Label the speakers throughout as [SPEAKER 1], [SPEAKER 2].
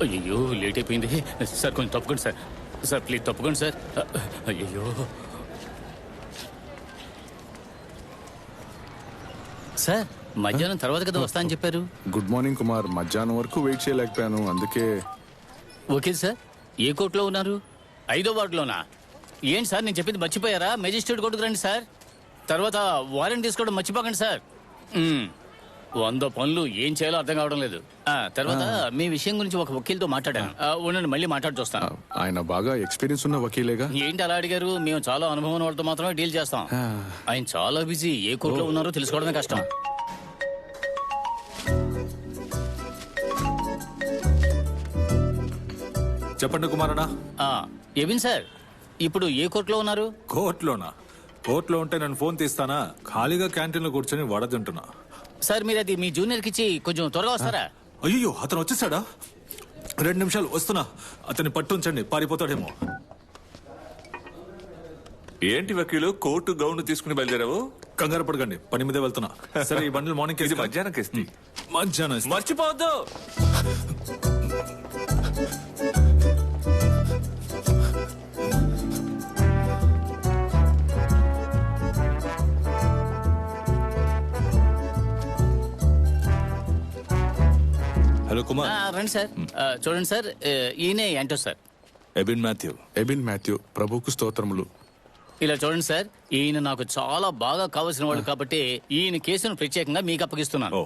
[SPEAKER 1] అయ్యో లేట్ అయిపోయింది సార్, కొంచెం తప్పుకోండి సార్. సార్ ప్లీజ్ తప్పుకోండి సార్. అయ్యో సార్, మధ్యాహ్నం తర్వాత కదా వస్తా అని చెప్పారు.
[SPEAKER 2] Good morning Kumar. మధ్యాహ్నం వరకు వెయిట్ చేయలేకపోయాను, అందుకే.
[SPEAKER 1] Okay sir. ఏ కోర్టులో ఉన్నారు? 5వ వార్డులోనా? ఏంటి సార్ నేను చెప్పింది మర్చిపోయారా? మెజిస్ట్రేట్ కోర్టుకు రండి సార్. తర్వాత వారెంట్ తీసుకోవడం మర్చిపోకండి సార్. 100 పనులు ఏం చేయాలో అర్థం కావడం లేదు. తర్వాత మీ విషయం గురించి ఒక వకీల్తో మాట్లాడాను. ఉండండి, మళ్ళీ మాట్లాడి చూస్తాను.
[SPEAKER 2] ఆయన బాగా ఎక్స్పీరియన్స్ ఉన్న వకీలేగా.
[SPEAKER 1] ఏంటి అలా అడిగారు? మేము చాలా అనుభవం ఉన్న వాళ్ళతో మాత్రమే డీల్ చేస్తాం. ఆయన చాలా బిజీ, ఏ కోర్టులో ఉన్నారో తెలుసుకోవడమే కష్టం.
[SPEAKER 3] చెప్పండి కుమారనా.
[SPEAKER 1] ఎవిన్ సార్, ఇప్పుడు ఏ కోర్టులో ఉన్నారు?
[SPEAKER 3] కోర్టులోనా? కోర్టులో ఉంటే నేను ఫోన్ తీస్తానా? ఖాళీగా క్యాంటీన్లో కూర్చొని వడ తింటున్నా.
[SPEAKER 1] సార్ మీరు అది మీ జూనియర్కి ఇచ్చి కొంచెం త్వరగా వస్తారా?
[SPEAKER 3] అయ్యో, అతను వచ్చేసాడా? 2 నిమిషాలు వస్తున్నా. అతన్ని పట్టుంచండి, పారిపోతాడేమో.
[SPEAKER 4] ఏంటి వకీలు, కోర్టు గౌన్ తీసుకుని బయలుదేరావు?
[SPEAKER 3] కంగారు పడకండి, పని మీదే వెళ్తున్నా. సరే, ఈ బండిల్ మార్నింగ్
[SPEAKER 4] ఇది మధ్యాహ్నం ఇస్తి.
[SPEAKER 3] మధ్యాహ్నం ఇస్తా.
[SPEAKER 4] మర్చిపోవద్దు.
[SPEAKER 3] హలో కుమార్.
[SPEAKER 1] రండి సార్. చూడండి సార్, ఈయనే యాంటో సార్.
[SPEAKER 3] ఎబిన్ మాథ్యూ.
[SPEAKER 2] ప్రభుకు స్తోత్రములు.
[SPEAKER 1] ఇలా చూడండి సార్, ఈయన నాకు చాలా బాగా కావాల్సిన వాడు కాబట్టి ఈయన కేసును ప్రత్యేకంగా మీకు అప్పగిస్తున్నాను.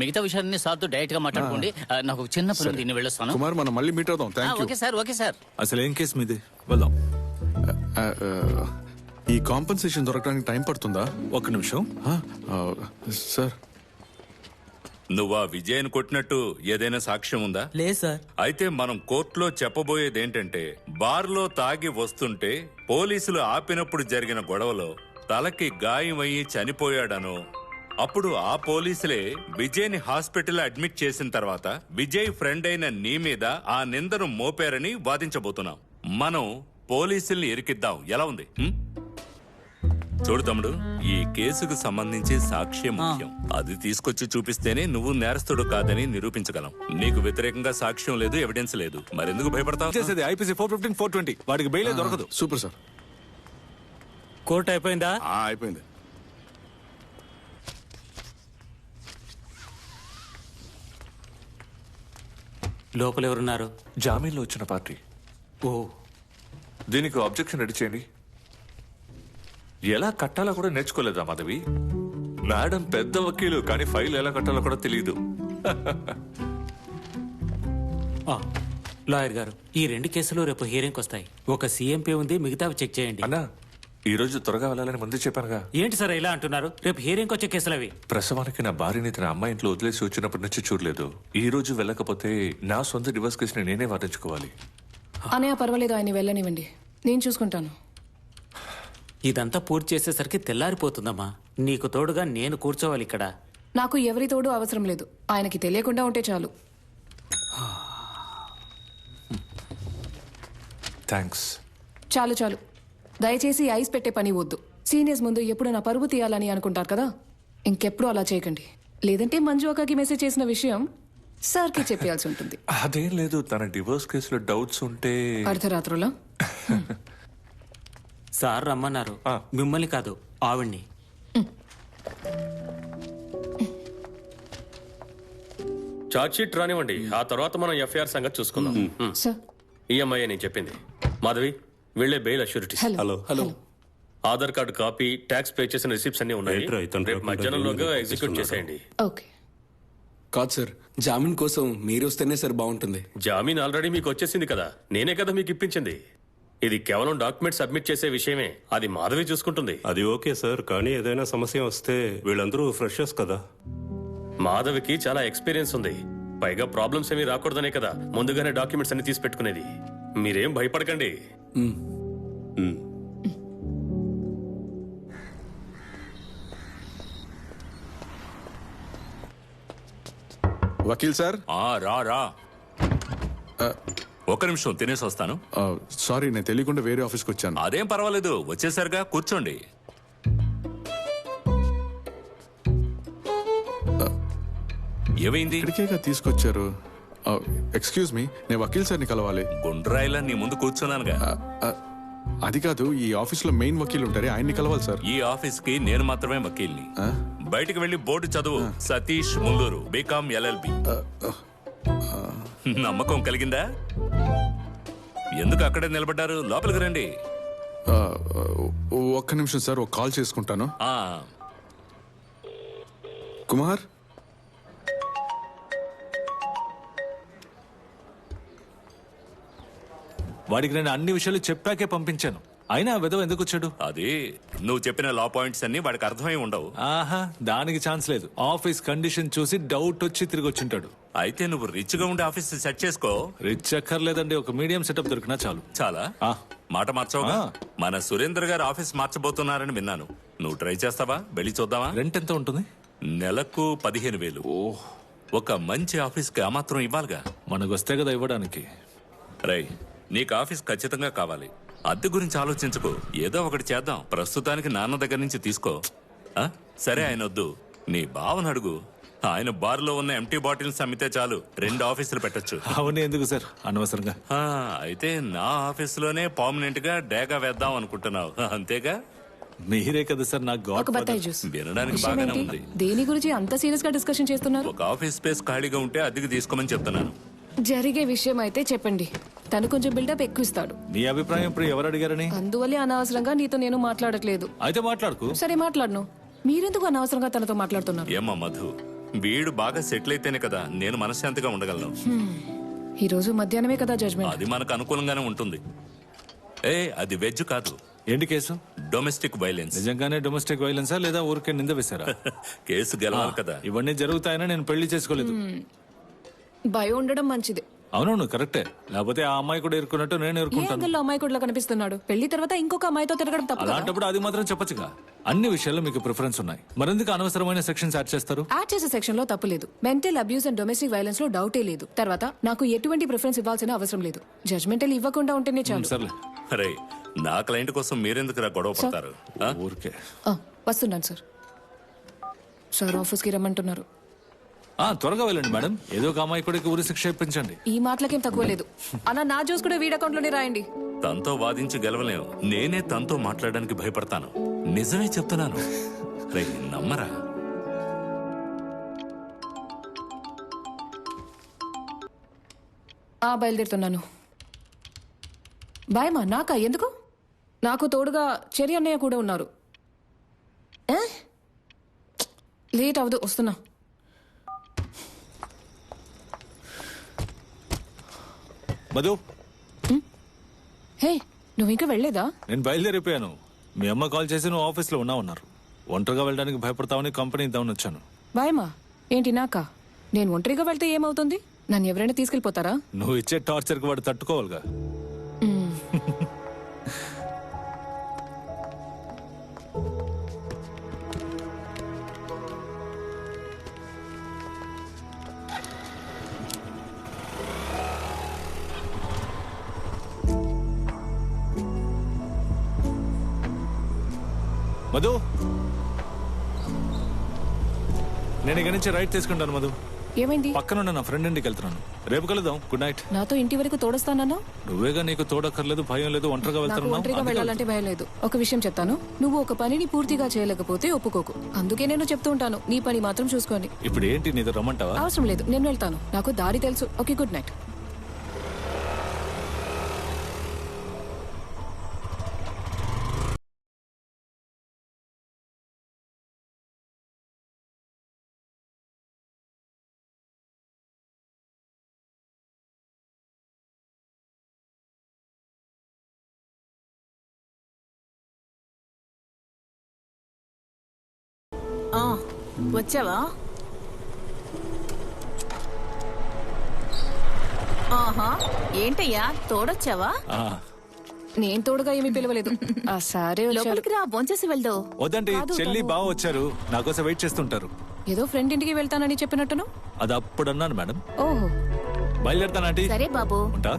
[SPEAKER 1] మిగతా విషయాన్ని సార్తో డైరెక్ట్ గా మాట్లాడుకోండి. నాకు ఒక చిన్న పని, దీన్ని వెళ్ళొస్తాను.
[SPEAKER 2] కుమార్, మనం మళ్ళీ మీట్ అవుదాం. థాంక్యూ.
[SPEAKER 1] Okay sir.
[SPEAKER 3] అసలు ఏం కేసు మీది? వెళ్దాం.
[SPEAKER 2] ఈ కాంపెన్సేషన్ దొరకడానికి టైం పడుతుందా?
[SPEAKER 3] 1 నిమిషం.
[SPEAKER 2] సార్,
[SPEAKER 4] నువ్వా విజయను కొట్టినట్టు ఏదైనా సాక్ష్యం ఉందా?
[SPEAKER 5] లేదు సార్.
[SPEAKER 4] అయితే మనం కోర్టులో చెప్పబోయేది ఏంటంటే, బార్లో తాగి వస్తుంటే పోలీసులు ఆపినప్పుడు జరిగిన గొడవలో తలకి గాయమయ్యి చనిపోయాడనో, అప్పుడు ఆ పోలీసులే విజయ్ని హాస్పిటల్ అడ్మిట్ చేసిన తర్వాత విజయ్ ఫ్రెండ్ అయిన నీ మీద ఆ నిందను మోపారని వాదించబోతున్నాం. మనం పోలీసుల్ని ఇరికిద్దాం. ఎలా ఉంది? చూడు తమ్ముడు, ఈ కేసుకు సంబంధించి సాక్ష్యం ముఖ్యం. అది తీసుకొచ్చి చూపిస్తేనే నువ్వు నేరస్తుడు కాదని నిరూపించగలం. నీకు వ్యతిరేకంగా సాక్ష్యం లేదు, ఎవిడెన్స్ లేదు, మరెందుకు భయపడతావు?
[SPEAKER 3] చేసేది ఐపీసీ 415, 420. వాడికి బెయిలే దొరకదు.
[SPEAKER 2] Super sir.
[SPEAKER 5] కోర్టు అయిపోయిందా?
[SPEAKER 2] అయిపోయింది.
[SPEAKER 5] లోపల ఎవరున్నారు?
[SPEAKER 6] జామీన్లో వచ్చిన పార్టీ.
[SPEAKER 5] ఓ,
[SPEAKER 6] దీనికి అబ్జెక్షన్ రెడీ చేయండి. ఎలా కట్టాలో కూడా నేర్చుకోలేదా మాధవి? మేడం పెద్ద వకీలు, కానీ ఫైల్ ఎలా కట్టాలో కూడా తెలియదు.
[SPEAKER 5] లాయర్ గారు, ఈ 2 కేసులు రేపు హియరింగ్కి వస్తాయి. ఒక సీఎంపీ ఉంది, మిగతావి చెక్ చేయండి.
[SPEAKER 6] అన్నా, ఈ రోజు త్వరగా వెళ్ళాలని ముందే చెప్పానుగా.
[SPEAKER 5] ఏంటి సార్ ఇలా అంటున్నారు? రేపు హియరింగ్కి వచ్చే కేసులు అవి.
[SPEAKER 6] ప్రసవానికి నా భార్యని తన అమ్మాయి ఇంట్లో వదిలేసి వచ్చినప్పటి నుంచి చూడలేదు. ఈ రోజు వెళ్ళకపోతే నా సొంత డివోర్స్ కేసుని నేనే వాదించుకోవాలి.
[SPEAKER 7] అనే పర్వాలేదు, ఆయన వెళ్ళనివ్వండి, నేను చూసుకుంటాను.
[SPEAKER 5] ఇదంతా పూర్తి చేసేసరికి తెల్లారిపోతుందమ్మా. నీకు తోడుగా నేను కూర్చోవాలి ఇక్కడ.
[SPEAKER 7] నాకు ఎవరి తోడు అవసరం లేదు, ఆయనకి తెలియకుండా ఉంటే చాలు.
[SPEAKER 6] థ్యాంక్స్.
[SPEAKER 7] చాలు, దయచేసి ఐస్ పెట్టే పని వద్దు. సీనియర్స్ ముందు ఎప్పుడు నా పరువు తీయాలని అనుకుంటారు కదా, ఇంకెప్పుడు అలా చేయకండి. లేదంటే మంజు అక్కకి మెసేజ్ చేసిన విషయం సార్కి చెప్పాల్సి ఉంటుంది.
[SPEAKER 6] అదేం లేదు, తన డివోర్స్ కేసులో డౌట్స్ ఉంటే.
[SPEAKER 7] అర్ధరాత్రులా?
[SPEAKER 5] సార్ రమ్మన్నారు. మిమ్మల్ని కాదు, ఆవిడ్ని.
[SPEAKER 8] చార్జ్ షీట్ రానివ్వండి, ఆ తర్వాత మనం ఎఫ్ఐఆర్ సంగతి చూసుకుందాం. ఈఎంఐ నేను చెప్పింది. మాధవి, వీళ్ళే bail sureties.
[SPEAKER 7] Hello.
[SPEAKER 8] Aadhaar card కాపీ, ట్యాక్స్ పే చేసిన రిసిప్ట్స్ అన్ని ఉన్నాయి. రేపు మధ్యాహ్నంలోగా ఎగ్జిక్యూట్ చేసేయండి.
[SPEAKER 7] ఓకే.
[SPEAKER 9] కాదు సార్, జామీన్ కోసం మీరు వస్తేనే సార్ బాగుంటుంది.
[SPEAKER 8] జామీన్ ఆల్రెడీ మీకు వచ్చేసింది కదా, నేనే కదా మీకు ఇప్పించింది. ఇది కేవలం డాక్యుమెంట్ సబ్మిట్ చేసే విషయమే, అది మాధవి చూసుకుంటుంది.
[SPEAKER 10] అది ఓకే సార్, కానీ ఏదైనా సమస్య వస్తే వీళ్ళందరూ ఫ్రెషర్స్ కదా.
[SPEAKER 8] మాధవికి చాలా ఎక్స్పీరియన్స్ ఉంది, పైగా ప్రాబ్లమ్స్ ఏమీ రాకూడదనే కదా ముందుగానే డాక్యుమెంట్స్ అన్ని తీసి పెట్టుకునేది. మీరేం భయపడకండి.
[SPEAKER 2] వకీల్ సార్.
[SPEAKER 4] రా. 1 నిమిషం తినేసి వస్తాను.
[SPEAKER 2] సారీ, నేను తెలియకుండా వేరే ఆఫీస్కి వచ్చాను.
[SPEAKER 4] అదేం పర్వాలేదు, వచ్చేసరిగా కూర్చోండి. ఏమైంది?
[SPEAKER 2] ఇక్కడికేగా తీసుకొచ్చారు. ఎక్స్క్యూజ్ మీ, నేను వకీల్ సార్ని కలవాలి.
[SPEAKER 4] గుండ్రాయిలా నీ ముందు కూర్చున్నానుగా.
[SPEAKER 2] అది కాదు, ఈ ఆఫీస్లో మెయిన్ వకీల్ ఉంటారే, ఆయన్ని కలవాలి సార్.
[SPEAKER 4] ఈ ఆఫీస్ కి నేను మాత్రమే వకీల్ని. బయటికి వెళ్లి బోర్డు చదువు. Satish Mulluru, BCom LLB. నమ్మకం కలిగిందా? ఎందుకు అక్కడే నిలబడ్డారు? లోపలికి రండి.
[SPEAKER 2] ఒక్క నిమిషం సార్, ఒక కాల్ చేసుకుంటాను.
[SPEAKER 4] ఆ,
[SPEAKER 2] కుమార్,
[SPEAKER 3] వాడికి నేను అన్ని విషయాలు చెప్పాకే పంపించాను. అయినా ఆ విధవ ఎందుకు వచ్చాడు?
[SPEAKER 4] అది నువ్వు చెప్పిన లా పాయింట్స్ అన్ని వాడికి అర్థమై ఉండవు.
[SPEAKER 3] ఆహా, దానికి ఛాన్స్ లేదు. ఆఫీస్ కండిషన్ చూసి డౌట్ వచ్చి తిరిగి వచ్చింటాడు.
[SPEAKER 4] అయితే నువ్వు రిచ్ గా ఉండే ఆఫీస్ సెట్ చేసుకో.
[SPEAKER 3] రిచ్ అక్కర్లేదండి, ఒక మీడియం సెటప్ దొరికినా చాలు.
[SPEAKER 4] చాలా మాట మార్చవుగా. మన సురేంద్ర గారు ఆఫీస్ మార్చబోతున్నారని విన్నాను. నువ్వు ట్రై చేస్తావా? వెళ్ళి చూద్దామా?
[SPEAKER 3] రెంట్ ఎంత ఉంటుంది?
[SPEAKER 4] నెలకు 15,000. ఒక మంచి ఆఫీస్ కి ఆ మాత్రం ఇవ్వాలిగా.
[SPEAKER 3] మనకు వస్తే కదా ఇవ్వడానికి.
[SPEAKER 4] రై, నీకు ఆఫీస్ ఖచ్చితంగా కావాలి. అద్దె గురించి ఆలోచించుకో, ఏదో ఒకటి చేద్దాం. ప్రస్తుతానికి నాన్న దగ్గర నుంచి తీసుకో. సరే, ఆయన వద్దు, నీ బావను అడుగు. ఆయన బార్లో ఉన్న ఎంటీ బాటిల్స్ అమ్మితే చాలు, 2 ఆఫీసులు పెట్టొచ్చు.
[SPEAKER 3] అవన్నీ ఎందుకు సార్ అనవసరంగా?
[SPEAKER 4] అయితే నా ఆఫీసులోనే పర్మనెంట్ గా డేగా వేద్దాం అనుకుంటున్నావు, అంతేగా?
[SPEAKER 3] మీరే కదా సార్ నాకు గాడ్
[SPEAKER 7] ఒక బత్తాయి జ్యూస్.
[SPEAKER 4] వినడానికి
[SPEAKER 7] విషయం
[SPEAKER 4] బాగానే
[SPEAKER 7] ఏంటి?
[SPEAKER 4] ఉంది.
[SPEAKER 7] దేని గురించి అంత సీరియస్ గా డిస్కషన్ చేస్తున్నారు?
[SPEAKER 4] ఒక ఆఫీస్ స్పేస్ ఖాళీగా ఉంటే అద్దెకి తీసుకోమని చెప్తున్నాను.
[SPEAKER 7] జరిగే విషయం అయితే చెప్పండి. తను కొంచెం బిల్డప్ ఎక్కువ ఇస్తాడు.
[SPEAKER 3] నీ అభిప్రాయం ఇప్పుడు ఎవరు అడిగారని?
[SPEAKER 7] అందువల్లే అనవసరంగా నీతో నేను మాట్లాడట్లేదు.
[SPEAKER 3] అయితే మాట్లాడుకు.
[SPEAKER 7] సరే, మాట్లాడను. మీరెందుకు అనవసరంగా తనతో మాట్లాడుతున్నారు?
[SPEAKER 4] ఏమ్మా మధు, వీడు బాగా సెటిల్ అయితేనే కదా నేను మనశ్శాంతిగా ఉండగలను.
[SPEAKER 7] ఈ రోజు మధ్యాహ్నమే కదా జడ్జ్మెంట్.
[SPEAKER 4] అది మనకు అనుకూలంగానే ఉంటుంది. అది వెజ్ కాదు.
[SPEAKER 3] ఏంటి కేసు?
[SPEAKER 4] Domestic violence.
[SPEAKER 3] నిజంగానే డొమెస్టిక్ వైలెన్సా లేదా ఊరికే నింద వేశారా?
[SPEAKER 4] కేసు గెలవాలి కదా.
[SPEAKER 3] ఇవన్నీ జరుగుతాయని నేను పెళ్లి చేసుకోలేదు.
[SPEAKER 7] భయం ఉండడం మంచిది.
[SPEAKER 3] అవునవును, కరెక్టే. లేకపోతే ఆ అమ్మాయి కూడా ఎరుకున్నట్టు నేను
[SPEAKER 7] ఏ
[SPEAKER 3] ఎరుకుంటాను.
[SPEAKER 7] యాంగిల్లో అమ్మాయి కూడా కనిపిస్తున్నాడు? పెళ్లి తర్వాత ఇంకొక అమ్మాయితో తిరగడం తప్పు కదా?
[SPEAKER 3] అలాంటప్పుడు అది మాత్రం చెప్పొచ్చుగా. అన్ని విషయాల్లో మీకు ప్రిఫరెన్స్ ఉన్నాయి, మరెందుకు అనవసరమైన సెక్షన్స్ యాడ్ చేస్తారు?
[SPEAKER 7] యాడ్ చేసే సెక్షన్ లో తప్పు లేదు. Mental abuse and domestic violence లో డౌటే లేదు. తర్వాత నాకు ఎటువంటి ప్రిఫరెన్స్ ఇవ్వాల్సిన అవసరం లేదు. జడ్జ్మెంటల్ ఇవ్వకుండా ఉంటేనే చాలు.
[SPEAKER 3] సర్లే.
[SPEAKER 4] రే, నా క్లయింట్ కోసం మీరెందుకు గొడవ పడతారు?
[SPEAKER 3] ఊరికే.
[SPEAKER 7] వస్తున్నాను సార్. సార్ ఆఫీస్కి రమ్మంటున్నారు.
[SPEAKER 3] త్వరగా వెళ్ళండి మేడం. ఏదో ఒక అమ్మాయి కూడా ఊరి శిక్ష ఇప్పించండి.
[SPEAKER 7] ఈ మాటలకేం తక్కువ లేదు. అలా నా జ్యూస్ కూడా వీడి అకౌంట్ లోనే రాయండి.
[SPEAKER 4] తనతో వాదించి గెలవలేము. నేనే తనతో మాట్లాడడానికి భయపడతాను. నిజమే చెప్తున్నాను. రే, నమ్మరా?
[SPEAKER 7] బయలుదేరుతున్నాను. బాయ్ మా. నాకా? ఎందుకు? నాకు తోడుగా చెరి అన్నయ్య కూడా ఉన్నారు. లేట్ అవదు, వస్తున్నా.
[SPEAKER 3] మధు,
[SPEAKER 7] హే, నువ్వు ఇంకా వెళ్ళలేదా?
[SPEAKER 3] నేను బయలుదేరిపోయాను. మీ అమ్మ కాల్ చేసి నువ్వు ఆఫీస్లో ఉన్నారు. ఒంటరిగా వెళ్ళడానికి భయపడతావని కంపెనీ ఇద్దామని వచ్చాను.
[SPEAKER 7] బాయమ్మా. ఏంటి నాకా? నేను ఒంటరిగా వెళ్తే ఏమవుతుంది? నన్ను ఎవరైనా తీసుకెళ్ళిపోతారా?
[SPEAKER 3] నువ్వు ఇచ్చే టార్చర్కి వాడు తట్టుకోవాలిగా. మధు, నేను ఇక్కడి నుంచి రైట్ తీసుకుంటాను. మధు,
[SPEAKER 7] ఏమైంది?
[SPEAKER 3] పక్కనున్న నా ఫ్రెండ్ ఇంటికి వెళ్తున్నాను. రేపు కలుద్దాం. Good night.
[SPEAKER 7] నాతో ఇంటి వరకు తోడొస్తానన్నా?
[SPEAKER 3] నువ్వేగా నీకు తోడక్కర్లేదు, భయం లేదు, ఒంటరిగా
[SPEAKER 7] నాకు ఒంటరిగా వెళ్ళాలంటే భయం లేదు. ఒక విషయం చెప్తాను, నువ్వు ఒక పనిని పూర్తిగా చేయలేకపోతే ఒప్పుకోకు. అందుకే నేను చెప్తూ ఉంటాను, నీ పని మాత్రం చూసుకోండి.
[SPEAKER 3] ఇప్పుడు ఏంటి, నీతో రమ్మంటావా?
[SPEAKER 7] అవసరం లేదు, నేను వెళ్తాను. నాకు దారి తెలుసు. Okay, good night.
[SPEAKER 11] వచ్చావా? ఆహా, ఏంటయ్యా తోడొచ్చావా?
[SPEAKER 7] నేను తోడుగా ఏమీ పిలవలేదు. సరే,
[SPEAKER 11] లోపలికి రా, భోంచేసి వెళ్దాం.
[SPEAKER 3] వద్దండి, చెల్లి బావ వచ్చారు, నా కోసం వెయిట్ చేస్తుంటారు.
[SPEAKER 7] ఏదో ఫ్రెండ్ ఇంటికి వెళ్తానని చెప్పినట్టును.
[SPEAKER 3] అది అప్పుడు అన్నాను మేడం.
[SPEAKER 7] ఓహో,
[SPEAKER 3] బయలుదేరుతానంటీ.
[SPEAKER 11] సరే బాబు,
[SPEAKER 3] ఉంటా.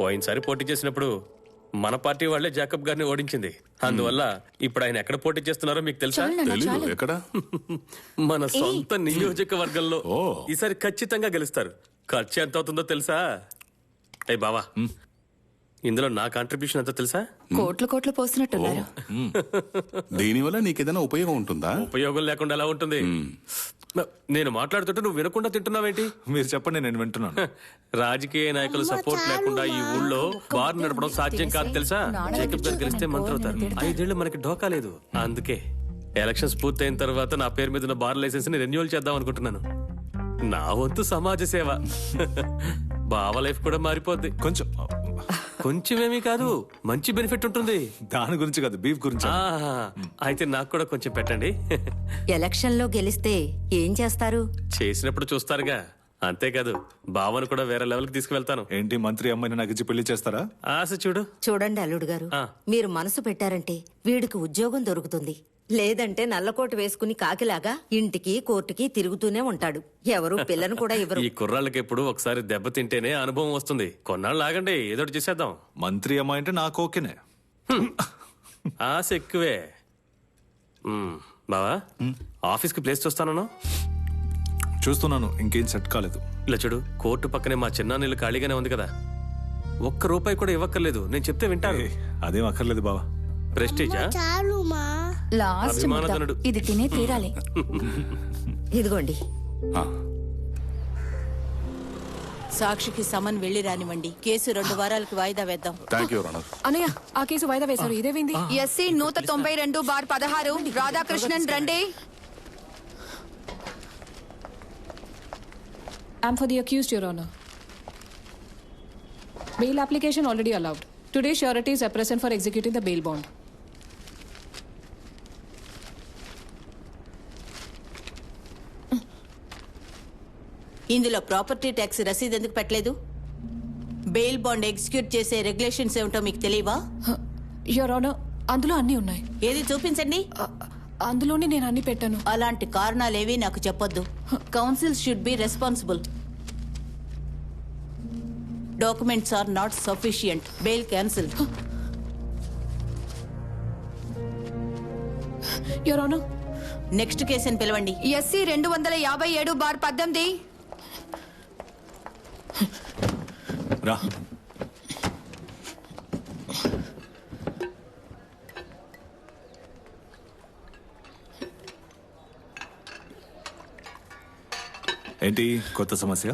[SPEAKER 8] పోయినసారి పోటీ చేసినప్పుడు మన పార్టీ వాళ్లే జాకబ్ గారిని ఓడించింది. అందువల్ల ఇప్పుడు ఆయన ఎక్కడ పోటీ చేస్తున్నారో మీకు తెలుసా?
[SPEAKER 2] తెలీదు ఎక్కడ.
[SPEAKER 8] మన సొంత నియోజకవర్గంలో. ఈసారి ఖచ్చితంగా గెలుస్తారు. ఖర్చు ఎంత అవుతుందో తెలుసా? అయ్యి బావా, ఇందులో నా కాంట్రిబ్యూషన్ ఎంత తెలుసా?
[SPEAKER 11] కోట్లు పోస్తున్నట్టున్నారు.
[SPEAKER 2] దీనివల్ల నీకేదైనా ఉపయోగం ఉంటుందా?
[SPEAKER 8] ఉపయోగం లేకుండా ఎలా ఉంటుంది? నేను మాట్లాడుతుంటే నువ్వు వినకుండా తింటున్నావేంటి?
[SPEAKER 3] మీరు చెప్పండి, నేను వింటున్నాను.
[SPEAKER 8] రాజకీయ నాయకుల సపోర్ట్ లేకుండా ఈ ఊళ్ళో బార్ నడపడం సాధ్యం కాదు తెలుసా? జేకబ్ గారు గెలిస్తే మంత్రి అవుతారు. 5 ఏళ్ళు మనకి ఢోకా లేదు. అందుకే ఎలక్షన్స్ పూర్తయిన తర్వాత నా పేరు మీద ఉన్న బార్ లైసెన్స్ ని రెన్యూవల్ చేద్దాం అనుకుంటున్నాను. నా వంతు సమాజ సేవ. బావ లైఫ్ కూడా మారిపోద్ది. కొంచెమేమీ కాదు, మంచి బెనిఫిట్ ఉంటుంది.
[SPEAKER 3] దాని గురించి కాదు, బీఫ్ గురించి.
[SPEAKER 8] అయితే నాకు కూడా కొంచెం పెట్టండి.
[SPEAKER 12] ఎలక్షన్ లో గెలిస్తే ఏం చేస్తారు?
[SPEAKER 8] చేసినప్పుడు చూస్తారుగా. అంతేకాదు, బావను కూడా వేరే లెవెల్కి తీసుకువెళ్తాను.
[SPEAKER 3] ఏంటి, మంత్రి అమ్మాయిని నాకు ఇచ్చి పెళ్లి చేస్తారా?
[SPEAKER 8] ఆశ చూడు.
[SPEAKER 12] చూడండి అల్లుడు గారు, మీరు మనసు పెట్టారంటే వీడికి ఉద్యోగం దొరుకుతుంది. లేదంటే నల్లకోట వేసుకుని కాకిలాగా ఇంటికి కోర్టుకి తిరుగుతూనే ఉంటాడు. ఎవరు పిల్లను కూడా ఇవ్వరు.
[SPEAKER 8] ఈ కుర్రాళ్ళకి ఎప్పుడు ఒకసారి దెబ్బ తింటేనే అనుభవం వస్తుంది. కొన్నాళ్ళు ఆగండి, ఏదో చేసేద్దాం.
[SPEAKER 3] మంత్రి అమ్మాయి అంటే నాకు ఓకేనే.
[SPEAKER 8] ఆశ ఎక్కువే. బావా, ఆఫీస్కి ప్లేస్
[SPEAKER 3] చూస్తున్నాను, ఇంకేం సెట్ కాలేదు.
[SPEAKER 8] ఇలా చూడు, కోర్టు పక్కనే మా చిన్నాన్నీళ్ళు ఖాళీగానే ఉంది కదా. ₹1 కూడా ఇవ్వక్కర్లేదు, నేను చెప్తే వింటాను.
[SPEAKER 3] అదేం అక్కర్లేదు బావా.
[SPEAKER 8] ప్రెస్టీజా?
[SPEAKER 11] లాస్ట్ ముద్ద. ఇది తినే తీరాలి.
[SPEAKER 12] ఇదిగోండి.
[SPEAKER 11] సాక్షికి సమన్ వెళ్లి రానివ్వండి. కేసు 2 వారాలకు వాయిదా వేద్దాం.
[SPEAKER 7] అన్నయ్య, ఆ కేసు వాయిదా వేశారు. ఇదేవింది?
[SPEAKER 11] ఎస్సీ 192/16 రాధాకృష్ణన్ రండి.
[SPEAKER 7] I'm for the accused, Your Honor. Bail application already allowed. Today, sureties are present for executing the bail bond.
[SPEAKER 11] ఇందులో ప్రాపర్టీ ట్యాక్స్ రసీదు ఎందుకు పెట్టలేదు? బెయిల్ బాండ్ ఎగ్జిక్యూట్ చేసే రెగ్యులేషన్స్ ఏమిటో మీకు తెలియవా?
[SPEAKER 7] యువర్ ఆనర్, అందులో అన్నీ ఉన్నాయి.
[SPEAKER 11] ఏది చూపించండి.
[SPEAKER 7] అందులోనే నేను అన్ని పెట్టాను.
[SPEAKER 11] అలాంటి కారణాలేవి నాకు చెప్పొద్దు. Council should be responsible. Documents are not sufficient. Bail cancel.
[SPEAKER 7] Your honour,
[SPEAKER 11] next కేసుని పిలవండి. ఎస్సీ 257/18.
[SPEAKER 3] రా. ఏంటి కొత్త సమస్య?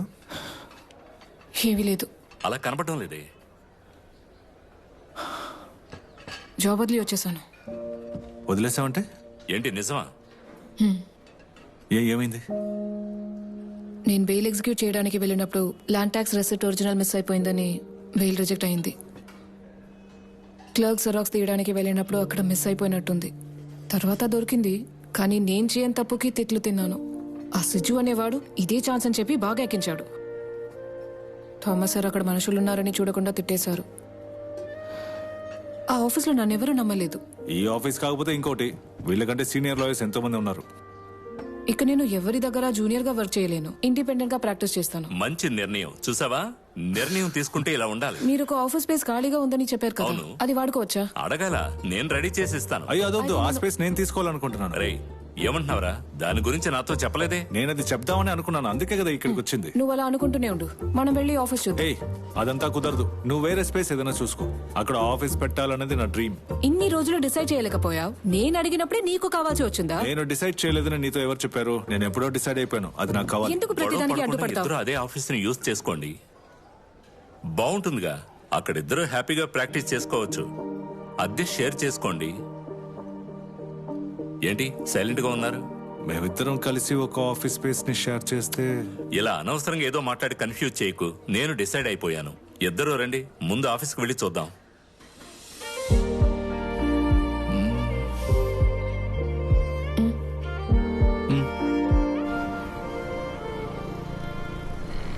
[SPEAKER 7] ఏమీ లేదు.
[SPEAKER 4] అలా కనపడడం లేదే.
[SPEAKER 7] జాబ్ వదిలి వచ్చేసాను.
[SPEAKER 3] వదిలేసావంటే
[SPEAKER 4] ఏంటి, నిజమా?
[SPEAKER 3] ఏమైంది?
[SPEAKER 7] నేను బెయిల్ ఎగ్జిక్యూట్ చేయడానికి వెళ్ళినప్పుడు land tax receipt original miss అయిపోయిందని బెయిల్ రిజెక్ట్ అయింది. క్లర్క్ జెరాక్స్ తీయడానికి వెళ్ళినప్పుడు అక్కడ మిస్ అయిపోయినట్టుంది. తర్వాత దొరికింది, కానీ నేను చేయని తప్పుకి తిట్లు తిన్నాను. ఆ సిజు అనేవాడు ఇదే ఛాన్స్ అని చెప్పి బాగా ఎక్కించాడు. థామస్ సార్ అక్కడ మనుషులున్నారని చూడకుండా తిట్టేశారు. ఆ ఆఫీస్లో నన్నెవరూ నమ్మలేదు.
[SPEAKER 3] ఈ ఆఫీస్ కాకపోతే ఇంకోటి, వీళ్ళకంటే సీనియర్ లాయర్స్ ఎంతో మంది ఉన్నారు.
[SPEAKER 7] ఇక నేను ఎవరి దగ్గర జూనియర్ గా వర్క్ చేయలేను. ఇండిపెండెంట్ గా ప్రాక్టీస్ చేస్తాను.
[SPEAKER 4] మంచి నిర్ణయం. చూసావా, నిర్ణయం తీసుకుంటే ఇలా ఉండాలి.
[SPEAKER 7] మీరు ఒక ఆఫీస్ స్పేస్ ఖాళీగా ఉందని చెప్పారు కదా, అది వాడుకోవచ్చా?
[SPEAKER 4] అడగాల, నేను రెడీ చేసి ఇస్తాను.
[SPEAKER 3] అయ్యో అదొద్దు, ఆ స్పేస్ నేను తీసుకోవాలనుకుంటున్నాను.
[SPEAKER 4] రే, ఏమంటున్నావురా? దాని గురించి నాతో చెప్పలేదే.
[SPEAKER 3] నేను అది చెప్దామని అనుకున్నాను, అందుకే కదా ఇక్కడికి వచ్చింది.
[SPEAKER 7] నువ్వు అలా అనుకుంటూనే ఉండు, మనం వెళ్ళి ఆఫీస్ చూద్దాం.
[SPEAKER 3] అదంతా కుదరదు, నువ్వు వేరే స్పేస్ ఏదైనా చూసుకో. అక్కడ ఆఫీస్ పెట్టాలనేది నా డ్రీమ్.
[SPEAKER 7] ఇన్ని రోజులు డిసైడ్ చేయలేకపోయావు. నేను అడిగినప్పుడే నీకు కావాల్సి వచ్చిందా?
[SPEAKER 3] నేను డిసైడ్ చేయలేదని నీతో ఎవరు చెప్పారు? నేను ఎప్పుడో డిసైడ్ అయిపోయాను, అది నాకు కావాలి.
[SPEAKER 7] ఎందుకు ప్రతిదానికి అడ్డుపడతావు?
[SPEAKER 4] ఇద్దరు అదే ఆఫీస్ ని యూజ్ చేసుకోండి, బాగుంటుందిగా. అక్కడ ఇద్దరు హ్యాపీగా ప్రాక్టీస్ చేసుకోవచ్చు. అద్దె షేర్ చేసుకోండి. ఏంటి సైలెంట్ గా ఉన్నారు?
[SPEAKER 3] మేమిద్దరం కలిసి ఒక ఆఫీస్ స్పేస్ ని షేర్ చేస్తే.
[SPEAKER 4] ఇలా అనవసరంగా ఏదో మాట్లాడి కన్ఫ్యూజ్ చేయకు. నేను డిసైడ్ అయిపోయాను. ఇద్దరు రండి, ముందు ఆఫీస్కి వెళ్ళి చూద్దాం.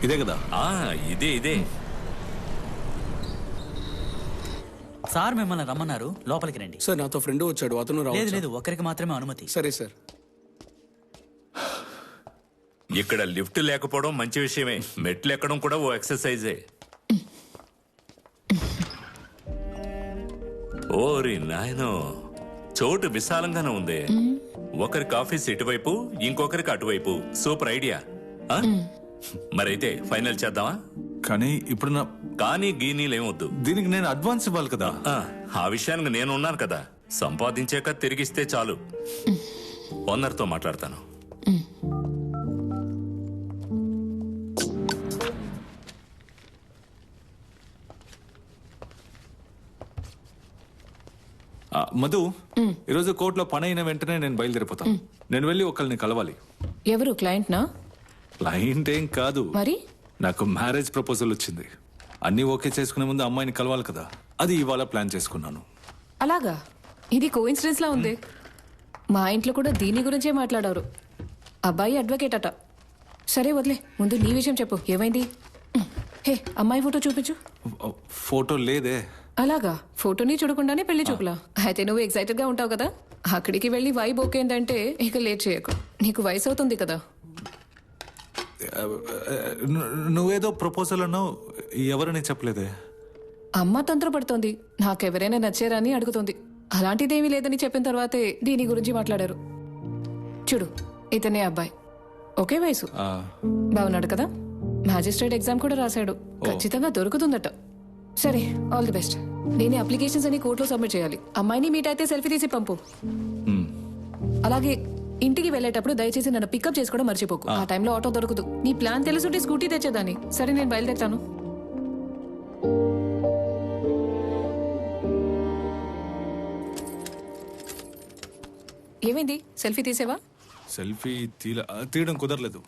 [SPEAKER 3] ఇదే కదా?
[SPEAKER 4] ఇదే.
[SPEAKER 13] సార్ మిమ్మల్ని రమ్మన్నారు, లోపలికి రండి.
[SPEAKER 9] సార్ నాతో ఫ్రెండ్ వచ్చాడు, అతను
[SPEAKER 13] లేదు, ఒకరికి మాత్రమే అనుమతి.
[SPEAKER 9] సరే సార్.
[SPEAKER 4] ఇక్కడ లిఫ్ట్ లేకపోవడం మంచి విషయమే. మెట్లు ఎక్కడం కూడా ఓ ఎక్సర్సైజే. ఓరి నాయనో, చోటు విశాలంగానే ఉంది. ఒకరికి ఆఫీస్ ఇటువైపు, ఇంకొకరికి అటువైపు. Super idea. ఆ? మరైతే ఫైనల్ చేద్దామా?
[SPEAKER 3] కానీ ఇప్పుడు నా
[SPEAKER 4] కానీ గీనీలేమొద్దు.
[SPEAKER 3] దీనికి నేను అడ్వాన్స్ ఇవ్వాలి కదా.
[SPEAKER 4] ఆ విషయానికి నేను ఉన్నాను కదా. సంపాదించాక తిరిగిస్తే చాలు. ఓనర్తో మాట్లాడతాను.
[SPEAKER 3] మధు, ఈరోజు కోర్టులో పని అయిన వెంటనే నేను బయలుదేరిపోతాను. నేను వెళ్ళి ఒకరిని కలవాలి.
[SPEAKER 7] ఎవరు? క్లయింట్ నా?
[SPEAKER 3] క్లయింట్ ఏం కాదు,
[SPEAKER 7] మరి
[SPEAKER 3] నాకు మ్యారేజ్ ప్రపోజల్ వచ్చింది. అన్నీ ఓకే చేసుకునే ముందు అమ్మాయిని కలవాలి కదా. అది ఇవాళ ప్లాన్ చేసుకున్నాను.
[SPEAKER 7] అలాగా? ఇది కోఇన్సిడెన్స్ లా ఉంది. మా ఇంట్లో కూడా దీని గురించే మాట్లాడారు. అబ్బాయి అడ్వకేట్ అట. సరే వదిలే, ముందు నీ విషయం చెప్పు. ఏమైంది? హే, అమ్మాయి ఫోటో చూపించు.
[SPEAKER 3] ఫోటో లేదే.
[SPEAKER 7] అలాగా? ఫోటోని చూడకుండానే పెళ్లి చూపులా? అయితే నువ్వు ఎక్సైటెడ్ గా ఉంటావు కదా. అక్కడికి వెళ్ళి వైబ్ ఓకే ఏంటంటే ఇక లేట్ చేయకు. నీకు వయసు అవుతుంది కదా.
[SPEAKER 3] నువ్వేదో ప్రపోజల్ అన్నావు, ఎవరని చెప్పలేదే.
[SPEAKER 7] అమ్మ తంత్రపడుతోంది. నాకెవరైనా నచ్చారా అని అడుగుతోంది. అలాంటిదేమీ లేదని చెప్పిన తర్వాతే దీని గురించి మాట్లాడారు. చూడు, ఇతనే అబ్బాయి, ఒకే వయసు, బాగున్నాడు కదా. మ్యాజిస్ట్రేట్ ఎగ్జామ్ కూడా రాశాడు. ఖచ్చితంగా దొరుకుతుందట. సరే, ఆల్ ది బెస్ట్. నేను అప్లికేషన్స్ అని కోర్టులో సబ్మిట్ చేయాలి. అమ్మాయిని మీట్ అయితే సెల్ఫీ తీసి పంపు. అలాగే ఇంటికి వెళ్ళేటప్పుడు దయచేసి నన్ను పికప్ చేసుకోవడం మర్చిపోకు. ఆ టైంలో ఆటో దొరకదు. నీ ప్లాన్ తెలుసుంటే స్కూటీ తెచ్చేదాన్ని. సరే, నేను బయలుదేరుతాను. ఏమైంది? సెల్ఫీ తీసేవా?
[SPEAKER 3] సెల్ఫీ తీయడం కుదరలేదు.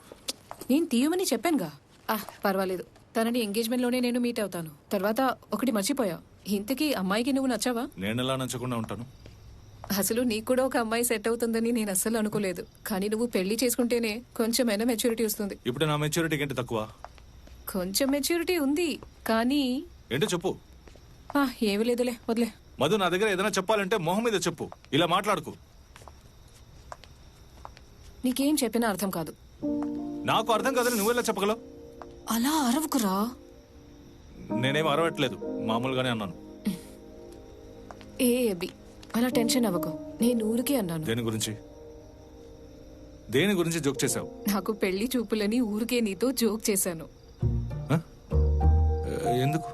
[SPEAKER 7] నేను తీయమని చెప్పానుగా. పర్వాలేదు. తనని ఎంగేజ్మెంట్ లోనే నేను మీట్ అవుతాను. తర్వాత ఒకటి మర్చిపోయా. ఇంతకీ అమ్మాయికి నువ్వు నచ్చావా?
[SPEAKER 3] నేను ఎలా నచ్చకుండా ఉంటాను?
[SPEAKER 7] అసలు నీకు కూడా ఒక అమ్మాయి సెట్ అవుతుందని నేను అస్సలు అనుకోలేదు. కానీ నువ్వు పెళ్లి చేసుకుంటేనే కొంచెమైనా మెచ్యూరిటీ వస్తుంది.
[SPEAKER 3] ఇప్పుడు నా మెచ్యూరిటీకి ఏంటి తక్కువ?
[SPEAKER 7] కొంచెం మెచ్యూరిటీ ఉంది, కానీ
[SPEAKER 3] ఏంటో చెప్పు.
[SPEAKER 7] ఏమీ లేదులే, వదిలే.
[SPEAKER 3] మధు, నా దగ్గర ఏదైనా చెప్పాలంటే మొహం మీద చెప్పు, ఇలా మాట్లాడుకు.
[SPEAKER 7] నీకేం చెప్పినా అర్థం కాదు.
[SPEAKER 3] నాకు అర్థం కాదని నువ్వెలా చెప్పగలవు?
[SPEAKER 7] అలా అరవకురా.
[SPEAKER 3] నేనేం అరవట్లేదు, మామూలుగానే అన్నాను.
[SPEAKER 7] ఏ అబ్బి, అలా టెన్షన్ అవ్వకు. నేను ఊరికే అన్నాను.
[SPEAKER 3] దేని గురించి జోక్ చేశావు?
[SPEAKER 7] నాకు పెళ్లి చూపులని ఊరికే నీతో జోక్ చేశాను.
[SPEAKER 3] ఎందుకు?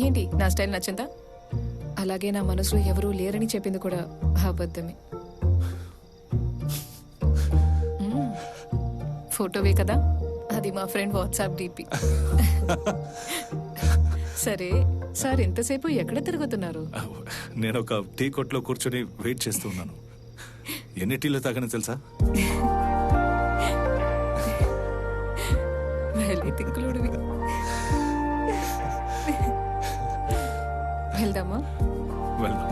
[SPEAKER 7] ఏంటి, నా స్టైల్ నచ్చిందా? అలాగే నా మనసులో ఎవరూ లేరని చెప్పింది కూడా అబద్ధమే. ఫోటోవే కదా, అది మా ఫ్రెండ్ వాట్సాప్ డిపి. సరే సార్, ఎంతసేపు ఎక్కడ తిరుగుతున్నారు?
[SPEAKER 3] నేను ఒక టీ కొట్లో కూర్చొని వెయిట్ చేస్తూ ఉన్నాను. ఎన్ని టీలో తాగని తెలుసా?
[SPEAKER 7] తింకులుడివి. వెళ్దామా?
[SPEAKER 3] వెళ్దాం.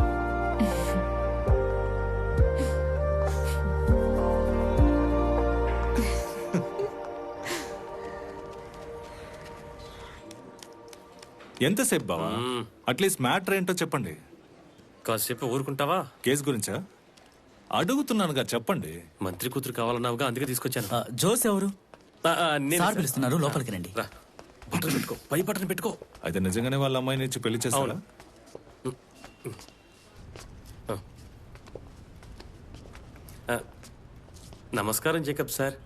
[SPEAKER 3] ఎంతసేపు బావా? అట్లీస్ట్ మ్యాటర్ ఏంటో చెప్పండి.
[SPEAKER 8] కాసేపు ఊరుకుంటావా?
[SPEAKER 3] కేసు గురించా? అడుగుతున్నానుగా, చెప్పండి.
[SPEAKER 8] మంత్రి కూతురు కావాలన్నావుగా, అందుకే తీసుకొచ్చాను.
[SPEAKER 13] జోస్ ఎవరు?
[SPEAKER 8] సార్
[SPEAKER 13] పిలుస్తున్నారు, లోపలికి రండి.
[SPEAKER 8] బట్టలు పెట్టుకో, పై బట్టలు పెట్టుకో.
[SPEAKER 3] అయితే నిజంగానే వాళ్ళ అమ్మాయిని ఇచ్చి పెళ్లి చేస్తారా?
[SPEAKER 8] నమస్కారం జేకబ్ సార్.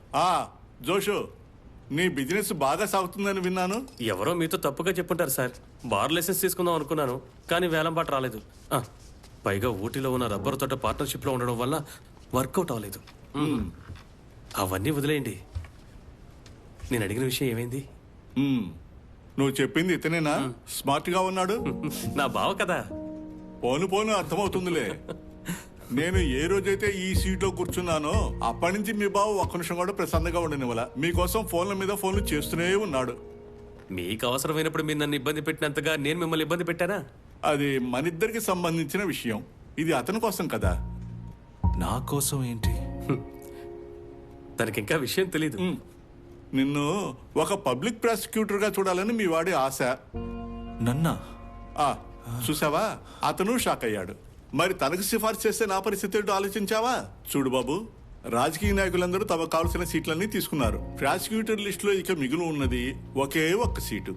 [SPEAKER 14] జోషు, నీ బిజినెస్ బాగా సాగుతుందని విన్నాను.
[SPEAKER 8] ఎవరో మీతో తప్పుగా చెప్పుంటారు సార్. బార్ లైసెన్స్ తీసుకుందాం అనుకున్నాను, కానీ వేలం పాట రాలేదు. పైగా ఊటీలో ఉన్న రబ్బర్ తోట పార్ట్నర్షిప్ లో ఉండడం వల్ల వర్కౌట్ అవ్వలేదు. అవన్నీ వదిలేయండి. నేను అడిగిన విషయం ఏమైంది?
[SPEAKER 14] నువ్వు చెప్పింది ఇతనేనా? స్మార్ట్ గా ఉన్నాడు.
[SPEAKER 8] నా బావ కదా.
[SPEAKER 14] పోను పోను అర్థమవుతుందిలే. నేను ఏ రోజైతే ఈ సీట్లో కూర్చున్నానో అప్పటి నుంచి మీ బావ ఒక్క నిమిషం కూడా ప్రశాంతంగా ఉండనివ్వాల. మీకోసం ఫోన్ల మీద ఫోన్లు చేస్తూనే ఉన్నాడు.
[SPEAKER 8] మీకు అవసరమైనప్పుడు మీరు నన్ను ఇబ్బంది పెట్టినంతగా నేను మిమ్మల్ని ఇబ్బంది పెట్టానా?
[SPEAKER 14] అది మనిద్దరికి సంబంధించిన విషయం. ఇది అతని కోసం కదా.
[SPEAKER 3] నా కోసం ఏంటి?
[SPEAKER 8] తనకి ఇంకా విషయం తెలీదు.
[SPEAKER 14] నిన్ను ఒక పబ్లిక్ ప్రాసిక్యూటర్ గా చూడాలని మీ వాడి ఆశ.
[SPEAKER 3] నన్నా?
[SPEAKER 14] చూసావా, అతను షాక్ అయ్యాడు. మరి తనకు సిఫార్సు చేస్తే నా పరిస్థితి ఏంటో ఆలోచించావా? చూడు బాబు, రాజకీయ నాయకులందరూ తమకు కావాల్సిన సీట్లన్నీ తీసుకున్నారు. ప్రాసిక్యూటర్ లిస్ట్ లో ఇక మిగులు ఉన్నది ఒకే ఒక్క సీటు.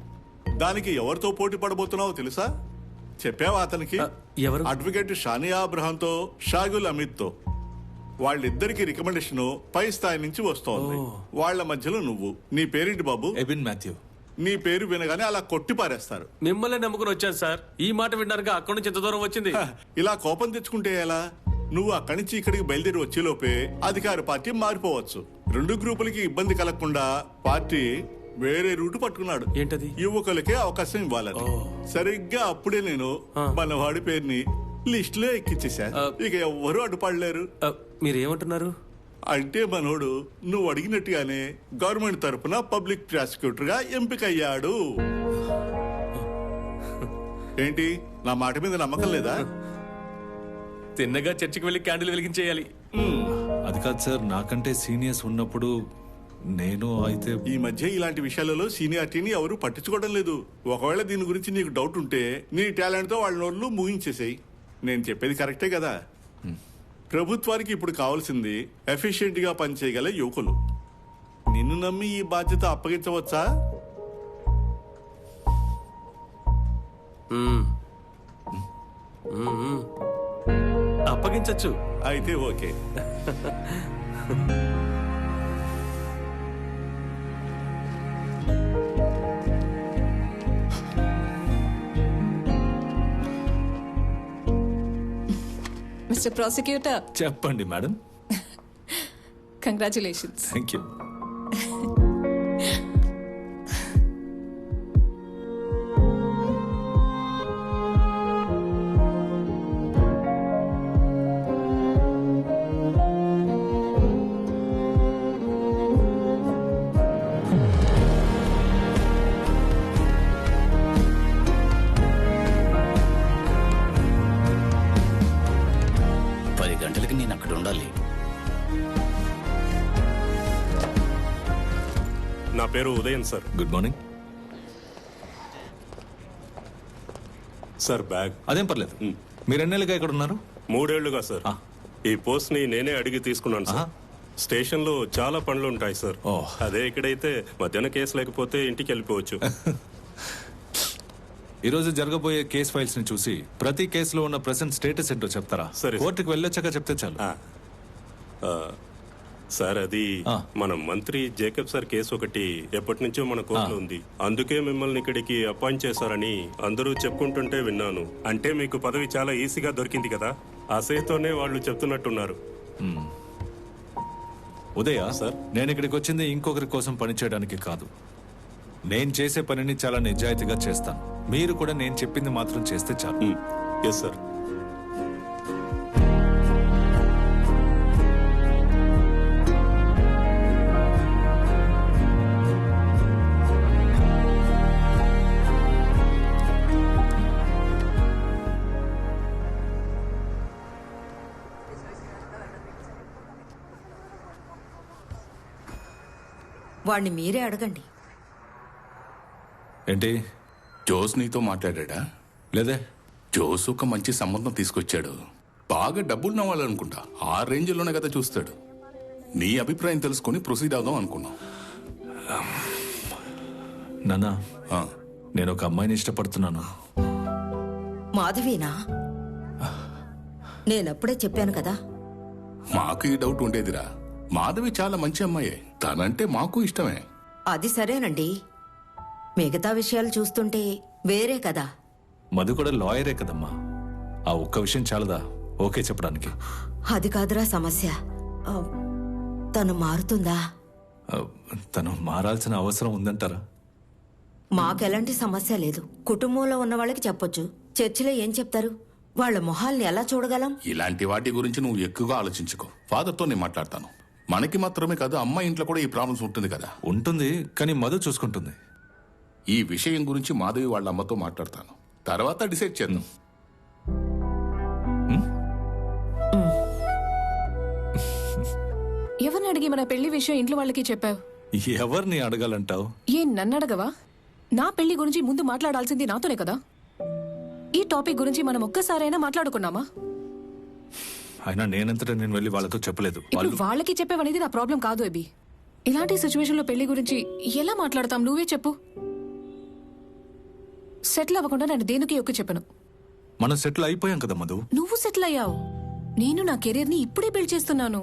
[SPEAKER 14] దానికి ఎవరితో పోటీ పడబోతున్నావో తెలుసా? చెప్పావా అతనికి?
[SPEAKER 8] ఎవరు?
[SPEAKER 14] అడ్వకేట్ షానియా అబ్రహాంతో షాగుల్ అమిత్తో. వాళ్ళిద్దరికి రికమెండేషన్ పై స్థాయి నుంచి వస్తోంది. వాళ్ళ మధ్యలో నువ్వు. నీ పేరేంటి బాబు?
[SPEAKER 3] ఎబిన్ మాథ్యూ.
[SPEAKER 14] నీ పేరు వినగానే అలా కొట్టి పారేస్తారు.
[SPEAKER 8] మిమ్మల్ని నమ్ముకుని వచ్చాను సార్. ఈ మాట విన్నారుగా అక్కడి నుంచి ఎంత దూరం వచ్చింది.
[SPEAKER 14] ఇలా కోపం తెచ్చుకుంటే ఎలా? నువ్వు అక్కడి నుంచి ఇక్కడికి బయలుదేరి వచ్చేలోపే అధికార పార్టీ మారిపోవచ్చు. రెండు గ్రూపులకి ఇబ్బంది కలగకుండా పార్టీ వేరే రూటు పట్టుకున్నాడు.
[SPEAKER 8] ఏంటది?
[SPEAKER 14] యువకులకే అవకాశం ఇవ్వాలని. సరిగ్గా అప్పుడే నేను మనవాడి పేరుని లిస్ట్ లో ఎక్కించేశా. ఇక ఎవ్వరూ అడ్డుపడలేరు.
[SPEAKER 8] మీరేమంటున్నారు?
[SPEAKER 14] అంటే మనోడు నువ్వు అడిగినట్టుగానే గవర్నమెంట్ తరఫున పబ్లిక్ ప్రాసిక్యూటర్ గా ఎంపికయ్యాడు. ఏంటి, నా మాట మీద నమ్మకం లేదా?
[SPEAKER 8] తిన్నగా చర్చికి వెళ్ళి క్యాండిల్ వెలిగించేయాలి.
[SPEAKER 3] అది కాదు సార్, నాకంటే సీనియర్స్ ఉన్నప్పుడు నేను అయితే.
[SPEAKER 14] ఈ మధ్య ఇలాంటి విషయాలలో సీనియారిటీని ఎవరు పట్టించుకోవడం లేదు. ఒకవేళ దీని గురించి నీకు డౌట్ ఉంటే నీ టాలెంట్ తో వాళ్ళ నోళ్ళు ముగించేసాయి. నేను చెప్పేది కరెక్టే కదా? ప్రభుత్వానికి ఇప్పుడు కావాల్సింది ఎఫిషియెంట్ గా పనిచేయగల యువకులు. నిన్ను నమ్మి ఈ బాధ్యత అప్పగించవచ్చా?
[SPEAKER 8] అప్పగించచ్చు.
[SPEAKER 14] అయితే ఓకే.
[SPEAKER 7] Mister prosecutor.
[SPEAKER 3] చెప్పండి మేడం.
[SPEAKER 7] కంగ్రాచులేషన్స్.
[SPEAKER 3] Thank you.
[SPEAKER 1] నేను అక్కడ ఉండాలి.
[SPEAKER 10] నా పేరు Udayan sir.
[SPEAKER 3] Good morning
[SPEAKER 10] sir. Bag
[SPEAKER 3] అదేం పర్లేదు. మీరు ఎన్నేళ్ళుగా ఇక్కడ ఉన్నారు?
[SPEAKER 10] 3 ఏళ్లుగా సార్. ఈ పోస్ట్ ని నేనే అడిగి తీసుకున్నాను సార్. స్టేషన్ లో చాలా పనులు ఉంటాయి సార్. అదే ఇక్కడైతే మధ్యాహ్నం కేసు లేకపోతే ఇంటికి వెళ్ళిపోవచ్చు.
[SPEAKER 3] ఈ రోజు జరగబోయే కేస్ ఫైల్స్ ని చూసి ప్రతి కేసులో ఉన్న ప్రెసెంట్ స్టేటస్ ఏంటో చెప్తారా?
[SPEAKER 10] సరే.
[SPEAKER 3] కోర్టుకు వెళ్ళొచ్చాక చెప్తే చాలు.
[SPEAKER 10] సార్, అది మన మంత్రి జేకబ్ సార్ కేసు ఒకటి ఎప్పటి నుంచో మన కోర్టులో ఉంది. అందుకే మిమ్మల్ని ఇక్కడికి అపాయింట్ చేశారని అందరూ చెప్పుకుంటుంటే విన్నాను. అంటే మీకు పదవి చాలా ఈజీగా దొరికింది కదా, అసహ్యతోనే వాళ్ళు చెప్తున్నట్టున్నారు.
[SPEAKER 3] ఉదయ సార్, నేను ఇక్కడికి వచ్చింది ఇంకొకరి కోసం పనిచేయడానికి కాదు. నేను చేసే పనిని చాలా నిజాయితీగా చేస్తాను. మీరు కూడా నేను చెప్పింది మాత్రం చేస్తే చాలు.
[SPEAKER 10] Yes sir.
[SPEAKER 12] వాణ్ణి మీరే అడగండి.
[SPEAKER 3] ఏంటి,
[SPEAKER 15] జోస్ నీతో మాట్లాడా?
[SPEAKER 3] లేదే.
[SPEAKER 15] జోస్ ఒక మంచి సంబంధం తీసుకొచ్చాడు. బాగా డబ్బులు నవ్వాలనుకుంటా. ఆ రేంజ్లోనే కదా చూస్తాడు. నీ అభిప్రాయం తెలుసుకొని ప్రొసీడ్ అవుదాం అనుకున్నాం.
[SPEAKER 3] నాన్న, నేను ఒక అమ్మాయిని ఇష్టపడుతున్నాను.
[SPEAKER 12] మాధవీనా? నేనప్పుడే చెప్పాను కదా.
[SPEAKER 15] మాకు ఈ డౌట్ ఉండేదిరా. మాధవి చాలా మంచి అమ్మాయే. తనంటే మాకు ఇష్టమే.
[SPEAKER 12] అది సరేనండి. మిగతా విషయాలు చూస్తుంటే వేరే కదా.
[SPEAKER 3] మధు కూడా లాయరే కదమ్మా. ఆ ఒక్క విషయం చాలదా ఓకే చెప్పడానికి?
[SPEAKER 12] అది కాదురా సమస్య. తను మారుతుందా?
[SPEAKER 3] తను మారాల్సిన అవసరం ఉందంటారా?
[SPEAKER 12] మాకెలాంటి సమస్య లేదు. కుటుంబంలో ఉన్న వాళ్ళకి చెప్పొచ్చు. చర్చిలో ఏం చెప్తారు? వాళ్ళ మొహాల్ని ఎలా చూడగలం?
[SPEAKER 15] ఇలాంటి వాటి గురించి నువ్వు ఎక్కువగా ఆలోచించుకో. ఫాదర్తో నేను మాట్లాడతాను. మనకి మాత్రమే కాదు, అమ్మాయి ఇంట్లో కూడా ఈ ప్రాబ్లమ్స్ ఉంటుంది కదా.
[SPEAKER 3] ఉంటుంది, కానీ మధు చూసుకుంటుంది.
[SPEAKER 15] ఈ విషయం గురించి మాధవి వాళ్ళ అమ్మతో మాట్లాడతాను. తర్వాత డిసైడ్ చేద్దాం.
[SPEAKER 7] ఎవరిని అడిగి మన పెళ్లి విషయం ఇంట్లో వాళ్ళకి చెప్పావు?
[SPEAKER 3] ఎవరిని అడగాలంటావు?
[SPEAKER 7] నన్ను అడగవా? నా పెళ్లి గురించి ముందు మాట్లాడాల్సింది నాతోనే కదా. ఈ టాపిక్ గురించి మనం ఒక్కసారైనా మాట్లాడుకున్నామా?
[SPEAKER 3] అయినా నేనంతటా నేను వెళ్ళి వాళ్ళతో చెప్పలేదు.
[SPEAKER 7] ఇప్పుడు వాళ్ళకి చెప్పేవనేది నా ప్రాబ్లం కాదు అబి. ఇలాంటి సిచ్యువేషన్ లో పెళ్లి గురించి ఎలా మాట్లాడతాం? నువ్వే చెప్పు. సెటిల్ అవ్వకుండా నేను దేనికి ఒక్క చెప్పను.
[SPEAKER 3] మనం సెటిల్ అయిపోయాం కదా మధు.
[SPEAKER 7] నువ్వు సెటిల్ అయ్యావు, నేను నా కెరీర్ ని ఇప్పుడే బిల్డ్ చేస్తున్నాను.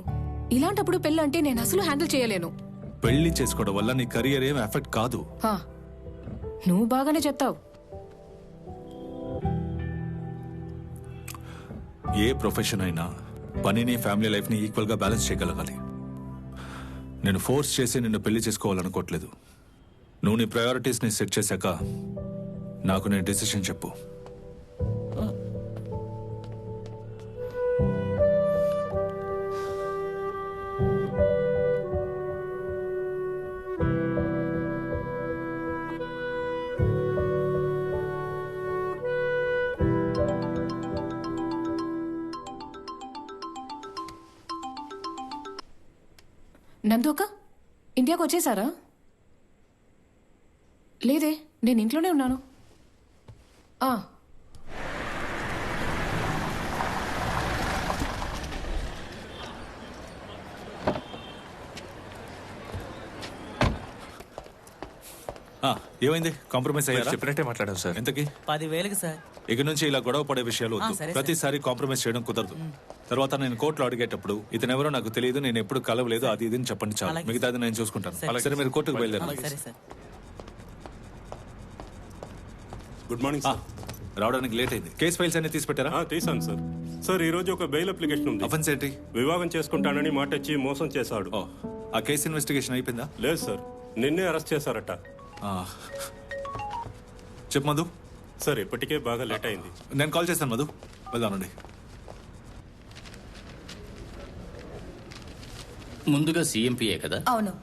[SPEAKER 7] ఇలాంటప్పుడు పెళ్ళి అంటే నేను అసలు హ్యాండిల్ చేయలేను.
[SPEAKER 3] పెళ్లి చేసుకోవడం వల్ల నీ కెరియర్ ఏం ఎఫెక్ట్ కాదు.
[SPEAKER 7] హా, నువ్వు బాగానే చెప్తావు.
[SPEAKER 3] ఏ ప్రొఫెషన్ అయినా పనిని ఫ్యామిలీ లైఫ్ ని ఈక్వల్ గా బ్యాలెన్స్ చేయగలగాలి. నేను ఫోర్స్ చేసి నిన్ను పెళ్లి చేసుకోవాలనుకోవట్లేదు. నువ్వు నీ ప్రయారిటీస్ ని సెట్ చేశాక నాకు నేను డెసిషన్ చెప్పు.
[SPEAKER 7] నందోక ఇండియాకి వచ్చేసారా? లేదే, నేను ఇంట్లోనే ఉన్నాను.
[SPEAKER 3] ఏమైంది? కాంప్రమైజ్ అయ్యారా?
[SPEAKER 6] చెప్పినట్టే మాట్లాడాం సార్.
[SPEAKER 3] ఎంతకి?
[SPEAKER 13] 10,000 సార్.
[SPEAKER 3] ఇక నుంచి ఇలా గొడవ పడే విషయాలు వద్దు.
[SPEAKER 13] సరే,
[SPEAKER 3] ప్రతిసారి కాంప్రమైజ్ చేయడం కుదరదు. తర్వాత నేను కోర్టులో అడిగేటప్పుడు ఇతను ఎవరో నాకు తెలియదు, నేను ఎప్పుడు కలవలేదు, అది ఇది అని చెప్పండి చాలు.
[SPEAKER 13] అలాగే
[SPEAKER 3] మిగతాది నేను చూసుకుంటాను.
[SPEAKER 13] సరే.
[SPEAKER 3] సరే, మీరు కోర్టుకు బయలుదేరండి.
[SPEAKER 13] సరే సార్.
[SPEAKER 10] Good morning sir.
[SPEAKER 3] రావడానికి లేట్ అయింది. కేసు ఫైల్స్ అన్ని తీసి పెట్టారా?
[SPEAKER 10] తీసాను సార్. సార్, ఈ రోజు ఒక బెయిల్ అప్లికేషన్ ఉంది.
[SPEAKER 3] అఫెన్స్ ఏంటి?
[SPEAKER 10] వివాహం చేసుకుంటానని మాట ఇచ్చి మోసం చేశాడు.
[SPEAKER 3] ఆ కేసు ఇన్వెస్టిగేషన్ అయిపోయిందా?
[SPEAKER 10] లేదు సార్, నిన్నే అరెస్ట్ చేశారట.
[SPEAKER 3] చెప్పు మధు.
[SPEAKER 10] సార్, ఇప్పటికే బాగా లేట్ అయింది.
[SPEAKER 3] నేను కాల్ చేస్తాను మధు, వెళ్దానండి.
[SPEAKER 1] ముందుగా సిఎంపిఏ కదా?
[SPEAKER 16] అవును.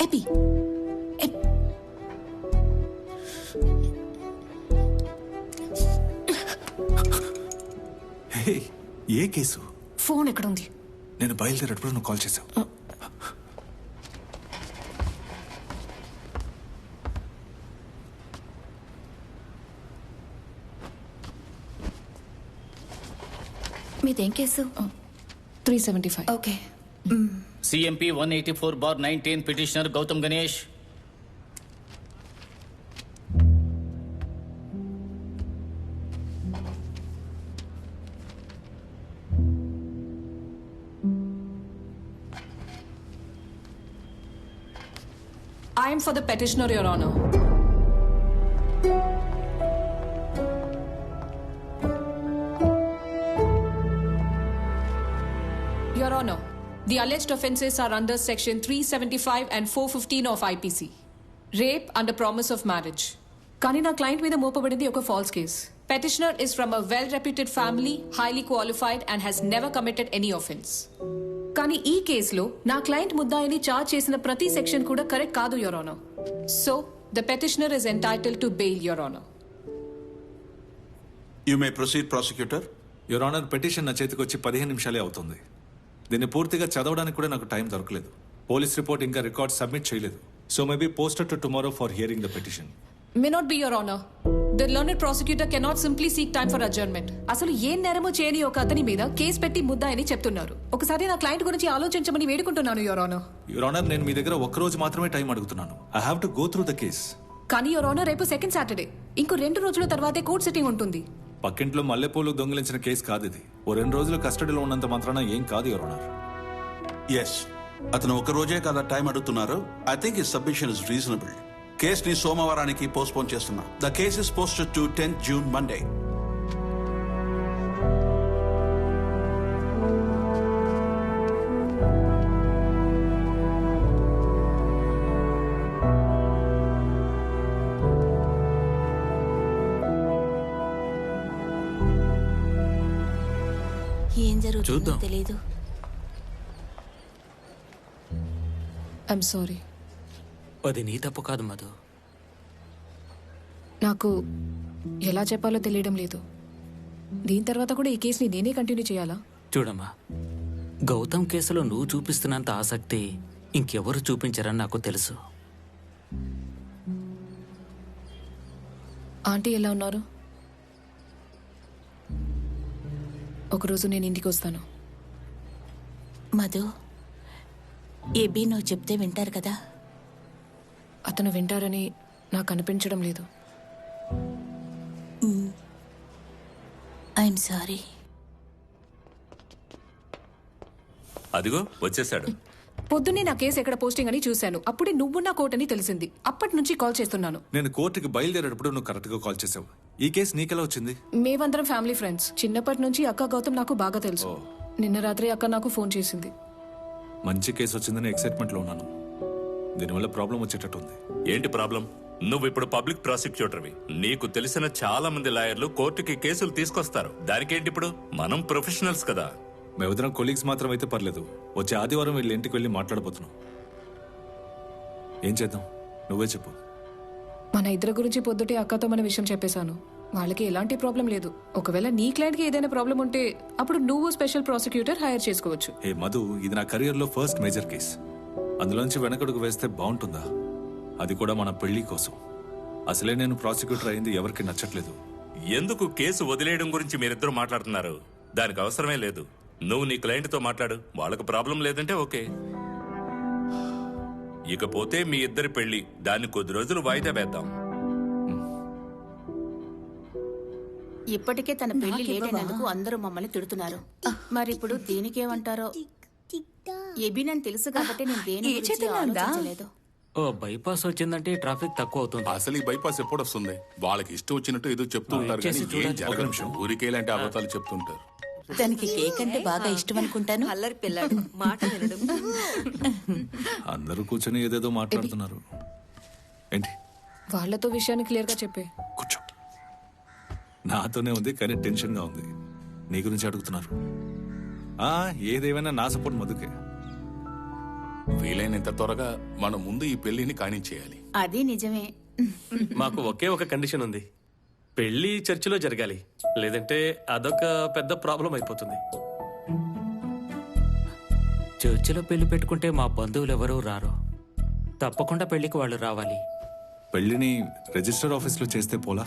[SPEAKER 7] ఎపి
[SPEAKER 3] ఏ కేసు?
[SPEAKER 7] ఫోన్ ఎక్కడుంది?
[SPEAKER 3] నేను బయలుదేరేటప్పుడు నువ్వు కాల్ చేసావు.
[SPEAKER 16] మీదేం case?
[SPEAKER 7] 375.
[SPEAKER 16] Okay.
[SPEAKER 1] CMP 184/19 petitioner Gautam Ganesh.
[SPEAKER 7] I am for the petitioner, Your Honor. Your Honor, the alleged offences are under Section 375 and 415 of IPC. Rape under promise of marriage. కానీ నా client మీద మోపబడింది ఒక falls case. Petitioner is from a well-reputed family, highly qualified and has never committed any offence. కానీ ఈ కేసులో నా client ముద్దాయిని charge చేసిన ప్రతి సెక్షన్ కూడా కరెక్ట్ కాదు, your honour. So the petitioner is entitled to bail, your honour.
[SPEAKER 17] You may proceed, prosecutor.
[SPEAKER 3] Your honour, petition నా చేతికి వచ్చి 15 నిమిషాలే అవుతుంది. దీన్ని పూర్తిగా చదవడానికి కూడా నాకు టైం దొరకలేదు. పోలీస్ రిపోర్ట్ ఇంకా రికార్డ్ సబ్మిట్ చేయలేదు. So maybe posted to tomorrow for hearing the petition.
[SPEAKER 7] May not be, your honour. The learned prosecutor cannot simply seek time for adjournment. అసలు ఏం నేరమో చేయని ఒక అతని మీద కేసు పెట్టి ముద్దాయని చెప్తున్నారు. ఒకసారి నా క్లయింట్ గురించి ఆలోచించమని వేడుకుంటున్నాను, యువర్ ఆనర్.
[SPEAKER 3] యువర్ ఆనర్, నేను మీ దగ్గర ఒక్క రోజు మాత్రమే టైం అడుగుతున్నాను. I have to go through the case.
[SPEAKER 7] కానీ యువర్ ఆనర్, రేపు సెకండ్ సాటర్డే, ఇంకో 2 రోజుల తర్వాతే కోర్ట్ సిట్టింగ్ ఉంటుంది.
[SPEAKER 3] పక్కింట్లో మల్లెపూలు దొంగిలించిన కేసు కాదు ఇది. ఓ 2 రోజులు కస్టడీలో ఉన్నంత మాత్రాన ఏం కాదు, యువర్ ఆనర్.
[SPEAKER 17] ఎస్, అతను ఒక రోజే కదా టైం అడుగుతున్నారు. I think his submission is reasonable. కేసుని సోమవారానికి పోస్ట్పోన్ చేస్తున్నా. The case is posted to 10th June, Monday.
[SPEAKER 11] ఏం జరుగుతుందో తెలీదు.
[SPEAKER 7] I'm sorry.
[SPEAKER 5] అది నీ తప్పు కాదు మధు.
[SPEAKER 7] నాకు ఎలా చెప్పాలో తెలియడం లేదు. దీని తర్వాత కూడా ఈ కేసుని నేనే కంటిన్యూ చేయాలా?
[SPEAKER 5] చూడమ్మా, గౌతమ్ కేసులో నువ్వు చూపిస్తున్నంత ఆసక్తి ఇంకెవరు చూపించరని నాకు తెలుసు.
[SPEAKER 7] ఆంటీ ఎలా ఉన్నారు? ఒకరోజు నేను ఇంటికి వస్తాను.
[SPEAKER 11] మధు, ఏబీ నువ్వు చెప్తే వింటారు కదా?
[SPEAKER 7] అతను వింటారని నాకు అనిపించడం లేదు.
[SPEAKER 11] I'm sorry.
[SPEAKER 4] అదిగో వచ్చేసాడు.
[SPEAKER 7] పొద్దున్నే నా కేసు ఎక్కడ పోస్టింగ్ అని చూశాను. అప్పుడే నువ్వు నా కోర్ట్ అని తెలిసింది. అప్పటి నుంచి కాల్ చేస్తున్నాను.
[SPEAKER 3] నేను కోర్టుకి బయలుదేరేటప్పుడు నువ్వు కరెక్ట్ గా కాల్ చేసావు. ఈ కేసు నీకెలా వచ్చింది?
[SPEAKER 7] మేమందరం ఫ్యామిలీ ఫ్రెండ్స్. చిన్నప్పటి నుంచి అక్క గౌతమ్ నాకు బాగా తెలుసు. నిన్న రాత్రి అక్క నాకు ఫోన్ చేసింది.
[SPEAKER 3] మంచి కేసు వచ్చిందని ఎక్సైట్మెంట్ లో ఉన్నాను. దీనివల్ల ప్రాబ్లం వచ్చేటట్టు ఉంది.
[SPEAKER 4] ఏంటి ప్రాబ్లం? నువ్వు ఇప్పుడు పబ్లిక్ ప్రాసిక్యూటర్వి. నీకు తెలిసిన చాలా మంది లాయర్లు కోర్టుకి కేసులు తీసుకొస్తారు. దానికేంటి ఇప్పుడు? మనం ప్రొఫెషనల్స్ కదా.
[SPEAKER 3] మేమిద్దరం కొలీగ్స్ మాత్రం అయితే పర్లేదు. వచ్చే ఆదివారం వీళ్ళ ఇంటికి వెళ్ళి మాట్లాడబోతున్నాం. ఏం చేద్దాం నువ్వే చెప్పు.
[SPEAKER 7] మన ఇద్దరి గురించి పొద్దుటే అక్కతో మన విషయం చెప్పేశాను. వాళ్ళకి ఎలాంటి ప్రాబ్లం లేదు. ఒకవేళ నీ క్లయింట్కి ఏదైనా ప్రాబ్లం ఉంటే అప్పుడు నువ్వు స్పెషల్ ప్రాసిక్యూటర్ హైర్ చేసుకోవచ్చు.
[SPEAKER 3] హే మధు, ఇది నా కెరియర్ లో ఫస్ట్ మేజర్ కేస్. అందులోంచి వెనకడుగు వేస్తే బాగుంటుందా? అది కూడా మన పెళ్లి కోసం. అసలే నేను ప్రాసిక్యూటర్ అయింది ఎవరికి నచ్చట్లేదు.
[SPEAKER 4] ఎందుకు కేసు వదిలేయడం గురించి మీరిద్దరు మాట్లాడుతున్నారు? దానికి అవసరమే లేదు. నువ్వు నీ క్లయింట్తో మాట్లాడు. వాళ్ళకు ప్రాబ్లం లేదంటే ఓకే. ఇకపోతే మీ ఇద్దరి పెళ్లి, దాన్ని కొద్ది రోజులు వాయిదా వేద్దాం.
[SPEAKER 11] ఇప్పటికే తన పెళ్లి లేట్ అయినందుకు అందరూ మమ్మల్ని తిడుతున్నారు. మరి ఇప్పుడు దీనికేమంటారో? ఏబీ నన్ను తెలుసు కాబట్టి నేను దేని గురించి ఆలోచించలేదు.
[SPEAKER 5] ఓ బైపాస్ వచ్చిందంటే ట్రాఫిక్ తక్కువ అవుతుంది.
[SPEAKER 15] అసలు ఈ బైపాస్ ఎప్పుడు వస్తుంది? వాళ్ళకి ఇష్టం వచ్చినట్టు ఏదో చెప్తూ ఉంటారు కానీ ఏం జరగదు. ఊరికేలాంటి అబద్ధాలు చెప్తుంటారు.
[SPEAKER 11] తనకి కేక్ అంటే బాగా ఇష్టం అనుకుంటాను.
[SPEAKER 12] అల్లరి పిల్లాడు, మాట వినడు.
[SPEAKER 3] అందరూ కూర్చొని ఏదేదో మాట్లాడుతున్నారు. ఏంటి?
[SPEAKER 7] వాళ్ళతో విషయాన్ని క్లియర్ గా చెప్పే.
[SPEAKER 3] నాతోనే ఉంది కానీ టెన్షన్ గా ఉంది. నీ గురించి అడుగుతున్నారు. ఏదేమైనా నా సపోర్ట్ మధుకే.
[SPEAKER 15] వీలైనంత త్వరగా మనం ముందు ఈ పెళ్లిని కానించేయాలి.
[SPEAKER 11] అది నిజమే.
[SPEAKER 8] మాకు ఒకే ఒక కండిషన్ ఉంది. పెళ్లి చర్చిలో జరగాలి, లేదంటే అదొక పెద్ద ప్రాబ్లం అయిపోతుంది.
[SPEAKER 5] చర్చిలో పెళ్లి పెట్టుకుంటే మా బంధువులు ఎవరూ రారు. తప్పకుండా పెళ్లికి వాళ్ళు రావాలి.
[SPEAKER 3] పెళ్లిని రిజిస్టర్ ఆఫీస్ లో చేస్తే పోలా?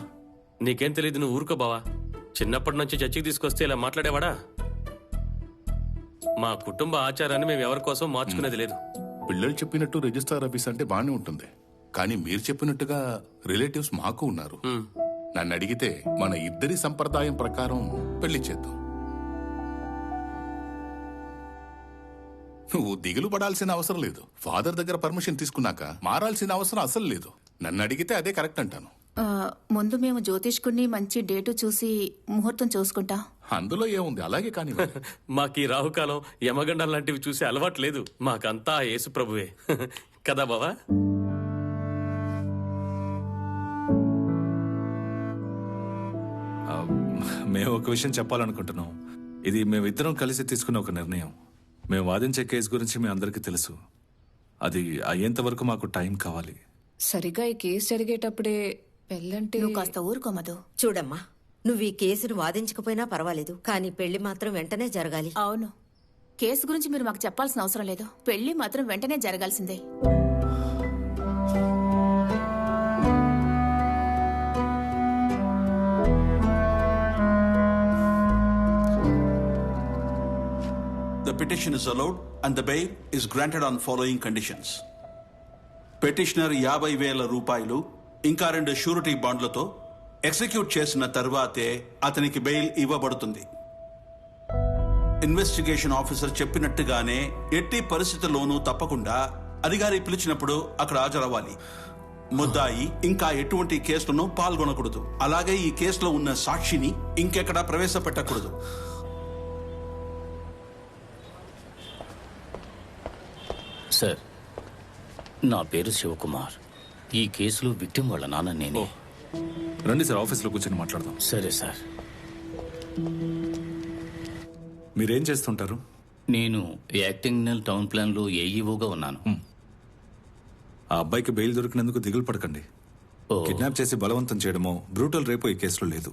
[SPEAKER 8] నీకేం తెలియదు, నువ్వు ఊరుకో బావా. చిన్నప్పటి నుంచి చర్చికి తీసుకొస్తే ఇలా మాట్లాడేవాడా? మా కుటుంబ ఆచారాన్ని మేము ఎవరి కోసం మార్చుకునేది లేదు.
[SPEAKER 15] పిల్లలు చెప్పినట్టు రిజిస్టర్ ఆఫీస్ అంటే బానే ఉంటుంది, కానీ మీరు చెప్పినట్టుగా రిలేటివ్స్ మాకు ఉన్నారు. నన్ను అడిగితే మన ఇద్దరి సంప్రదాయం ప్రకారం పెళ్లి చేద్దాం. నువ్వు దిగులు పడాల్సిన అవసరం లేదు. ఫాదర్ దగ్గర పర్మిషన్ తీసుకున్నాక మారాల్సిన అవసరం అసలు లేదు. నన్ను అడిగితే అదే కరెక్ట్ అంటాను.
[SPEAKER 11] ముందు మేము జ్యోతిష్కుడిని మంచి డేటు చూసి ముహూర్తం చూసుకుంటాం.
[SPEAKER 15] అందులో ఏముంది, అలాగే కానీ.
[SPEAKER 8] మాకీ రాహుకాలం యమగండం లాంటివి చూసే అలవాటు లేదు. మాకంతా యేసు ప్రభువే కదా బావా.
[SPEAKER 3] మేము ఒక విషయం చెప్పాలనుకుంటున్నాం. ఇది మేమిద్దరం కలిసి తీసుకున్న ఒక నిర్ణయం. మేము వాదించే కేసు గురించి మీ అందరికీ తెలుసు. అది అయ్యేంత వరకు మాకు టైం కావాలి.
[SPEAKER 7] సరిగా ఈ కేసు జరిగేటప్పుడే పెళ్ళంటే
[SPEAKER 11] నువ్వు కాస్త ఊరుకోమదు.
[SPEAKER 12] చూడమ్మా, నువ్వు ఈ కేసును వాదించకపోయినా పర్వాలేదు, కానీ పెళ్లి మాత్రం వెంటనే జరగాలి.
[SPEAKER 11] అవును, కేసు గురించి మీరు మాకు చెప్పాల్సిన అవసరం లేదు. పెళ్లి మాత్రం వెంటనే జరగాల్సిందే.
[SPEAKER 17] The petition is allowed and the bail is granted on following conditions. Petitioner 50,000 రూపాయలు ఇంకా 2 షూరిటీ బాండ్లతో ఎగ్జిక్యూట్ చేసిన తర్వాతే అతనికి బెయిల్ ఇవ్వబడుతుంది. ఇన్వెస్టిగేషన్ ఆఫీసర్ చెప్పినట్టుగానే ఎట్టి పరిస్థితుల్లోనూ తప్పకుండా అధికారి పిలిచినప్పుడు అక్కడ హాజరవ్వాలి. ముద్దాయి ఇంకా ఎటువంటి కేసులను పాల్గొనకూడదు. అలాగే ఈ కేసులో ఉన్న సాక్షిని ఇంకెక్కడా ప్రవేశపెట్టకూడదు.
[SPEAKER 1] సార్, నా పేరు శివకుమార్. ఈ కేసులో విక్టిం వాళ్ళ నాన్న నేనే.
[SPEAKER 3] రండి సార్, ఆఫీస్లో కూర్చొని మాట్లాడదాం.
[SPEAKER 1] సరే సార్.
[SPEAKER 3] మీరేం చేస్తుంటారు?
[SPEAKER 1] నేను యాక్టింగ్ టౌన్ ప్లాన్లో ఏఈఓగా ఉన్నాను.
[SPEAKER 3] ఆ అబ్బాయికి బెయిల్ దొరికినందుకు దిగులు పడకండి. కిడ్నాప్ చేసి బలవంతం చేయడమో బ్రూటల్ రేపో ఈ కేసులో లేదు.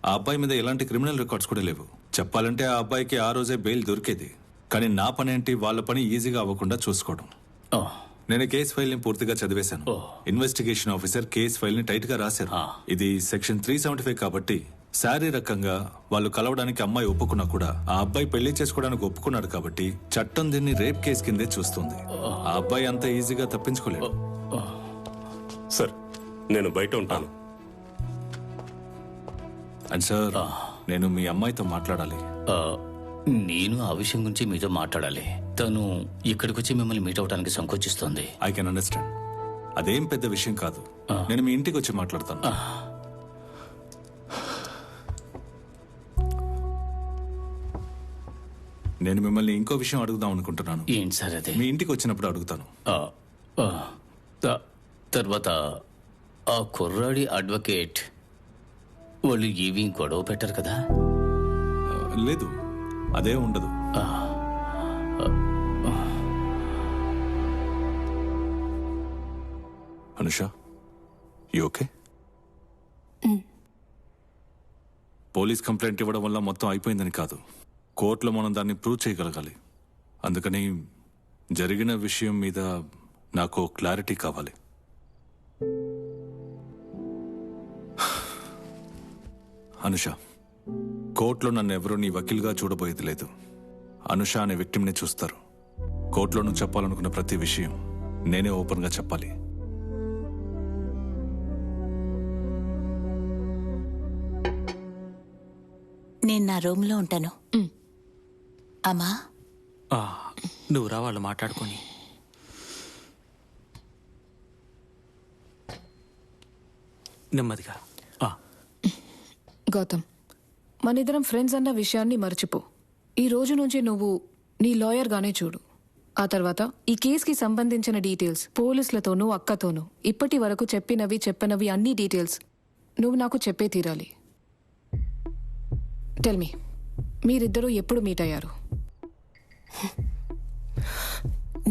[SPEAKER 3] ఆ అబ్బాయి మీద ఎలాంటి క్రిమినల్ రికార్డ్స్ కూడా లేవు. చెప్పాలంటే ఆ అబ్బాయికి ఆ రోజే బెయిల్ దొరికేది. కానీ నా పని ఏంటి, వాళ్ళ పని ఈజీగా అవ్వకుండా చూసుకోవడం. నేను కేసు ఫైల్ ని పూర్తిగా చదివేశాను. ఇన్వెస్టిగేషన్ ఆఫీసర్ కేసు ఫైల్ ని టైట్ గా రాశారు. ఇది సెక్షన్ 375 కాబట్టి శారీరకంగా వాళ్ళు కలవడానికి అమ్మాయి ఒప్పుకున్నా కూడా ఆ అబ్బాయి పెళ్లి చేసుకోవడానికి ఒప్పుకున్నాడు కాబట్టి చట్టం దీన్ని రేప్ కేసు కిందే చూస్తుంది. ఆ అబ్బాయి అంత ఈజీగా తప్పించుకోలేడు.
[SPEAKER 10] సార్ నేను బయట ఉంటాను.
[SPEAKER 3] అండ్ సార్, నేను మీ అమ్మాయితో మాట్లాడాలి.
[SPEAKER 1] నేను ఆ విషయం గురించి మీతో మాట్లాడాలి. తను ఇక్కడికి వచ్చి మిమ్మల్ని మీట్ అవడానికి సంకోచిస్తోంది.
[SPEAKER 3] I can understand. అదేం పెద్ద విషయం కాదు. నేను మీ ఇంటికి వచ్చి మాట్లాడతాను. నేను మిమ్మల్ని ఇంకో విషయం అడుగుదాం అనుకుంటున్నాను.
[SPEAKER 1] ఏంటి సార్ అదే?
[SPEAKER 3] మీ ఇంటికి వచ్చినప్పుడు అడుగుతాను.
[SPEAKER 1] తర్వాత ఆ కుర్రాడి అడ్వకేట్ వాళ్ళు ఏవి గొడవ పెట్టారు కదా?
[SPEAKER 3] లేదు, అదే ఉండదు. Anusha, you okay? Police complaint ఇవ్వడం వల్ల మొత్తం అయిపోయిందని కాదు, కోర్టులో మనం దాన్ని ప్రూవ్ చేయగలగాలి. అందుకని జరిగిన విషయం మీద నాకు క్లారిటీ కావాలి. అనుష, కోర్టులో నన్ను ఎవరూ నీ వకీల్గా చూడబోయేది లేదు. అనుష అనే విక్టిమ్ని చూస్తారు. కోర్టులో నువ్వు చెప్పాలనుకున్న ప్రతి విషయం నేనే ఓపెన్గా చెప్పాలి.
[SPEAKER 11] నేను నా రూమ్లో ఉంటాను. అమ్మా,
[SPEAKER 5] నువ్వు రా, వాళ్ళు మాట్లాడుకొని. నెమ్మదిగా.
[SPEAKER 7] గౌతమ్, మనిద్దరం ఫ్రెండ్స్ అన్న విషయాన్ని మర్చిపో. ఈ రోజు నుంచి నువ్వు నీ లాయర్గానే చూడు. ఆ తర్వాత ఈ కేసుకి సంబంధించిన డీటెయిల్స్ పోలీసులతోనూ అక్కతోనూ ఇప్పటి వరకు చెప్పనవి అన్ని డీటెయిల్స్ నువ్వు నాకు చెప్పే తీరాలి. టెల్ మీ, మీరిద్దరూ ఎప్పుడు మీట్ అయ్యారు?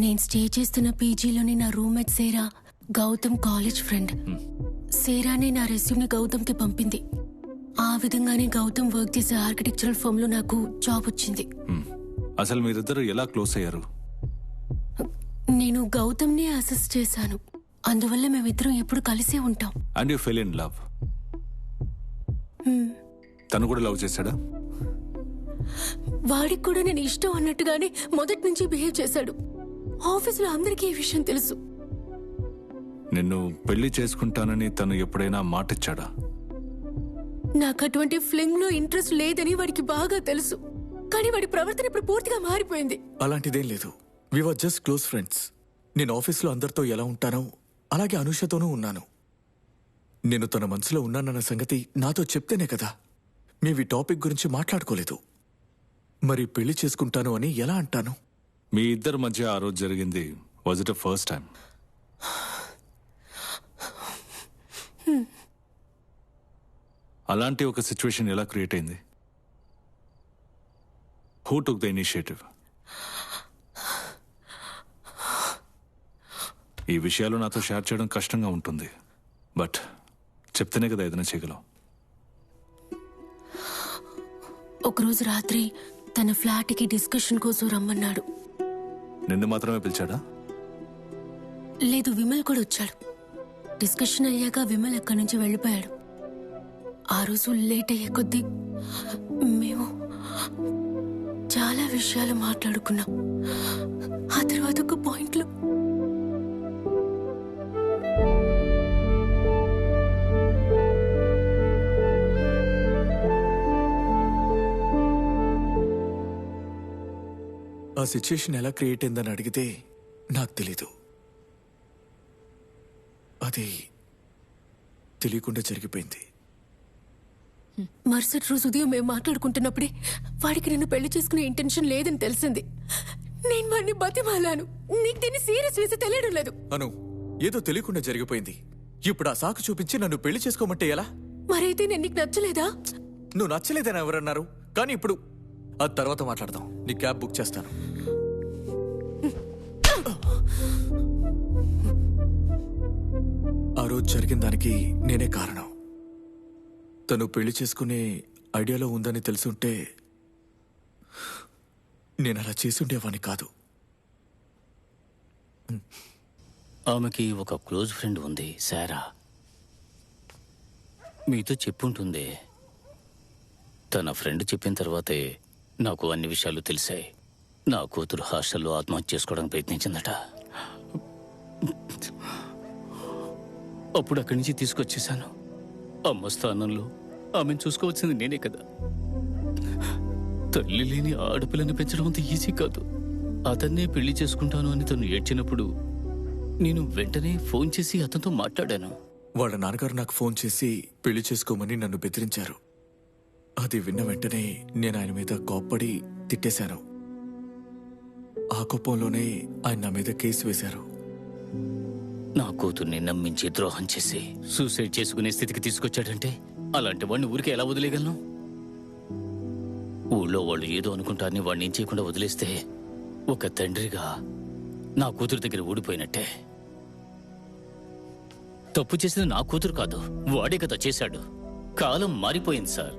[SPEAKER 18] నేను స్టే చేస్తున్న పీజీలోని నా రూమ్మేట్ సేరా గౌతమ్ కాలేజ్ ఫ్రెండ్. సేరానే నా రెస్యూమ్ని గౌతమ్కి పంపింది. ఆ విధంగానే గౌతమ్ వర్క్ చేసే ఆర్కిటెక్చరల్ ఫర్మ్ లో నాకు జాబ్ వచ్చింది.
[SPEAKER 3] అసలు మీరిద్దరు ఎలా క్లోజ్ అయ్యారు?
[SPEAKER 18] నేను గౌతమ్ని అసిస్ట్ చేశాను, అందువల్ల మేమిద్దరం ఎప్పుడు కలిసే ఉంటాం.
[SPEAKER 3] And you fell in love. తను కూడా లవ్ చేశాడా?
[SPEAKER 18] వాడికి కూడా నేను ఇష్టం అన్నట్టుగానే మొదటి నుంచి బిహేవ్ చేశాడు. ఆఫీసులో అందరికీ ఈ విషయం తెలుసు.
[SPEAKER 3] నిన్ను పెళ్లి చేసుకుంటానని తను ఎప్పుడైనా మాటిచ్చాడా?
[SPEAKER 18] నాకు అటువంటి ఫ్లింగ్ లో ఇంట్రెస్ట్ లేదని వాడికి బాగా తెలుసు, కానీ వాడి ప్రవర్తన ఇప్పుడు పూర్తిగా మారిపోయింది.
[SPEAKER 19] అలాంటిదేం లేదు. వి వర్ జస్ట్ క్లోజ్ ఫ్రెండ్స్. నేను ఆఫీస్లో అందరితో ఎలా ఉంటానో అలాగే అనుషతోనూ ఉన్నాను. నేను తన మనసులో ఉన్నానన్న సంగతి నాతో చెప్తేనే కదా మేవి టాపిక్ గురించి మాట్లాడుకోలేదు. మరి పెళ్లి చేసుకుంటాను అని ఎలా అంటాను?
[SPEAKER 3] మీ ఇద్దరి మధ్య ఆ రోజు జరిగింది వాజ్ ఇట్ ఫస్ట్ టైం? అలాంటి ఒక సిచ్యువేషన్ ఎలా క్రియేట్ అయింది? Who took the initiative? ఈ విషయాలు నాతో షేర్ చేయడం కష్టంగా ఉంటుంది, బట్ చెప్తేనే కదా ఏదైనా చేయగలం.
[SPEAKER 18] ఒకరోజు రాత్రి తన ఫ్లాట్కి డిస్కషన్ కోసం రమ్మన్నాడు.
[SPEAKER 3] నిన్ను మాత్రమే పిలిచాడా?
[SPEAKER 18] లేదు, విమల్ కూడా వచ్చాడు. డిస్కషన్ అయ్యాక విమల్ అక్కడి నుంచి వెళ్ళిపోయాడు. ఆ రోజు లేట్ అయ్యే కొద్దీ మేము చాలా విషయాలు మాట్లాడుకున్నాం. ఆ తర్వాత ఒక పాయింట్లో
[SPEAKER 19] ఆ సిచ్యుయేషన్ ఎలా క్రియేట్ అయిందని అడిగితే నాకు తెలీదు. అది తెలియకుండా జరిగిపోయింది.
[SPEAKER 18] మరుసటి రోజు ఉదయం మేము మాట్లాడుకుంటున్నప్పుడే వాడికి నన్ను పెళ్లి చేసుకునే ఇంటెన్షన్ లేదని తెలిసింది. నేను వాడిని బతిమాలాను. నీకు దీన్ని సీరియస్ వేసి తెలియడం లేదు.
[SPEAKER 19] అను, ఏదో తెలియకుండా జరిగిపోయింది. ఇప్పుడు ఆ సాకు చూపించి నన్ను పెళ్లి చేసుకోమంటే ఎలా?
[SPEAKER 18] మరైతే నేను నీకు నచ్చలేదా?
[SPEAKER 19] నువ్వు నచ్చలేదని ఎవరన్నారు? కానీ ఇప్పుడు ఆ తర్వాత మాట్లాడదాం. నీ క్యాబ్ బుక్ చేస్తాను. ఆ రోజు జరిగిన దానికి నేనే కారణం. తను పెళ్లి చేసుకునే ఐడియాలో ఉందని తెలుసుంటే నేను అలా చేసి ఉండేవాణ్ణి కాదు.
[SPEAKER 1] ఆమెకి ఒక క్లోజ్ ఫ్రెండ్ ఉంది, సారా. మీతో చెప్పుంటుంది. తన ఫ్రెండ్ చెప్పిన తర్వాతే నాకు అన్ని విషయాలు తెలిసాయి. నా కూతురు హాస్టల్లో ఆత్మహత్య చేసుకోవడానికి ప్రయత్నించిందట. అప్పుడు అక్కడి నుంచి తీసుకొచ్చేశాను. అమ్మ స్థానంలో ఆమెను చూసుకోవాల్సింది నేనే కదా. తల్లి లేని ఆడపిల్లని పెంచడం అంత ఈజీ కాదు. అతన్నే పెళ్లి చేసుకుంటాను అని తను ఏడ్చినప్పుడు నేను వెంటనే ఫోన్ చేసి అతనితో మాట్లాడాను.
[SPEAKER 19] వాళ్ళ నాన్నగారు నాకు ఫోన్ చేసి పెళ్లి చేసుకోమని నన్ను బెదిరించారు. అది విన్న వెంటనే నేను ఆయన మీద కోప్పడి తిట్టేశాను. ఆ కోపంలోనే ఆయన నా మీద కేసు వేశారు.
[SPEAKER 1] నా కూతుర్ని నమ్మించి ద్రోహం చేసి సూసైడ్ చేసుకునే స్థితికి తీసుకొచ్చాడంటే అలాంటి వాడిని ఊరికే ఎలా వదిలేయగలను? ఊళ్ళో వాళ్ళు ఏదో అనుకుంటారని వాడిని ఏం చేయకుండా వదిలేస్తే ఒక తండ్రిగా నా కూతురు దగ్గర ఊడిపోయినట్టే. తప్పు చేసింది నా కూతురు కాదు, వాడే కదా చేశాడు. కాలం మారిపోయింది sir.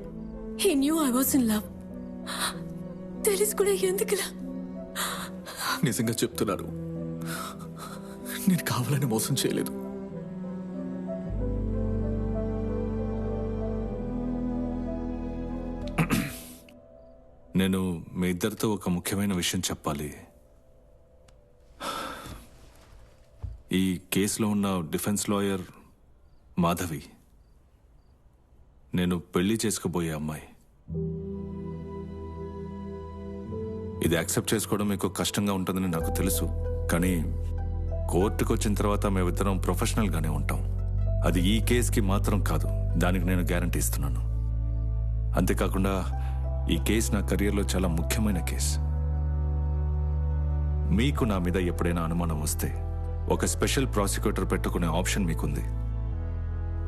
[SPEAKER 18] He knew I was in love. తెలిసి కూడా ఎందుకులా?
[SPEAKER 19] నిజంగా చెప్తున్నాను, నేను కావాలని మోసం చేయలేదు.
[SPEAKER 3] నేను మీ ఇద్దరితో ఒక ముఖ్యమైన విషయం చెప్పాలి. ఈ కేసులో ఉన్న డిఫెన్స్ లాయర్ మాధవి నేను పెళ్లి చేసుకోబోయే అమ్మాయి. ఇది యాక్సెప్ట్ చేసుకోవడం మీకు కష్టంగా ఉంటుందని నాకు తెలుసు. కానీ కోర్టుకు వచ్చిన తర్వాత మేమిద్దరం ప్రొఫెషనల్గానే ఉంటాం. అది ఈ కేసుకి మాత్రం కాదు, దానికి నేను గ్యారంటీ ఇస్తున్నాను. అంతేకాకుండా ఈ కేసు నా కెరియర్లో చాలా ముఖ్యమైన కేసు. మీకు నా మీద ఎప్పుడైనా అనుమానం వస్తే ఒక స్పెషల్ ప్రాసిక్యూటర్ పెట్టుకునే ఆప్షన్ మీకుంది.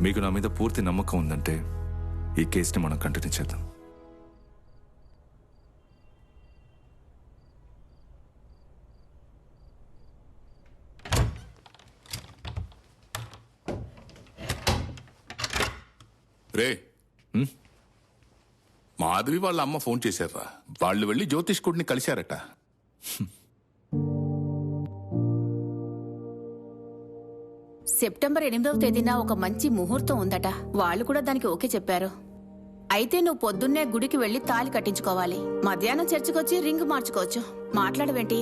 [SPEAKER 3] మీకు నా మీద పూర్తి నమ్మకం ఉందంటే ఈ కేసుని మనం కంటిన్యూ చేద్దాం.
[SPEAKER 15] రే, మాధవి వాళ్ళ అమ్మ ఫోన్ చేశారా? వాళ్ళు వెళ్ళి జ్యోతిష్కుడిని కలిశారట.
[SPEAKER 11] సెప్టెంబర్ 8వ తేదీన ఒక మంచి ముహూర్తం ఉందట. వాళ్ళు కూడా దానికి ఓకే చెప్పారు. అయితే నువ్వు పొద్దున్నే గుడికి వెళ్లి తాళి కట్టించుకోవాలి. మధ్యాహ్నం చర్చికొచ్చి రింగ్ మార్చుకోవచ్చు. మాట్లాడవేంటి?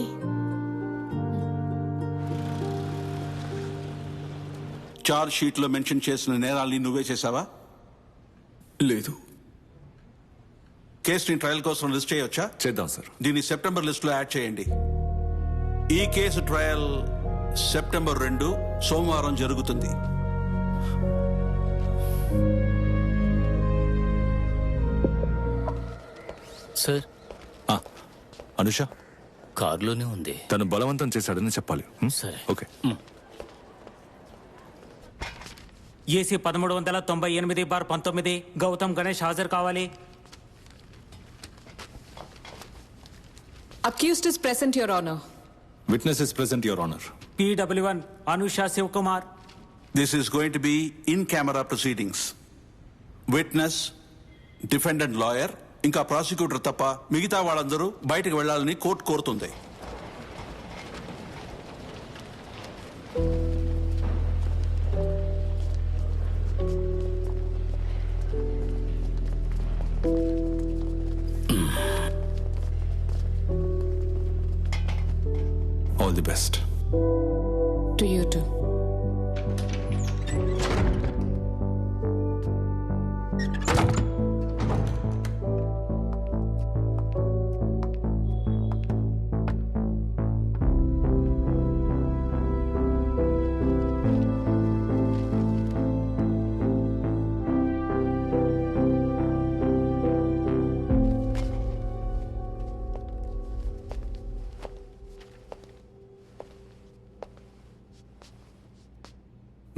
[SPEAKER 17] చార్జ్ షీట్ లో మెన్షన్ చేసిన నేరాల్ని నువ్వే చేశావా?
[SPEAKER 19] లేదు.
[SPEAKER 17] కేసుని ట్రయల్ కోసం లిస్ట్ చేయొచ్చా?
[SPEAKER 3] చేద్దాం సార్.
[SPEAKER 17] దీన్ని సెప్టెంబర్ లిస్ట్ లో యాడ్ చేయండి. ఈ కేసు ట్రయల్ సెప్టెంబర్ 2 సోమవారం జరుగుతుంది.
[SPEAKER 1] సార్,
[SPEAKER 3] అనుష
[SPEAKER 1] కారులోనే ఉంది.
[SPEAKER 3] తను బలవంతం చేశాడని చెప్పాలి.
[SPEAKER 1] సరే,
[SPEAKER 3] ఓకే.
[SPEAKER 5] ఏసీ 1398/19 గౌతమ్ గణేష్ హాజరు కావాలి.
[SPEAKER 7] Accused is present, Your Honor.
[SPEAKER 3] Witness is present, Your Honor.
[SPEAKER 5] PW1 Anusha Shivkumar.
[SPEAKER 17] This is going to be in camera proceedings. Witness, defendant lawyer, ఇంకా ప్రాసిక్యూటర్ తప్ప మిగతా వాళ్ళందరూ బయటకు వెళ్లాలని కోర్టు కోరుతుంది.
[SPEAKER 3] All the best.
[SPEAKER 7] To you too.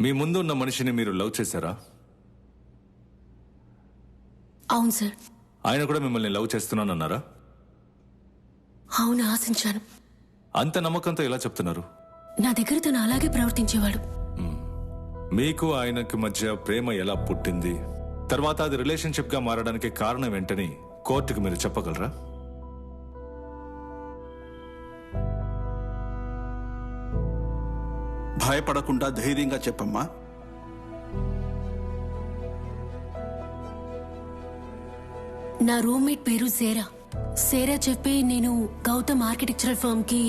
[SPEAKER 3] మీ ముందు ఉన్న మనిషిని మీరు లవ్ చేశారా?
[SPEAKER 18] అవును సార్.
[SPEAKER 3] ఆయన కూడా మిమ్మల్ని లవ్ చేస్తున్నానన్నారా?
[SPEAKER 18] అవును, ఆశించాను.
[SPEAKER 3] అంత నమ్మకంతో ఎలా చెప్తున్నారు?
[SPEAKER 18] నా దగ్గర తను అలాగే ప్రవర్తించేవాడు.
[SPEAKER 3] మీకు ఆయనకి మధ్య ప్రేమ ఎలా పుట్టింది, తర్వాత అది రిలేషన్షిప్ గా మారడానికి కారణం ఏంటని కోర్టుకు మీరు చెప్పగలరా?
[SPEAKER 17] భయపడకుండా ధైర్యంగా చెప్పమ్మా.
[SPEAKER 18] నా రూమ్మేట్ పేరు సేరా. సేరా చెప్పి నేను గౌతమ్ ఆర్కిటెక్చరల్ ఫర్మ్ కి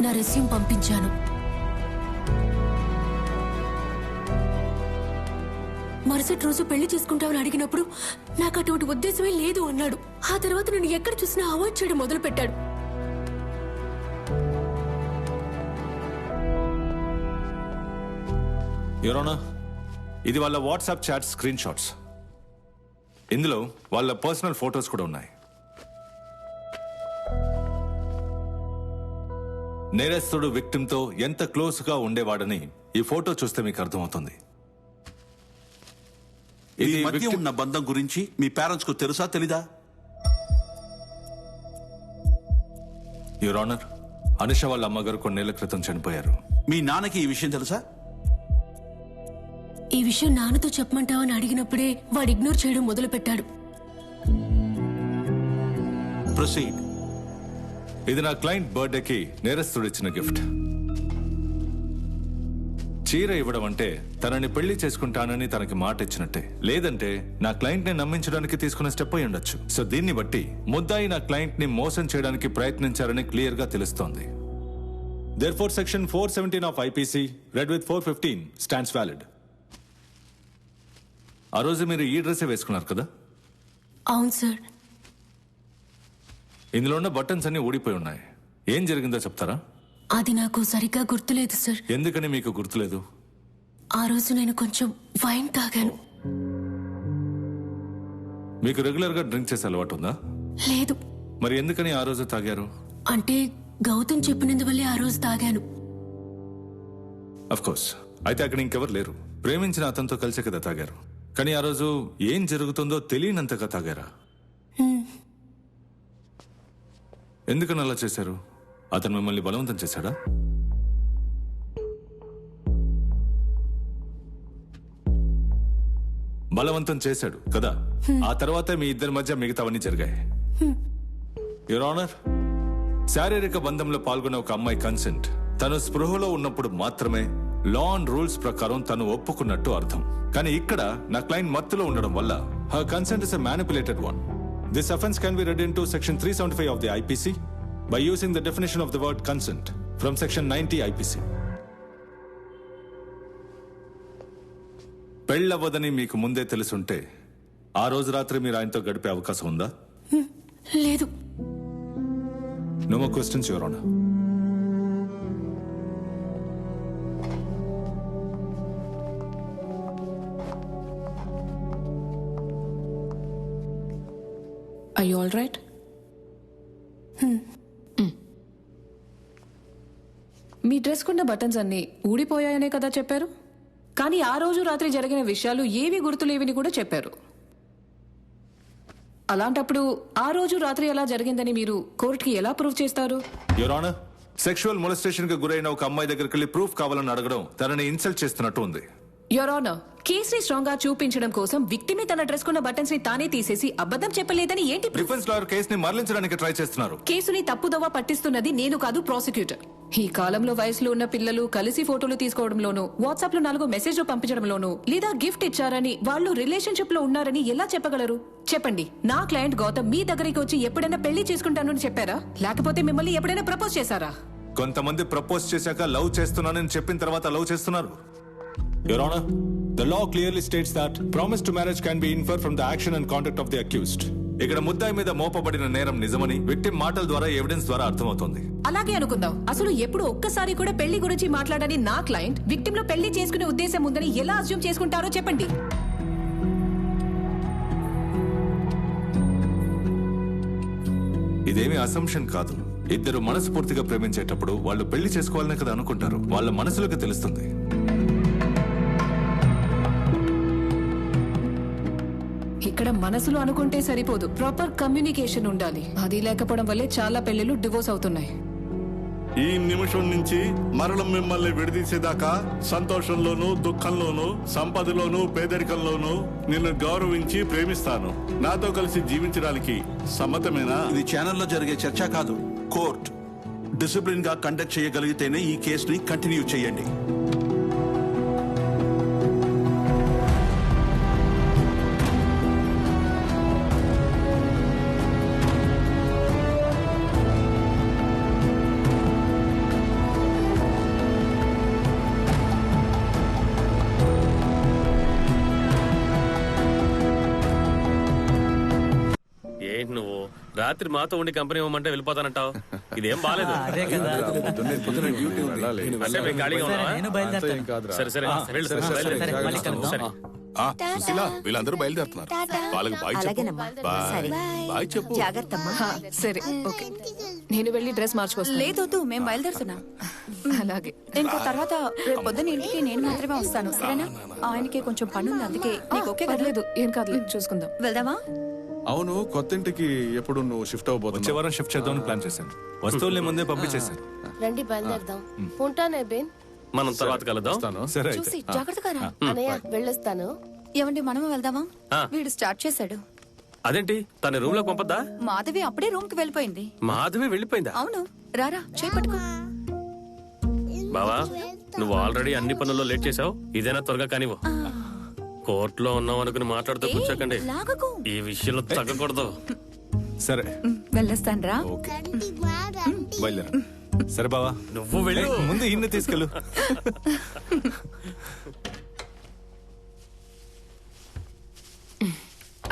[SPEAKER 18] నా రెస్యూమ్ పంపించాను. మరుసటి రోజు పెళ్లి చేసుకుంటామని అడిగినప్పుడు నాకు అటువంటి ఉద్దేశమే లేదు అన్నాడు. ఆ తర్వాత నేను ఎక్కడ చూసినా అవాయిడ్ చేయడం మొదలు పెట్టాడు.
[SPEAKER 3] యువర్ ఇది వాళ్ళ వాట్సాప్ చాట్ స్క్రీన్ షాట్స్. ఇందులో వాళ్ళ పర్సనల్ ఫొటోస్ కూడా ఉన్నాయి. నేరస్తుడు విక్టిమ్ తో ఎంత క్లోజ్ గా ఉండేవాడని ఈ ఫోటో చూస్తే మీకు అర్థమవుతుంది.
[SPEAKER 17] ఈ మధ్య ఉన్న బంధం గురించి మీ పేరెంట్స్ కు తెలుసా తెలీదా?
[SPEAKER 3] యువర్ ఆనర్, అనుష వాళ్ళ అమ్మగారు కొన్నేళ్ల క్రితం చనిపోయారు.
[SPEAKER 17] మీ నాన్నకి ఈ విషయం తెలుసా?
[SPEAKER 18] ఈ విషయం నాన్నతో చెప్పమంటావని అడిగినప్పుడే వాడు ఇగ్నోర్ చేయడం మొదలు పెట్టాడు.
[SPEAKER 17] ప్రొసీడ్.
[SPEAKER 3] ఇది నా క్లయింట్ బర్త్డేకి నేరస్తుడు ఇచ్చిన గిఫ్ట్. చీర ఇవ్వడం అంటే తనని పెళ్లి చేసుకుంటానని తనకి మాట ఇచ్చినట్టే. లేదంటే నా క్లయింట్ ని నమ్మించడానికి తీసుకున్న స్టెప్ అయి ఉండొచ్చు. సో దీన్ని బట్టి ముద్దాయి నా క్లయింట్ ని మోసం చేయడానికి ప్రయత్నించారని క్లియర్ గా తెలుస్తోంది. Therefore, section 417 of IPC, read with 415, stands valid. ఆ రోజు మీరు ఈ డ్రెస్ వేసుకున్నారు కదా?
[SPEAKER 18] అవును సార్.
[SPEAKER 3] ఇందులో ఉన్న బటన్స్ అన్ని ఊడిపోయి ఉన్నాయి. ఏం జరిగిందో చెప్తారా?
[SPEAKER 18] అది నాకు సరిగ్గా గుర్తులేదు సార్.
[SPEAKER 3] ఎందుకని మీకు గుర్తులేదు?
[SPEAKER 18] ఆ రోజు నేను కొంచెం వైన్ తాగాను.
[SPEAKER 3] మీకు రెగ్యులర్ గా డ్రింక్ చేసే అలవాటు ఉందా?
[SPEAKER 18] లేదు.
[SPEAKER 3] మరి ఎందుకని ఆ రోజు తాగారు?
[SPEAKER 18] అంటే గౌతమ్ చెప్పినందువల్లే ఆ రోజు తాగాను.
[SPEAKER 3] Of course. అయితే అక్కడ ఇంకెవరు లేరు. ప్రేమించిన అతనితో కలిసే కదా తాగారు. కానీ ఆ రోజు ఏం జరుగుతుందో తెలియనంతగా తాగారా? ఎందుకని అలా చేశారు? అతను మిమ్మల్ని బలవంతం చేశాడా? బలవంతం చేశాడు కదా? ఆ తర్వాత మీ ఇద్దరి మధ్య మిగతావన్నీ జరిగాయి. యువర్ ఆనర్, శారీరక బంధంలో పాల్గొన్న ఒక అమ్మాయి కన్సెంట్ తను స్పృహలో ఉన్నప్పుడు మాత్రమే లా అండ్ రూల్స్ ప్రకారం తను ఒప్పుకున్నట్టు అర్థం. కానీ ఇక్కడ నా క్లయింట్ మత్తులో ఉండడం వల్ల her consent is a manipulated one. This offence can be red in to section 375 of the IPC by using the definition of the word consent from section 90 IPC. పెళ్ళవ్వదని మీకు ముందే తెలుసుంటే ఆ రోజు రాత్రి మీరు ఆయనతో గడిపే అవకాశం ఉందా?
[SPEAKER 18] లేదు.
[SPEAKER 3] No more questions, Your Honor.
[SPEAKER 7] Are you all right? Me dress కున్న బటన్స్ అన్ని ఊడిపోయాయనే కదా చెప్పారు. కానీ ఆ రోజు రాత్రి జరిగిన విషయాలు ఏవి గుర్తులేవిని కూడా చెప్పారు. అలాంటప్పుడు ఆ రోజు రాత్రి ఎలా జరిగిందని మీరు కోర్టుకి ఎలా ప్రూవ్ చేస్తారు?
[SPEAKER 3] యువర్ ఆనర్, సెక్షువల్ మొలెస్టేషన్ కి గురైన ఒక అమ్మాయి దగ్గరికి వెళ్ళి ప్రూఫ్ కావాలని అడగడం తనని ఇన్సల్ట్ చేస్తున్నట్టు ఉంది.
[SPEAKER 7] యువర్ ఆనర్, కేసుని స్ట్రాంగ్ గా చూపించడం కోసం విక్టిమ్ తన డ్రెస్ కున్న బటన్స్ ని తానే తీసేసి అబద్ధం చెప్పలేదని ఏంటి?
[SPEAKER 3] డిఫెన్స్ లాయర్ కేసుని మరలించడానికి ట్రై చేస్తున్నారు.
[SPEAKER 7] కేసుని తప్పుదోవ పట్టిస్తున్నది నేను కాదు, ప్రాసిక్యూటర్. ఈ కాలంలో వయసులో ఉన్న పిల్లలు కలిసి ఫోటోలు తీసుకోవడంలోనూ, వాట్సాప్ లో 4 మెసేజ్లు పంపించడంలోనూ, లేదా గిఫ్ట్ ఇచ్చారని వాళ్ళు రిలేషన్షిప్ లో ఉన్నారని ఎలా చెప్పగలరు? చెప్పండి. నా క్లయింట్ గౌతమ్ మీ దగ్గరికి వచ్చి ఎప్పుడైనా పెళ్లి చేసుకుంటానని చెప్పారా? లేకపోతే మిమ్మల్ని ఎప్పుడైనా ప్రపోజ్ చేశారా?
[SPEAKER 3] కొంతమంది ప్రపోజ్ చేశాక లవ్ చేస్తున్నానని చెప్పిన తర్వాత లవ్ చేస్తున్నారు. Your Honor, the law clearly states that promise to marriage can be inferred from the action and conduct of the accused. ఇక్కడ ముద్దాయి మీద మోపబడిన నేరం నిజమని విక్టిమ్ మాటల ద్వారా ఎవిడెన్స్ ద్వారా అర్థమవుతోంది.
[SPEAKER 7] అలాగే అనుకుందాం. అసలు ఎప్పుడు ఒక్కసారి కూడా పెళ్లి గురించి మాట్లాడని నా క్లయింట్ విక్టిమ్ లో పెళ్లి చేసుకునే ఉద్దేశం ఉందని ఎలా అజ్యూమ్ చేసుకుంటారో చెప్పండి.
[SPEAKER 3] ఇదేమీ అసంప్షన్ కాదు. ఇద్దరు మనస్ఫూర్తిగా ప్రేమించేటప్పుడు వాళ్ళు పెళ్లి చేసుకోవాలని కదా అనుకుంటారు. వాళ్ళ మనసులకు తెలుస్తుంది.
[SPEAKER 7] ఇక్కడ మనసులో అనుకుంటే సరిపోదు, ప్రాపర్ కమ్యూనికేషన్ ఉండాలి. అది లేకపోవడం వల్లే చాలా పెళ్లిళ్ళు డివోర్స్ అవుతున్నాయి.
[SPEAKER 14] ఈ నిమిషం నుంచి మరణం మిమ్మల్ని విడదీసేదాకా సంతోషంలోనూ దుఃఖంలోనూ సంపదలోనూ పేదరికంలోనూ నిన్ను గౌరవించి ప్రేమిస్తాను. నాతో కలిసి జీవించడానికి సమ్మతమేనా?
[SPEAKER 17] ఇది ఛానల్లో జరిగే చర్చ కాదు, కోర్ట్. డిసిప్లిన్ గా కండక్ట్ చేయగలిగితేనే ఈ కేసుని కంటిన్యూ చేయండి.
[SPEAKER 8] రాత్రి మాతో ఉండి కంపెనీ ఇవ్వమంటే వెళ్ళిపోతానంటావు ఇదేం బాలేదు
[SPEAKER 13] అదే కదా.
[SPEAKER 8] అంటే మేము ఖాళీగా ఉన్నావా?
[SPEAKER 13] నేను బయలుదేరుతాను.
[SPEAKER 8] సరే సరే వెళ్ళు,
[SPEAKER 13] సరే, మళ్ళీ కలుద్దాం.
[SPEAKER 8] సరే.
[SPEAKER 15] సుశీల వీళ్ళందరూ బయలుదేరుతున్నారు వాళ్ళకి బాయ్ చెప్పు
[SPEAKER 12] అలాగేనమ్మా. సరే.
[SPEAKER 15] బాయ్ చెప్పు
[SPEAKER 12] జాగ్రత్తమ్మా.
[SPEAKER 7] సరే ఓకే నేను వెళ్ళి డ్రెస్ మార్చుకొస్తాను.
[SPEAKER 16] లేదు మేము బయలుదేరుతున్నాం.
[SPEAKER 7] అలాగే
[SPEAKER 16] ఇంకా తర్వాత రేపు పొద్దున్న ఇంటికి నేను మాత్రమే వస్తాను, సరేనా? ఆయనకి కొంచెం పని ఉంది, అందుకే నీకు ఓకే కదా?
[SPEAKER 7] పర్లేదు ఏం కాదు చూసుకుందాం.
[SPEAKER 16] వెళ్దామా?
[SPEAKER 2] అవును కొత్త ఇంటికి ఎప్పుడు నువ్వు షిఫ్ట్
[SPEAKER 3] వచ్చే
[SPEAKER 2] అవబోతున్నావు?
[SPEAKER 3] వారం షిఫ్ట్ చేద్దామని ప్లాన్ చేశాను. వస్తువుల్ని ముందే పంపించేశాను.
[SPEAKER 20] రండి బయలుదేరదాం. ఉంటాను అబేన్.
[SPEAKER 8] మనం తర్వాత కలుద్దాం.
[SPEAKER 3] సరే
[SPEAKER 16] చూసి
[SPEAKER 3] అయితే
[SPEAKER 16] జాగ్రత్తగా రా.
[SPEAKER 20] అనయ్య వెళ్ళొస్తాను.
[SPEAKER 16] ఏమండి మనము వెళ్దామా?
[SPEAKER 8] ఆ.
[SPEAKER 16] వీడు స్టార్ట్ చేశాడు.
[SPEAKER 8] అదేంటి తన రూమ్ లో పంపద్దా?
[SPEAKER 16] మాధవి అప్పుడే రూమ్ కి వెళ్ళిపోయింది.
[SPEAKER 8] మాధవి వెళ్ళిపోయిందా?
[SPEAKER 16] అవును రారా చేపట్టుకో.
[SPEAKER 8] బావా నువ్వు ఆల్రెడీ అన్ని పనుల్లో లేట్ చేసావు, ఇదేనా త్వరగా కానివ్వు. కోర్టులో ఉన్నావు అనుకుని మాట్లాడుతూ కూర్చోకండి,
[SPEAKER 16] లాగకు.
[SPEAKER 8] ఈ విషయంలో తగ్గకూడదు.
[SPEAKER 3] సరే
[SPEAKER 16] వెళ్ళొస్తాను రా.
[SPEAKER 3] బయలుదేరా. సరే బావా
[SPEAKER 8] నువ్వు వెళ్ళు.
[SPEAKER 3] ముందు ఇన్ని తీసుకెళ్ళు.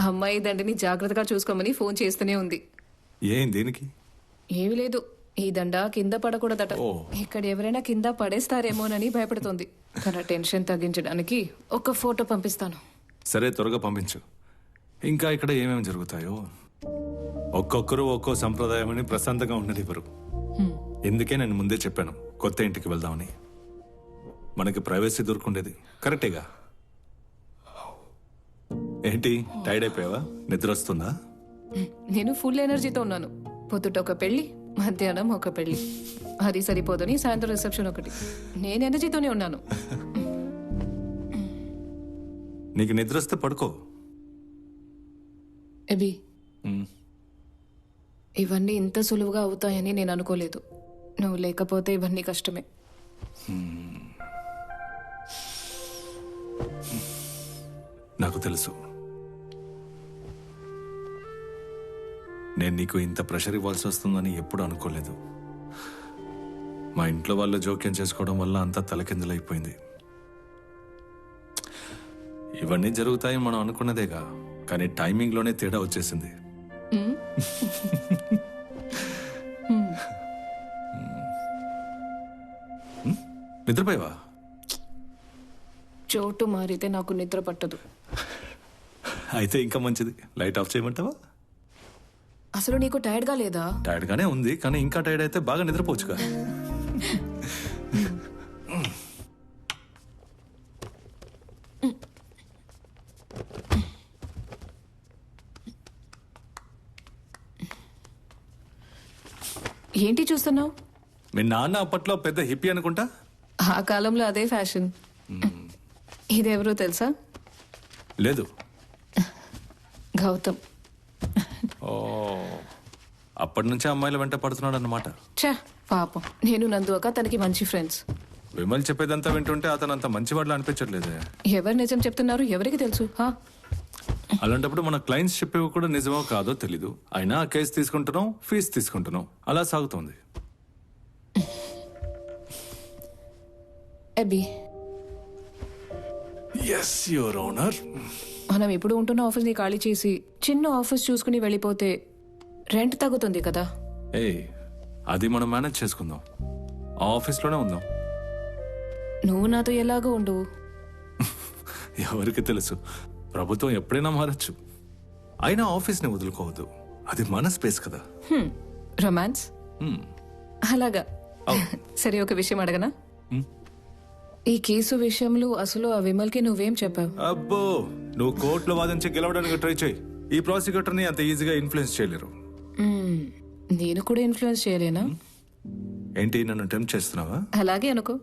[SPEAKER 7] అమ్మాయి దండని జాగ్రత్తగా చూసుకోమని ఫోన్ చేస్తూనే ఉంది.
[SPEAKER 3] ఏం దేనికి?
[SPEAKER 7] ఏమీ లేదు, ఈ దండ కింద పడకూడదట. ఇక్కడ ఎవరైనా కింద పడేస్తారేమోనని భయపడుతోంది. తన టెన్షన్ తగ్గించడానికి ఒక ఫోటో పంపిస్తాను.
[SPEAKER 3] సరే త్వరగా పంపించు. ఇంకా ఇక్కడ ఏమేమి జరుగుతాయో ఒక్కొక్కరు ఒక్కో సంప్రదాయం అని ప్రశాంతంగా ఉండనివ్వరు. ఎందుకే నేను ముందే చెప్పాను కొత్త ఇంటికి వెళ్దామని. మనకి ప్రైవసీ దొరుకుండేది. కరెక్టేగా? ఏంటి టైర్డ్ అయిపోయావా? నిద్ర వస్తుందా?
[SPEAKER 7] నేను ఫుల్ ఎనర్జీతో ఉన్నాను. పొద్దుట ఒక పెళ్లి, మధ్యాహ్నం ఒక పెళ్లి, అది సరిపోదని సాయంత్రం రిసెప్షన్ ఒకటి. నేను ఎనర్జీతోనే ఉన్నాను.
[SPEAKER 3] నీకు నిద్ర వస్తే పడుకో.
[SPEAKER 7] ఎబి ఇవన్నీ ఇంత సులువుగా అవుతాయని నేను అనుకోలేదు. నువ్వు లేకపోతే ఇవన్నీ కష్టమే.
[SPEAKER 3] నాకు తెలుసు. నేను నీకు ఇంత ప్రెషర్ ఇవ్వాల్సి వస్తుందని ఎప్పుడు అనుకోలేదు. మా ఇంట్లో వాళ్ళు జోక్యం చేసుకోవడం వల్ల అంతా తలకిందులైపోయింది. ఇవన్నీ జరుగుతాయి మనం అనుకున్నదేగా, కానీ టైమింగ్లోనే తేడా వచ్చేసింది. నిద్రపోయావా?
[SPEAKER 7] చోటు మారితే నాకు నిద్ర పట్టదు.
[SPEAKER 3] అయితే ఇంకా మంచిది. లైట్ ఆఫ్ చేయమంటావా?
[SPEAKER 7] అసలు నీకు టైర్డ్ గా లేదా?
[SPEAKER 3] టైర్డ్ గానే ఉంది, కానీ ఇంకా టైర్డ్ అయితే బాగా నిద్రపోవచ్చుగా.
[SPEAKER 7] ఏంటి చూస్తున్నావు?
[SPEAKER 3] మీ నాన్న అప్పట్లో పెద్ద హిప్పీ అనుకుంటా.
[SPEAKER 7] ఆ కాలంలో అదే ఫ్యాషన్. ఇదెవరో తెలుసా?
[SPEAKER 3] లేదు.
[SPEAKER 7] గౌతమ్.
[SPEAKER 3] ఓ, అప్పటి నుంచే అమ్మాయిల వెంట పడుతున్నాడు అన్నమాట.
[SPEAKER 7] ఛా పాపం. నేను నందు అక్క తనకి మంచి ఫ్రెండ్స్.
[SPEAKER 3] విమల్ చెప్పేదంతా వింటుంటే అతను అంత మంచివాళ్ళు అనిపించట్లేదే.
[SPEAKER 7] ఎవరు నిజం చెప్తున్నారు ఎవరికి తెలుసు?
[SPEAKER 3] అలాంటప్పుడు మన క్లయింట్స్ చెప్పేవి కూడా నిజమో కాదో తెలీదు. అయినా కేసు తీసుకుంటున్నాం, ఫీజు తీసుకుంటున్నాం, అలా సాగుతోంది.
[SPEAKER 7] అబ్బి
[SPEAKER 3] ఎస్ యువర్ ఓనర్.
[SPEAKER 7] మనం ఇప్పుడు ఉంటున్న ఆఫీస్ ని ఖాళీ చేసి చిన్న ఆఫీస్ చూసుకుని వెళ్ళిపోతే రెంట్ తగ్గుతుంది కదా.
[SPEAKER 3] ఏ అది మనం మేనేజ్ చేసుకుందాం. ఆ ఆఫీస్లోనే ఉందాం.
[SPEAKER 7] నువ్వు నాతో ఎలాగో ఉండు.
[SPEAKER 3] ఎవరికి తెలుసు, ప్రభుత్వం ఎప్పుడైనా మారచ్చు. అయినా ఆఫీస్ని వదులుకోవద్దు, అది మన స్పేస్ కదా.
[SPEAKER 7] రొమాన్స్ అలాగా. సరే ఒక విషయం అడగనా? ఈ కేసు విషయంలో అసలు ఆ విమల్కి నువ్వేం చెప్పావు?
[SPEAKER 3] అబ్బో, నువ్వు కోర్టులో వాదించి గెలవడానికి ట్రై చేయి. ఈ ప్రాసిక్యూటర్ని అంత ఈజీగా ఇన్ఫ్లుయెన్స్ చేయలేరు.
[SPEAKER 7] నేను కూడా ఇన్ఫ్లుయెన్స్ చేయలేనా?
[SPEAKER 3] ఏంటి నన్ను టెంప్ట్ చేస్తున్నావా?
[SPEAKER 7] అలాగే అనుకో.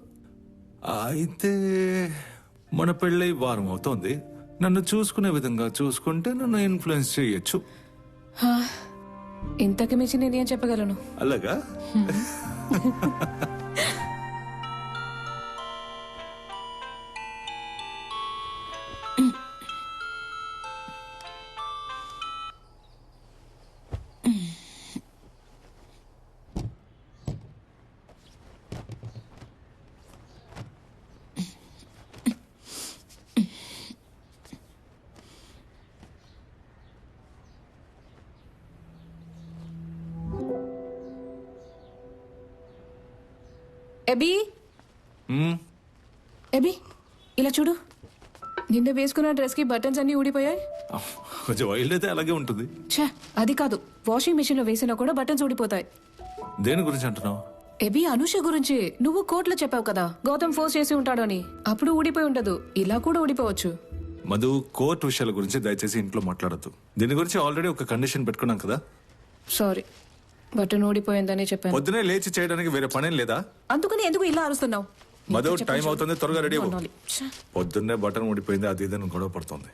[SPEAKER 3] అయితే మన పెళ్ళై వారం అవుతోంది. నన్ను చూసుకునే విధంగా చూసుకుంటే నన్ను ఇన్ఫ్లుయెన్స్ చేయొచ్చు.
[SPEAKER 7] ఇంతకు మించి నేనేం చెప్పగలను?
[SPEAKER 3] అలాగా?
[SPEAKER 7] ఎబీ ఎబీ ఇలా చూడు, నిన్న వేసుకున్న డ్రెస్ కి బటన్స్ అన్ని ఊడిపోయాయి.
[SPEAKER 3] కొంచెం వైల్డ్ అయితే అలాగే ఉంటుంది.
[SPEAKER 7] ఛే, అది కాదు, వాషింగ్ మెషిన్ లో వేసినా కూడా బటన్స్ ఊడిపోతాయి.
[SPEAKER 3] దేని గురించి అంటున్నావు?
[SPEAKER 7] ఎబీ, అనుష గురించి. నువ్వు కోర్టులో చెప్పావు కదా గౌతమ్ ఫోర్స్ చేసి ఉంటాడు అని. అప్పుడు ఊడిపోయి ఉండదు, ఇలా కూడా ఊడిపోవచ్చు.
[SPEAKER 3] మధు, కోర్టు విషయాల గురించి దయచేసి ఇంట్లో మాట్లాడద్దు. దీని గురించి ఆల్రెడీ ఒక కండిషన్ పెట్టుకున్నాం కదా.
[SPEAKER 7] సారీ, బటన్ ఊడిపోయిందని చెప్పాను.
[SPEAKER 3] పొద్దునే లేచి చేయడానికి వేరే పనేం లేదా?
[SPEAKER 7] అందుకని ఎందుకు ఇలా అరుస్తున్నావు?
[SPEAKER 3] మధు, టైం అవుతుంది, త్వరగా రెడీ అవ్వు. పొద్దున్నే బటన్ ఊడిపోయింది అది ఇదని గొడవ పడుతుంది.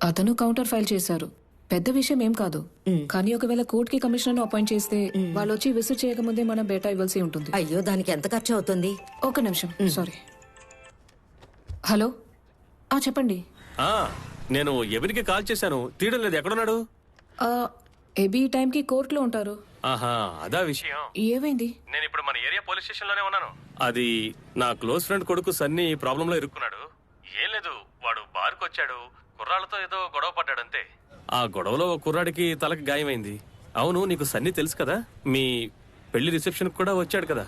[SPEAKER 7] అతను కౌంటర్ ఫైల్ చేశారు, పెద్ద విషయం ఏం కాదు. కానీ ఒకవేళ కోర్టుకి కమిషనర్ అపాయింట్ చేస్తే వాళ్ళు వచ్చి విసిట్ చేయకముందే మనం బేటా ఇవ్వాల్సి ఉంటుంది.
[SPEAKER 12] అయ్యో, దానికి ఎంత ఖర్చు అవుతుంది?
[SPEAKER 7] ఒక నిమిషం, సారీ. హలో, చెప్పండి.
[SPEAKER 8] నేను ఎబిన్కి కాల్ చేశాను, తీయడం లేదు. ఎక్కడున్నాడు?
[SPEAKER 7] ఎబీ టైంకి కోర్టులో ఉంటారు.
[SPEAKER 8] ఆహా, అదా విషయం.
[SPEAKER 7] ఏమైంది?
[SPEAKER 8] నేను ఇప్పుడు మన ఏరియా పోలీస్ స్టేషన్ లోనే ఉన్నాను. అది నా క్లోజ్ ఫ్రెండ్ కొడుకు సన్నీ ప్రాబ్లంలో ఇరుక్కున్నాడు. ఏం లేదు, వాడు బార్కు వచ్చాడు, కుర్రాళ్ళతో ఏదో గొడవ పడ్డాడంతే. ఆ గొడవలో ఒక కుర్రాడికి తలకి గాయమైంది. అవును, నీకు సన్నీ తెలుసు కదా, మీ పెళ్లి రిసెప్షన్ కూడా వచ్చాడు కదా.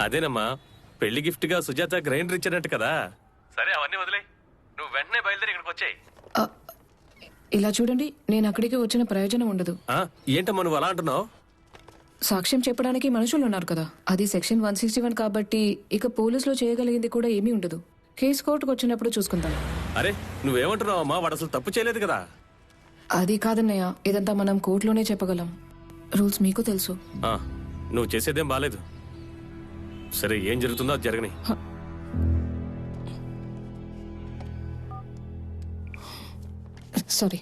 [SPEAKER 8] అదేనమ్మా, పెళ్లి గిఫ్ట్ గా సుజాత గ్రైండర్ ఇచ్చాడంట కదా. సరే, అవన్నీ వదిలే, నువ్వు వెంటనే బయలుదేరి ఇక్కడికి వచ్చాయి.
[SPEAKER 7] ఇలా చూడండి, నేను అక్కడికి వచ్చిన ప్రయోజనం ఉండదు.
[SPEAKER 8] ఏంటమ్మా నువ్వు అలా అంటున్నావు?
[SPEAKER 7] సాక్ష్యం చెప్పడానికి మనుషులు ఉన్నారు కదా. అది సెక్షన్ 161 కాబట్టి ఇక పోలీసులో చేయగలిగింది కూడా ఏమీ ఉండదు. కేసు కోర్టుకు వచ్చినప్పుడు చూసుకుంటాను.
[SPEAKER 8] అరే, నువ్వేమంటున్నావు అమ్మా? వాడు అసలు తప్పు చేయలేదు కదా.
[SPEAKER 7] అది కాదన్నయ్య, ఇదంతా మనం కోర్టులోనే చెప్పగలం. రూల్స్ మీకు తెలుసు.
[SPEAKER 8] నువ్వు చేసేదేం బాలేదు. సరే, ఏం జరుగుతుందో అది జరగని.
[SPEAKER 7] సారీ.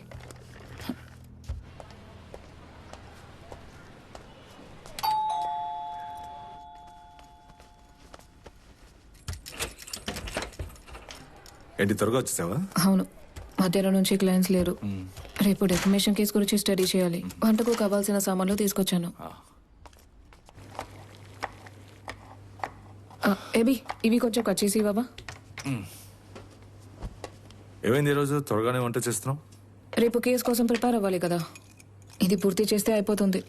[SPEAKER 3] ఏంటి, త్వరగా వచ్చేసావా?
[SPEAKER 7] అవును, మధ్యాహ్నం నుంచి క్లయింట్స్ లేరు. రేపు డెఫమేషన్ కేసు గురించి స్టడీ చేయాలి. వంటకు కావాల్సిన సామాన్లు తీసుకొచ్చాను. ఏబీ, ఇవి కొంచెం కట్ చేసి ఇవ్వవా?
[SPEAKER 3] ఏమైంది ఈరోజు త్వరగానే వంట చేస్తున్నావు?
[SPEAKER 7] రేపు కేసు కోసం ప్రిపేర్ అవ్వాలి కదా, ఇది పూర్తి చేస్తే అయిపోతుంది.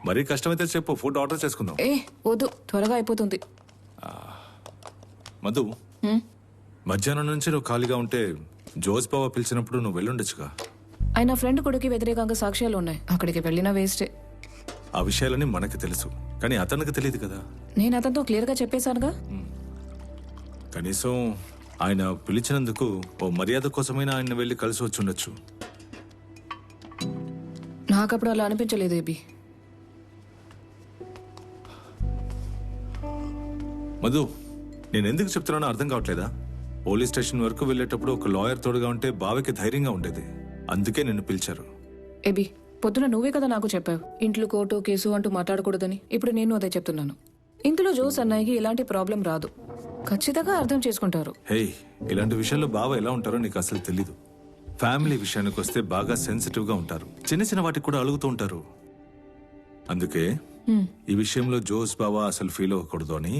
[SPEAKER 3] మరీ కష్టమైతే చెప్పు, ఫుడ్ ఆర్డర్ చేసుకుందాం.
[SPEAKER 7] వద్దు, త్వరగా అయిపోతుంది.
[SPEAKER 3] మధు, మధ్యాహ్నం నుంచి నువ్వు ఖాళీగా ఉంటే జోస్ బావ పిలిచినప్పుడు నువ్వు వెళ్ళుండొచ్చుగా.
[SPEAKER 7] ఆయన ఫ్రెండ్ కొడుకు వ్యతిరేకంగా సాక్ష్యాలు ఉన్నాయి, అక్కడికి వెళ్ళినా వేస్టే.
[SPEAKER 3] ఆ విషయాలన్నీ మనకి తెలుసు, కానీ అతనికి తెలియదు కదా.
[SPEAKER 7] నేను అతనితో క్లియర్గా చెప్పేశానుగా.
[SPEAKER 3] కనీసం ఆయన పిలిచినందుకు ఓ మర్యాద కోసమైనా ఆయన వెళ్ళి కలిసి వచ్చి ఉండొచ్చు.
[SPEAKER 7] నాకప్పుడు అలా అనిపించలేదు ఏబీ.
[SPEAKER 3] మధు, నేను ఎందుకు చెప్తున్నానో అర్థం కావట్లేదా? పోలీస్ స్టేషన్ వరకు వెళ్ళేటప్పుడు ఒక లాయర్ తోడుగా ఉంటే బావకి ధైర్యంగా ఉండేది, అందుకే నిన్ను పిలిచారు.
[SPEAKER 7] ఏబీ, పొద్దున నువ్వే కదా నాకు చెప్పావు ఇంట్లో కోర్టు కేసు అంటూ మాట్లాడకూడదని. ఇప్పుడు నేను అదే చెప్తున్నాను. ఇందులో జోస్ అన్నయ్యకి ఎలాంటి ప్రాబ్లం రాదు, ఖచ్చితంగా అర్థం చేసుకుంటారు.
[SPEAKER 3] హే, ఇలాంటి విషయాల్లో బావ ఎలా ఉంటారో నీకు అసలు తెలీదు. ఫ్యామిలీ విషయానికి వస్తే బాగా సెన్సిటివ్ గా ఉంటారు, చిన్న చిన్న వాటికి కూడా అలుగుతూ ఉంటారు. అందుకే ఈ విషయంలో జోస్ బావ అసలు ఫీల్ అవ్వకూడదు అని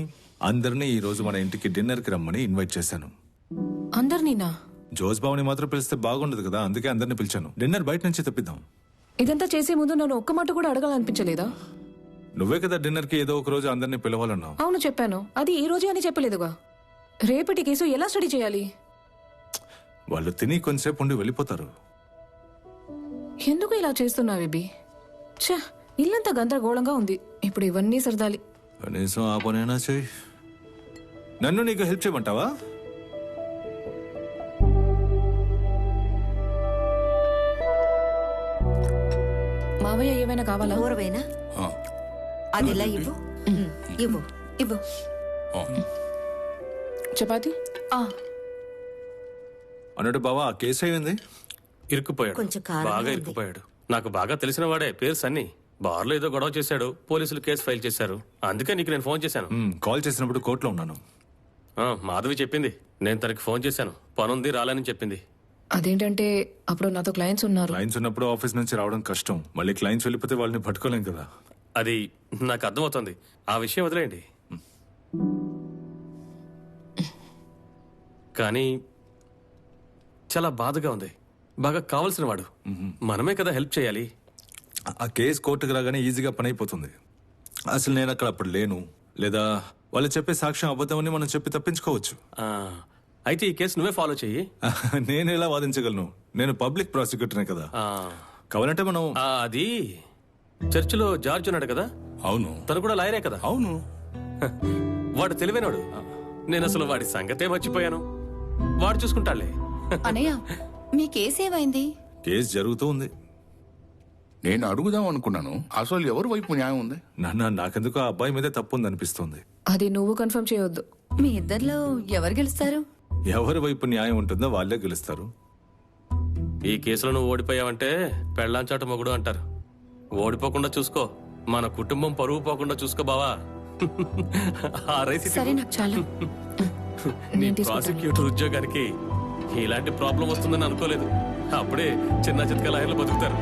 [SPEAKER 3] అందరినీ ఈ రోజు మన ఇంటికి డిన్నర్ కి రమ్మని ఇన్వైట్ చేశాను.
[SPEAKER 7] అందరినీనా?
[SPEAKER 3] జోస్ బావని మాత్రం పిలిస్తే బాగుండదు కదా, అందుకే అందరిని పిలిచాను. డిన్నర్ బయట నుంచి తెప్పిద్దాం.
[SPEAKER 7] ఇదంతా చేసే ముందు నన్ను ఒక్క మాట కూడా అడగాలనిపించలేదా?
[SPEAKER 3] నువ్వే కదా డిన్నర్ కి ఏదో ఒక రోజు అందరినీ పిలవాలన్నావు.
[SPEAKER 7] అవును, చెప్పాను. అది ఈ రోజే అని చెప్పలేదుగా. రేపటి కేసు ఎలా స్టడీ చేయాలి?
[SPEAKER 3] వాళ్ళు తిని కొంతసేపు ఉండి వెళ్ళిపోతారు.
[SPEAKER 7] ఎందుకు ఇలా చేస్తున్నావు బేబీ? ఛా, ఇల్లంతా గందరగోళంగా ఉంది. ఇప్పుడు ఇవన్నీ సరదాలి.
[SPEAKER 3] కనీసం ఆ పనైనా చెయ్యి. నన్ను నీకు హెల్ప్ చేయమంటావా?
[SPEAKER 7] మావయ్య ఏమైనా కావాలా?
[SPEAKER 12] ఊరవైనా అది ఇలా ఇవ్వు. ఇవ్వు ఇవ్వు.
[SPEAKER 7] చపాతి
[SPEAKER 3] అన్నట్టు బావా, ఆ కేసు అయింది.
[SPEAKER 8] ఇరుక్కుపోయాడు,
[SPEAKER 12] కొంచెం కారంగా
[SPEAKER 8] బాగా
[SPEAKER 12] ఉంది.
[SPEAKER 8] ఇరుక్కుపోయాడు. నాకు బాగా తెలిసిన వాడే, పేరు సన్నీ. బార్లో ఏదో గొడవ చేశాడు, పోలీసులు కేసు ఫైల్ చేశారు. అందుకే నీకు నేను ఫోన్ చేశాను.
[SPEAKER 3] కాల్ చేసినప్పుడు కోర్టులో ఉన్నాను.
[SPEAKER 8] మాధవి చెప్పింది, నేను తనకి ఫోన్ చేశాను, పనుంది రాలేని చెప్పింది.
[SPEAKER 7] అదేంటంటే అప్పుడు నాతో క్లయింట్స్ ఉన్నారు.
[SPEAKER 3] క్లయింట్స్ ఉన్నప్పుడు ఆఫీస్ నుంచి రావడం కష్టం, మళ్ళీ క్లయింట్స్ వెళ్ళిపోతే వాళ్ళని పట్టుకోలేం కదా.
[SPEAKER 8] అది నాకు అర్థమవుతుంది, ఆ విషయం వదిలేయండి. కానీ చాలా బాధగా ఉంది. బాగా కావలసిన వాడు, మనమే కదా హెల్ప్ చేయాలి.
[SPEAKER 3] ఆ కేసు కోర్టుకు రాగానే ఈజీగా పని అయిపోతుంది. అసలు నేను అక్కడ అప్పుడు లేను, లేదా వాళ్ళు చెప్పే సాక్ష్యం అబద్ధమని మనం చెప్పి తప్పించుకోవచ్చు.
[SPEAKER 8] అయితే ఈ కేసు నువ్వే ఫాలో చెయ్యి.
[SPEAKER 3] నేను ఎలా వాదించగలను? నేను పబ్లిక్ ప్రాసిక్యూటర్నే కదా. కావాలంటే మనం
[SPEAKER 8] అది చర్చిలో జార్జ్ ఉన్నాడు కదా.
[SPEAKER 15] అవును,
[SPEAKER 8] తను కూడా లాయరే కదా.
[SPEAKER 15] అవును,
[SPEAKER 8] వాడు తెలివైనవాడు. నేను అసలు వాడి సంగతే మర్చిపోయాను. వాడు చూసుకుంటాడులే.
[SPEAKER 16] అనయ్య, మీ కేసు ఏమైంది?
[SPEAKER 3] కేసు జరుగుతూ ఉంది.
[SPEAKER 15] నేను అడుగుదాం అనుకున్నాను, అసలు ఎవరి వైపు న్యాయం ఉంది?
[SPEAKER 3] నాకెందుకు ఆ అబ్బాయి మీదే తప్పు ఉంది అనిపిస్తుంది.
[SPEAKER 7] అది నువ్వు కన్ఫర్మ్ చేయొద్దు.
[SPEAKER 16] మీ ఇద్దరిలో ఎవరు గెలుస్తారు?
[SPEAKER 3] ఎవరి వైపు న్యాయం ఉంటుందో వాళ్ళే గెలుస్తారు.
[SPEAKER 8] ఈ కేసులో నువ్వు ఓడిపోయావంటే పెళ్ళాంచాట మొగుడు అంటారు. ఓడిపోకుండా చూసుకో, మన కుటుంబం పరువు పోకుండా చూసుకో బావా.
[SPEAKER 16] సరే, నాకు చాలా.
[SPEAKER 8] నీ ప్రాసిక్యూటర్ ఉద్యోగానికి ఇలాంటి ప్రాబ్లం వస్తుందని అనుకోలేదు. అప్పుడే చిన్న చిత్క లాయర్లు బతుకుతారు.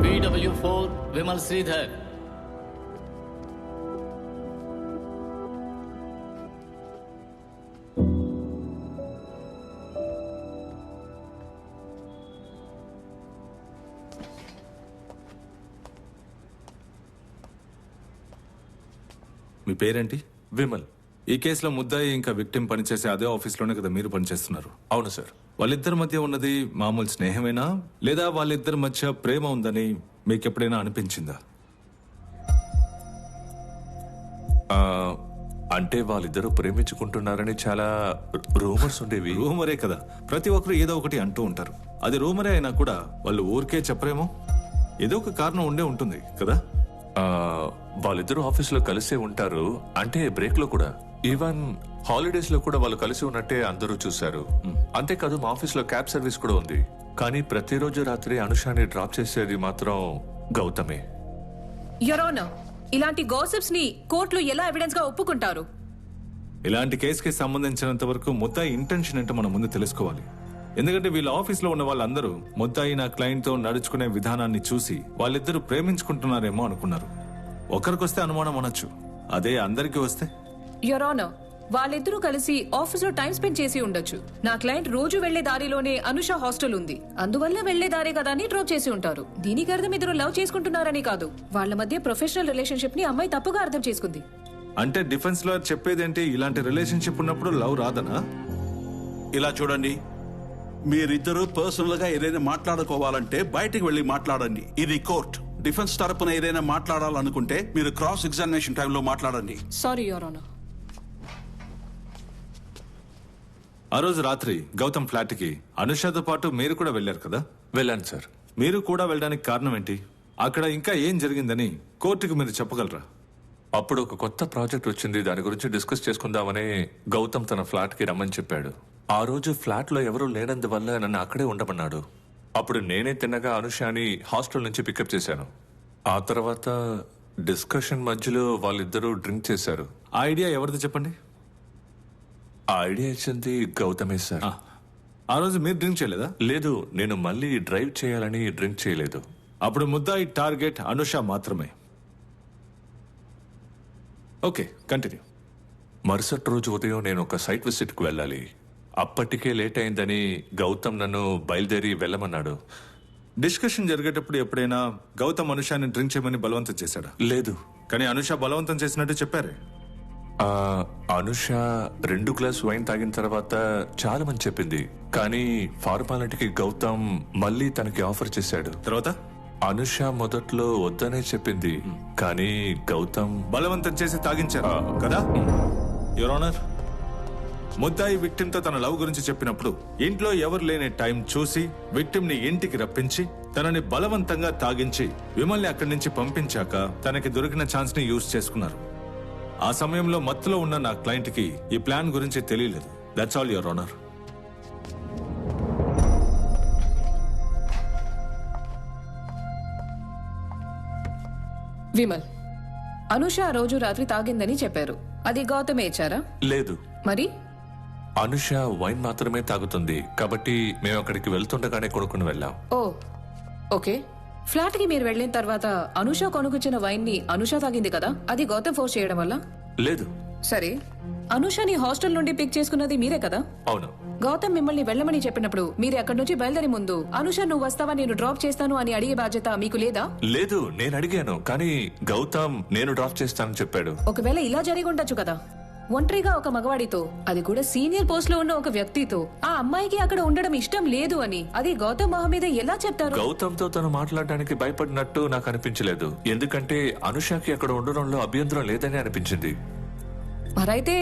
[SPEAKER 1] PW4 విమల్ శ్రీధర్.
[SPEAKER 3] మీ పేరేంటి?
[SPEAKER 6] విమల్.
[SPEAKER 3] ఈ కేసులో ముద్దాయి ఇంకా విక్టిమ్ పనిచేసే అదే ఆఫీస్లోనే కదా మీరు పనిచేస్తున్నారు?
[SPEAKER 6] అవును సార్.
[SPEAKER 3] వాళ్ళిద్దరి మధ్య ఉన్నది మామూలు స్నేహమేనా, లేదా వాళ్ళిద్దరి మధ్య ప్రేమ ఉందని మీకు ఎప్పుడైనా అనిపించిందా?
[SPEAKER 6] అంటే వాళ్ళిద్దరూ ప్రేమించుకుంటున్నారని చాలా రూమర్స్ ఉండేవి.
[SPEAKER 3] రూమరే కదా, ప్రతి ఒక్కరు ఏదో ఒకటి అంటూ ఉంటారు. అది రూమరే అయినా కూడా వాళ్ళు ఊరికే చెప్పరేమో, ఏదో ఒక కారణం ఉండే ఉంటుంది కదా.
[SPEAKER 6] వాళ్ళిద్దరూ ఆఫీస్లో కలిసే ఉంటారు, అంటే బ్రేక్ లో కూడా, ఈవెన్ హాలిడేస్ లో కూడా వాళ్ళు కలిసి ఉన్నట్టే అందరూ చూశారు. అంతేకాదు మా ఆఫీస్ లో క్యాబ్ సర్వీస్ కూడా ఉంది. కానీ ప్రతిరోజు రాత్రి అనుషాని డ్రాప్ చేసేది మాత్రం గౌతమే.
[SPEAKER 7] యువర్ ఆనర్, ఇలాంటి గాసిప్స్ ని కోర్టులో ఎలా ఎవిడెన్స్ గా ఒప్పుకుంటారు?
[SPEAKER 3] ఇలాంటి కేసుకి సంబంధించినంత వరకు ముద్దాయి ఇంటెన్షన్ ఏంటో మనం ముందు తెలుసుకోవాలి. ఎందుకంటే వీళ్ళ ఆఫీస్లో ఉన్న వాళ్ళందరూ ముద్దాయి నా క్లయింట్తో నడుచుకునే విధానాన్ని చూసి వాళ్ళిద్దరూ ప్రేమించుకుంటున్నారేమో అనుకున్నారు. ఒకరికొస్తే అనుమానం అనొచ్చు, అదే అందరికీ వస్తే?
[SPEAKER 7] యువర్ ఆనర్, వాళ్ళిద్దరూ కలిసి ఆఫీస్ లో టైం స్పెండ్ చేసి ఉండొచ్చు. నా క్లయింట్ రోజు వెళ్లే దారిలోనే అనుష హాస్టల్ ఉంది, అందువల్ల వెళ్లే దారే కదా అని డ్రాప్ చేసి ఉంటారు. దీనికి అర్థం ఇద్దరు లవ్ చేసుకుంటున్నారని కాదు, వాళ్ళ మధ్య ప్రొఫెషనల్ రిలేషన్షిప్ ని అమ్మాయి తప్పుగా అర్థం చేసుకుంది.
[SPEAKER 3] అంటే డిఫెన్స్ లాయర్ చెప్పేదేంటి, ఇలాంటి రిలేషన్షిప్ ఉన్నప్పుడు లవ్ రాదనా?
[SPEAKER 17] ఇలా చూడండి, మీరిద్దరూ పర్సనల్ గా ఏదైనా మాట్లాడుకోవాలంటే బయటికి వెళ్ళి మాట్లాడండి. ఇది కోర్ట్. డిఫెన్స్ తరపున ఏదైనా మాట్లాడాలనుకుంటే మీరు క్రాస్ ఎగ్జామినేషన్ టైంలో మాట్లాడండి.
[SPEAKER 7] Sorry your honour.
[SPEAKER 3] ఆ రోజు రాత్రి గౌతమ్ ఫ్లాట్ కి అనుషతో పాటు మీరు కూడా వెళ్ళారు కదా?
[SPEAKER 6] వెళ్ళాను సార్.
[SPEAKER 3] మీరు కూడా వెళ్ళడానికి కారణం ఏంటి? అక్కడ ఇంకా ఏం జరిగిందని కోర్టుకు మీరు చెప్పగలరా?
[SPEAKER 6] అప్పుడు ఒక కొత్త ప్రాజెక్ట్ వచ్చింది, దాని గురించి డిస్కస్ చేసుకుందామని గౌతమ్ తన ఫ్లాట్ కి రమ్మని చెప్పాడు. ఆ రోజు ఫ్లాట్ లో ఎవరూ లేనందువల్ల నన్ను అక్కడే ఉండమన్నాడు. అప్పుడు నేనే తిన్నగా అనుషాని హాస్టల్ నుంచి పికప్ చేశాను. ఆ తర్వాత డిస్కషన్ మధ్యలో వాళ్ళిద్దరూ డ్రింక్ చేశారు.
[SPEAKER 3] ఆ ఐడియా ఎవరిది చెప్పండి?
[SPEAKER 6] ఆ ఐడియా ఇచ్చింది గౌతమే సార్.
[SPEAKER 3] ఆ రోజు మీరు డ్రింక్ చేయలేదా?
[SPEAKER 6] లేదు, నేను మళ్ళీ డ్రైవ్ చేయాలని డ్రింక్ చేయలేదు.
[SPEAKER 3] అప్పుడు ముద్దాయి టార్గెట్ అనుష మాత్రమే. Okay, continue.
[SPEAKER 6] మరుసటి రోజు ఉదయం నేను ఒక సైట్ విజిట్ కు వెళ్ళాలి. అప్పటికే లేట్ అయిందని గౌతమ్ నన్ను బయలుదేరి వెళ్ళమన్నాడు.
[SPEAKER 3] డిస్కషన్ జరిగేటప్పుడు ఎప్పుడైనా గౌతమ్ అనుషాని డ్రింక్ చేయమని బలవంతం చేశాడా?
[SPEAKER 6] లేదు.
[SPEAKER 3] కానీ అనుష బలవంతం చేసినట్టు చెప్పారే.
[SPEAKER 6] అనుష 2 గ్లాస్ వైన్ తాగిన తర్వాత చాలా మంది చెప్పింది, కానీ ఫార్మాలిటీకి గౌతమ్ మళ్ళీ తనకి ఆఫర్ చేశాడు.
[SPEAKER 3] తర్వాత
[SPEAKER 6] అనుష మొదట్లో వద్దనే చెప్పింది, కానీ గౌతమ్
[SPEAKER 3] బలవంతం చేసి తాగించారు కదా? యువర్ ఆనర్, ముద్దాయి విక్టిమ్ తో తన లవ్ గురించి చెప్పినప్పుడు ఇంట్లో ఎవరు లేని టైం చూసి విక్టిమ్ ని ఇంటికి రప్పించి తనని బలవంతంగా తాగించి విమల్ని అక్కడి నుంచి పంపించాక తనకి దొరికిన ఛాన్స్ ని యూజ్ చేసుకున్నారు. ఆ సమయంలో మత్తులో ఉన్న నా క్లయింట్ కి ఈ ప్లాన్ గురించి తెలియలేదు. That's all your honour.
[SPEAKER 7] Vimal, Anusha ఆ రోజు రాత్రి తాగిందని చెప్పారు, అది గౌతమే ఇచ్చారా?
[SPEAKER 6] లేదు.
[SPEAKER 7] మరి
[SPEAKER 6] అనుష వైన్ మాత్రమే తాగుతుంది, కాబట్టి మేము అక్కడికి వెళ్తుండగానే కొనుక్కుని వెళ్ళాం.
[SPEAKER 7] ఓ ఓకే. ఫ్లాట్ కి మీరు వెళ్ళిన తర్వాత అనుష కొనుకొచ్చిన వైన్ ని అనుష తాగింది కదా, అది గౌతమ్ ఫోర్స్ చేయడం వల్ల?
[SPEAKER 6] లేదు,
[SPEAKER 7] సరే, అనుషని హాస్టల్ నుండి పిక్ చేసుకున్నది మీరే కదా?
[SPEAKER 3] అవును.
[SPEAKER 7] గౌతమ్ మిమ్మల్ని వెళ్ళమని చెప్పినప్పుడు మీరు అక్కడి నుంచి బయలుదేరి ముందు అనుష నువ్వు వస్తావా, నేను డ్రాప్ చేస్తాను అని అడిగే బాధ్యత మీకు లేదా?
[SPEAKER 6] లేదు, నేను అడిగాను, కానీ గౌతమ్ నేను డ్రాప్ చేస్తానని చెప్పాడు.
[SPEAKER 7] ఒకవేళ ఇలా జరిగి ఉండొచ్చు కదా, ఒంటరిగా ఒక మగవాడితో, అది కూడా సీనియర్ పోస్ట్ లో ఉన్న ఒక వ్యక్తితో, ఆ అమ్మాయికి అక్కడ ఉండడం ఇష్టం లేదు అని అది గౌతమ్ మొహం మీద ఎలా చెప్తారు?
[SPEAKER 6] గౌతమ్ తో తను మాట్లాడడానికి భయపడినట్టు నాకు అనిపించలేదు, ఎందుకంటే అనుషకి అక్కడ ఉండడంలో అభ్యంతరం లేదని అనిపించింది.
[SPEAKER 7] మరైతే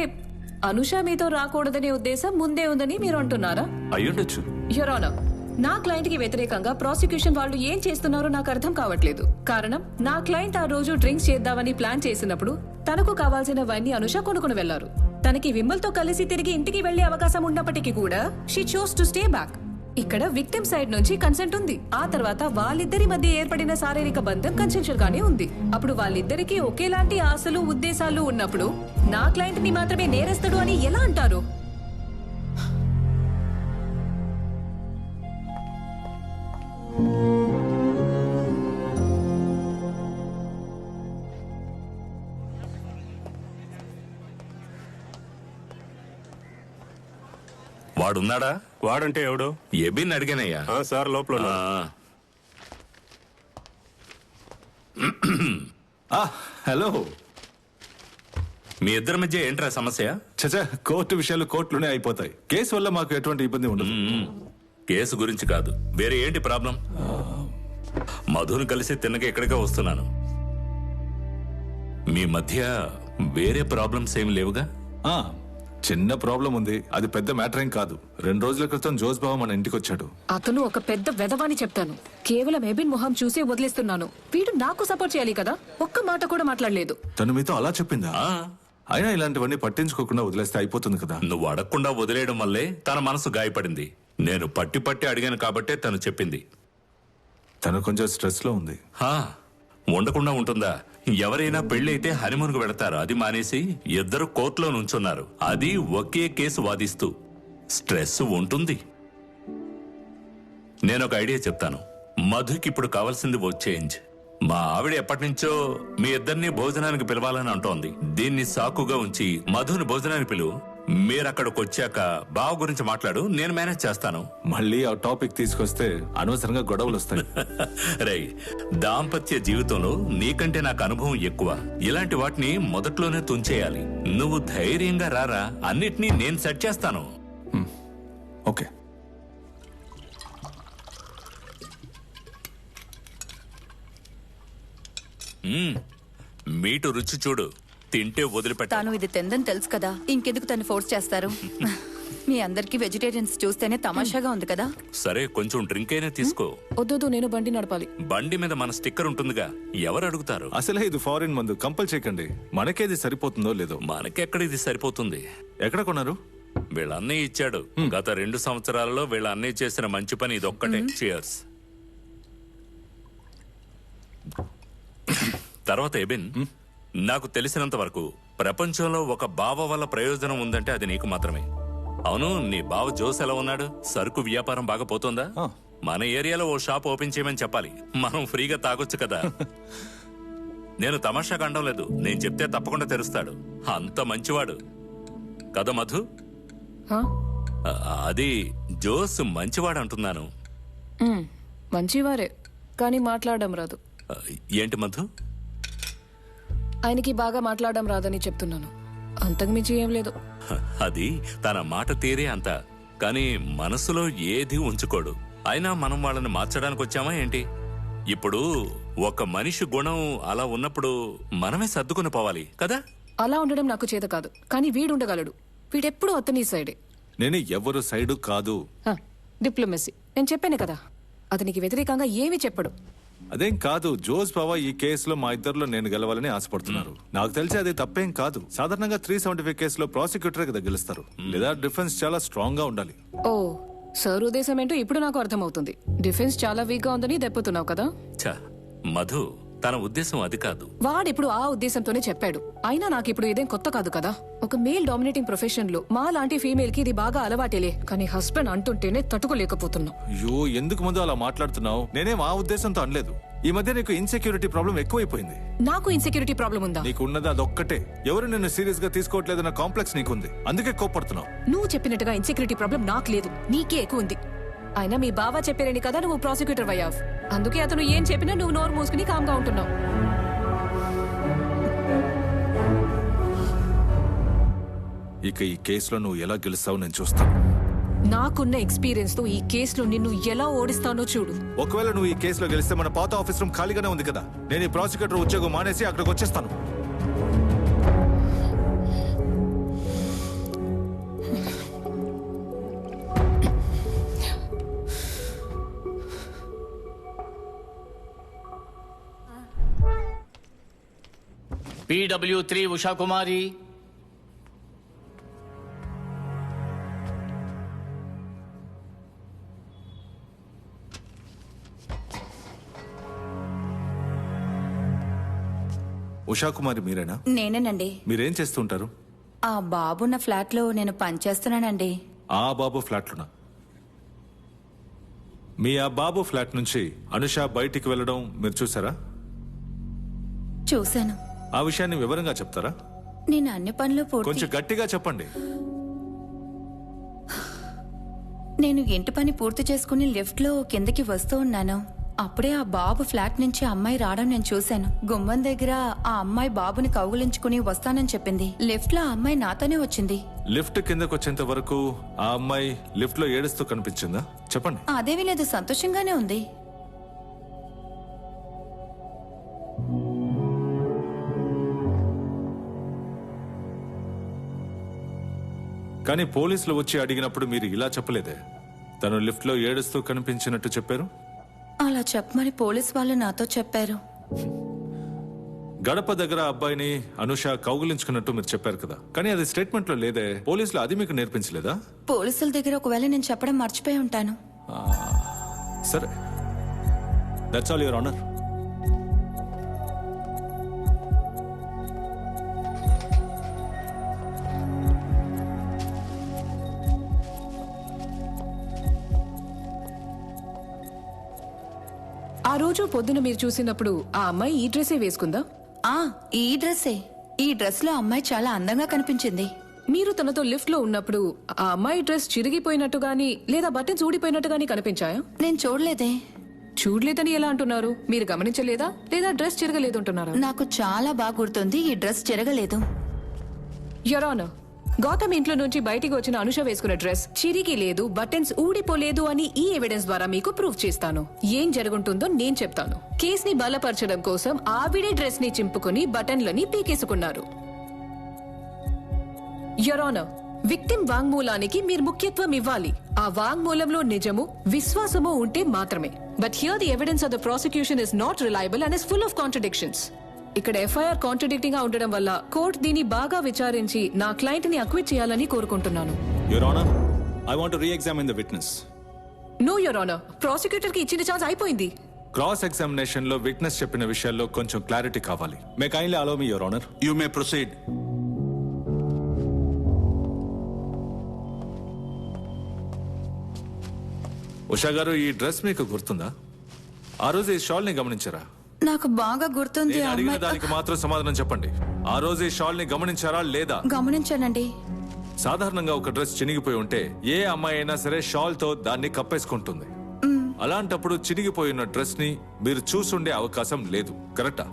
[SPEAKER 7] అనుష మీతో రాకూడదనే ఉద్దేశం ముందే ఉందని మీరు అంటున్నారా?
[SPEAKER 6] అయ్యుండొచ్చు.
[SPEAKER 7] యువర్ ఆనర్, నా క్లయింట్ కి వ్యతిరేకంగా ప్రాసిక్యూషన్ వాళ్ళు ఏం చేస్తున్నారో నాకు అర్థం కావట్లేదు. కారణం, నా క్లయింట్ ఆ రోజు డ్రింక్స్ చేద్దామని ప్లాన్ చేసినప్పుడు తనకు కావాల్సినవన్నీ అనుష కొనుక్కుని వెళ్లారు. తనకి విమల్ తో కలిసి తిరిగి ఇంటికి వెళ్లే అవకాశం ఉన్నప్పటికీ కూడా she chose to stay back. ఇక్కడ విక్టిమ్ సైడ్ నుంచి కన్సెంట్ ఉంది. ఆ తర్వాత వాళ్ళిద్దరి మధ్య ఏర్పడిన శారీరక బంధం కన్సెన్షువల్ గానే ఉంది. అప్పుడు వాళ్ళిద్దరికీ ఒకేలాంటి ఆశలు ఉద్దేశాలు ఉన్నప్పుడు నా క్లయింట్ ని మాత్రమే నేరస్తుడు అని ఎలా అంటారు?
[SPEAKER 4] వాడున్నాడా?
[SPEAKER 10] వాడంటే ఎవడు?
[SPEAKER 4] ఎబిన్ అడిగానయ్యా.
[SPEAKER 10] సార్ లోపల
[SPEAKER 3] హలో.
[SPEAKER 4] మీ ఇద్దరి మధ్య ఏంట్రా సమస్య?
[SPEAKER 3] చచా, కోర్టు విషయాలు కోర్టులోనే అయిపోతాయి. కేసు వల్ల మాకు ఎటువంటి ఇబ్బంది ఉండదు.
[SPEAKER 4] కేసు గురించి కాదు, వేరే ఏంటి ప్రాబ్లం? మధును కలిసి తిన్నగా ఎక్కడిగా వస్తున్నాను. మీ మధ్య వేరే ప్రాబ్లమ్స్ ఏమి లేవుగా?
[SPEAKER 3] చిన్న ప్రాబ్లం ఉంది, అది పెద్ద మ్యాటర్ ఏం కాదు. 2 రోజుల క్రితం జోస్ బావ మన ఇంటికి వచ్చాడు.
[SPEAKER 7] అతను ఒక పెద్ద వెధవాని చెప్తాను. కేవలం ఎబిన్ మొహం చూసే వదిలేస్తున్నాను. వీడు నాకు సపోర్ట్ చేయాలి కదా, ఒక్క మాట కూడా మాట్లాడలేదు.
[SPEAKER 3] తను మీతో అలా చెప్పిందా? అయినా ఇలాంటివన్నీ పట్టించుకోకుండా వదిలేస్తే అయిపోతుంది కదా.
[SPEAKER 4] నువ్వు అడగకుండా వదిలేయడం వల్లే తన మనసు గాయపడింది. నేను పట్టి పట్టి అడిగాను కాబట్టే తను చెప్పింది.
[SPEAKER 3] తను కొంచెం స్ట్రెస్ లో ఉంది.
[SPEAKER 4] ఉండకుండా ఉంటుందా? ఎవరైనా పెళ్లైతే హనీమూన్కు వెళతారు, అది మానేసి ఇద్దరు కోర్టులో నుంచున్నారు, అది ఒకే కేసు వాదిస్తూ. స్ట్రెస్ ఉంటుంది. నేను ఒక ఐడియా చెప్తాను. మధుకి ఇప్పుడు కావాల్సింది ఓ చేంజ్. మా ఆవిడ ఎప్పటి నుంచో మీ ఇద్దరిని భోజనానికి పిలవాలని అంటోంది. దీన్ని సాకుగా ఉంచి మధుని భోజనానికి పిలువు. మీరక్కడికి వచ్చాక బావ గురించి మాట్లాడు, నేను మేనేజ్ చేస్తాను.
[SPEAKER 3] మళ్ళీ ఆ టాపిక్ తీసుకొస్తే అనవసరంగా గొడవలు వస్తాయి.
[SPEAKER 4] రై, దాంపత్య జీవితంలో నీకంటే నాకు అనుభవం ఎక్కువ. ఇలాంటి వాటిని మొదట్లోనే తుంచేయాలి. నువ్వు ధైర్యంగా రారా, అన్నిటినీ నేను సెట్ చేస్తాను.
[SPEAKER 3] ఓకే.
[SPEAKER 4] మీటు రుచి చూడు, తింటే వదిలిపెట్టాను.
[SPEAKER 16] తాను ఇది తిందని తెలుసు కదా, ఇంకెందుకు తను ఫోర్స్ చేస్తారు? మీ అందరికి వెజిటేరియన్స్ చూస్తేనే తమాషాగా ఉంది కదా.
[SPEAKER 4] సరే, కొంచెం డ్రింక్ అయినా తీసుకో.
[SPEAKER 7] వద్దు, నేను బండి నడపాలి.
[SPEAKER 4] బండి మీద మన స్టిక్కర్ ఉంటుందిగా, ఎవరు అడుగుతారు?
[SPEAKER 3] అసలే ఇది ఫారిన్ మందు, కంపల్ చేయకండి. మనకేది సరిపోతుందో లేదో.
[SPEAKER 4] మనకెక్కడ ఇది సరిపోతుంది?
[SPEAKER 3] ఎక్కడ కొన్నారు?
[SPEAKER 4] వీళ్ళ అన్నయ్య ఇచ్చాడు. గత 2 సంవత్సరాలలో వీళ్ళ అన్నయ్య చేసిన మంచి పని ఇదొక్కటే. చియర్స్. తర్వాత ఎబిన్, నాకు తెలిసినంత వరకు ప్రపంచంలో ఒక బావ వల్ల ప్రయోజనం ఉందంటే అది నీకు మాత్రమే. అవును, నీ బావ జోస్ ఎలా ఉన్నాడు? సరుకు వ్యాపారం బాగా పోతుందా? మన ఏరియాలో ఓ షాప్ ఓపెన్ చేయమని చెప్పాలి, మనం ఫ్రీగా తాగొచ్చు కదా. నేను తమాషాగా అనడం లేదు, నేను చెప్తే తప్పకుండా తెరుస్తాడు. అంత మంచివాడు కదా మధు? అది జోస్ మంచివాడు అంటున్నాను.
[SPEAKER 7] మంచివారే, కానీ మాట్లాడడం రాదు.
[SPEAKER 4] ఏంటి మధు?
[SPEAKER 7] ఆయనకి బాగా మాట్లాడడం రాదని చెప్తున్నాను, అంతకుమించి ఏం లేదు.
[SPEAKER 4] అది తన మాట తీరే అంత, కానీ మనసులో ఏది ఉంచుకోడు. అయినా మనం వాళ్ళని మార్చడానికి వచ్చామా ఏంటి? ఇప్పుడు ఒక మనిషి గుణం అలా ఉన్నప్పుడు మనమే సర్దుకుని పోవాలి కదా.
[SPEAKER 7] అలా ఉండడం నాకు చేత కాదు, కానీ వీడుండగలడు. వీడెప్పుడు అతని సైడే.
[SPEAKER 3] నేను ఎవరు సైడు కాదు.
[SPEAKER 7] డిప్లొమసీ, నేను చెప్పాను కదా, అతనికి వ్యతిరేకంగా ఏమీ చెప్పడు.
[SPEAKER 3] అదేం కాదు, జోస్ బావా ఈ కేసులో మా ఇద్దరిలో నేను గెలవాలని ఆశపడుతున్నారు. నాకు తెలిసి అది తప్పేం కాదు. సాధారణంగా 375 కేసులో ప్రాసిక్యూటర్ కదా గెలుస్తారు, లేదా డిఫెన్స్ చాలా స్ట్రాంగ్ గా ఉండాలి.
[SPEAKER 7] ఓ, సార్ ఉద్దేశం ఏంటో ఇప్పుడు నాకు అర్థమవుతుంది. డిఫెన్స్ చాలా వీక్ గా ఉందని దెప్పుతున్నావు కదా.
[SPEAKER 4] మధు, తన ఉద్దేశం అది కాదు.
[SPEAKER 7] వాడిప్పుడు ఆ ఉద్దేశంతోనే చెప్పాడు. అయినా నాకు ఇప్పుడు ఇదేం కొత్త కాదు కదా. ఒక మేల్ డామినేటింగ్ ప్రొఫెషన్ లో మా లాంటి ఫీమేల్ కి ఇది బాగా అలవాటేలే, కానీ హస్బెండ్ అంటుంటేనే తట్టుకోలేకపోతున్నావు.
[SPEAKER 3] అయ్యో, ఎందుకు ముందు అలా మాట్లాడుతున్నావు? నేనేం ఆ ఉద్దేశంతో అనలేదు. ఈ మధ్య నీకు ఇన్సెక్యూరిటీ ప్రాబ్లం ఎక్కువైపోయింది.
[SPEAKER 7] నాకు ఇన్సెక్యూరిటీ ప్రాబ్లం ఉందా?
[SPEAKER 3] నీకు ఉన్నది అదొక్కటే. ఎవరు నిన్ను సీరియస్ గా తీసుకోవట్లేదన్న కాంప్లెక్స్ నీకుంది, అందుకే కోప్పడుతున్నావు.
[SPEAKER 7] నువ్వు చెప్పినట్టుగా ఇన్సెక్యూరిటీ ప్రాబ్లం నాకు లేదు, నీకే ఎక్కువ ఉంది. అయినా మీ బావ చెప్పారని కదా నువ్వు ప్రాసిక్యూటర్ అయ్యావు. అందుకే అతను ఏం చెప్పినా నువ్వు నోరు మూసుకుని కామ్గా ఉంటున్నావు.
[SPEAKER 3] ఇక ఈ కేసులో నువ్వు ఎలా గెలుస్తావు నేను చూస్తాను.
[SPEAKER 7] నాకున్న ఎక్స్పీరియన్స్ తో ఈ కేసులో నిన్ను ఎలా ఓడిస్తానో చూడు.
[SPEAKER 3] ఒకవేళ నువ్వు ఈ కేసులో గెలిస్తే మన పాత ఆఫీస్ రూమ్ ఖాళీగానే ఉంది కదా, నేను ఈ ప్రాసిక్యూటర్ ఉద్యోగం మానేసి అక్కడికి వచ్చేస్తాను.
[SPEAKER 1] PW3 ఉషా కుమారి.
[SPEAKER 3] ఉషా కుమారి మీరేనా?
[SPEAKER 16] నేనేనండి.
[SPEAKER 3] మీరేం చేస్తుంటారు?
[SPEAKER 16] ఆ బాబున్న ఫ్లాట్ లో నేను పనిచేస్తున్నానండి.
[SPEAKER 3] ఆ బాబు ఫ్లాట్లోనా? మీ ఆ బాబు ఫ్లాట్ నుంచి అనుష బయటికి వెళ్ళడం మీరు చూసారా?
[SPEAKER 16] చూశాను.
[SPEAKER 3] ఆ విషయాన్ని వివరంగా చెప్తారా?
[SPEAKER 16] నేను అన్ని పనులు
[SPEAKER 3] కొంచెం గట్టిగా చెప్పండి.
[SPEAKER 16] నేను ఇంటి పని పూర్తి చేసుకుని లిఫ్ట్ లో కిందకి వస్తూ ఉన్నాను. అప్పుడే ఆ బాబు ఫ్లాట్ నుంచి అమ్మాయి రావడం నేను చూశాను. గుమ్మం దగ్గర ఆ అమ్మాయి బాబుని కౌగులించుకుని వస్తానని చెప్పింది. లిఫ్ట్ లో ఆ అమ్మాయి నాతోనే వచ్చింది.
[SPEAKER 3] లిఫ్ట్ కిందకు వచ్చేంత వరకు ఆ అమ్మాయి లిఫ్ట్ లో ఏడుస్తూ కనిపించిందా? చెప్పండి.
[SPEAKER 16] అదేమీ లేదు, సంతోషంగానే ఉంది.
[SPEAKER 3] కానీ పోలీసులు వచ్చి అడిగినప్పుడు మీరు ఇలా చెప్పలేదే. తను లిఫ్ట్ లో ఏడుస్తూ కనిపించినట్టు చెప్పారు.
[SPEAKER 16] అలా చెప్పమని పోలీస్ వాళ్ళు నాతో చెప్పారు.
[SPEAKER 3] గడప దగ్గర అబ్బాయిని అనుష కౌగులించుకున్నట్టు మీరు చెప్పారు కదా, కానీ అది స్టేట్మెంట్ లో లేదే. పోలీసులు అది మీకు నేర్పించలేదా?
[SPEAKER 16] పోలీసుల దగ్గర ఒకవేళ నేను చెప్పడం మర్చిపోయి ఉంటాను.
[SPEAKER 3] సరే, దట్స్ ఆల్ యువర్ ఆనర్.
[SPEAKER 7] ఆ రోజు పొద్దున మీరు చూసినప్పుడు ఆ అమ్మాయి ఈ డ్రెస్సే వేసుకుందా?
[SPEAKER 16] ఈ డ్రెస్సే. ఈ డ్రెస్ లో అమ్మాయి చాలా అందంగా కనిపించింది.
[SPEAKER 7] మీరు తనతో లిఫ్ట్ లో ఉన్నప్పుడు ఆ అమ్మాయి డ్రెస్ చిరిగిపోయినట్టు గానీ లేదా బటన్స్ ఊడిపోయినట్టు గానీ కనిపించాయా?
[SPEAKER 16] నేను చూడలేదే.
[SPEAKER 7] చూడలేదని ఎలా అంటున్నారు? మీరు గమనించలేదా లేదా డ్రెస్ చిరగలేదు అంటున్నారా?
[SPEAKER 16] నాకు చాలా బాగా గుర్తుంది, ఈ డ్రెస్ చిరగలేదు.
[SPEAKER 7] యువర్ ఆనర్, గౌతమ్ ఇంట్లో నుంచి బయటికి వచ్చిన అనుష వేసుకున్న డ్రెస్ చిరిగి లేదు, బటన్స్ ఊడిపోలేదు అని ఈ ఎవిడెన్స్ ద్వారా మీకు ప్రూవ్ చేస్తాను. ఏం జరుగుంటుందో నేను చెప్తాను. కేస్ ని బలపరచడం కోసం ఆవిడే డ్రెస్ ని చింపుకుని బటన్లని పీకేసుకున్నారు. యువర్ ఆనర్, విక్టిమ్ వాంగ్మూలానికి మీరు ముఖ్యత్వం ఇవ్వాలి. ఆ వాంగ్మూలంలో నిజము, విశ్వాసము ఉంటే మాత్రమే. But here the evidence of the prosecution is not reliable and is full of contradictions. ఇక్కడ ఎఫ్ఐఆర్ కాంట్రడిక్టింగ్ గా ఉండడం వల్ల కోర్టు దీన్ని బాగా విచారించి నా క్లయింట్ ని అక్విట్ చేయాలని కోరుకుంటున్నాను.
[SPEAKER 3] Your honour, I want to re-examine the witness.
[SPEAKER 7] No your honour, prosecutor కి ఇచ్చిన ఛాన్స్ అయిపోయింది.
[SPEAKER 3] క్రాస్ ఎగ్జామినేషన్ లో విట్నెస్ చెప్పిన విషయాల్లో కొంచెం క్లారిటీ కావాలి. May kindly allow me your honour.
[SPEAKER 17] You may proceed.
[SPEAKER 3] Usha garu, ఈ డ్రెస్ మీకు గుర్తుందా? ఆ రోజు ఈ షాల్ ని గమనించారా?
[SPEAKER 16] నాకు బాగా గుర్తుంది.
[SPEAKER 3] నేను అడిగిన దానికి మాత్రం సమాధానం చెప్పండి. ఆ రోజు ఈ షాల్ ని గమనించారా లేదా?
[SPEAKER 16] గమనించానండి.
[SPEAKER 3] సాధారణంగా ఒక డ్రెస్ చినిగిపోయి ఉంటే ఏ అమ్మాయి అయినా సరే షాల్ తో దాన్ని కప్పేసుకుంటుంది. అలాంటప్పుడు చినిగిపోయిన డ్రెస్ ని మీరు చూసుండే అవకాశం లేదు, కరెక్టా?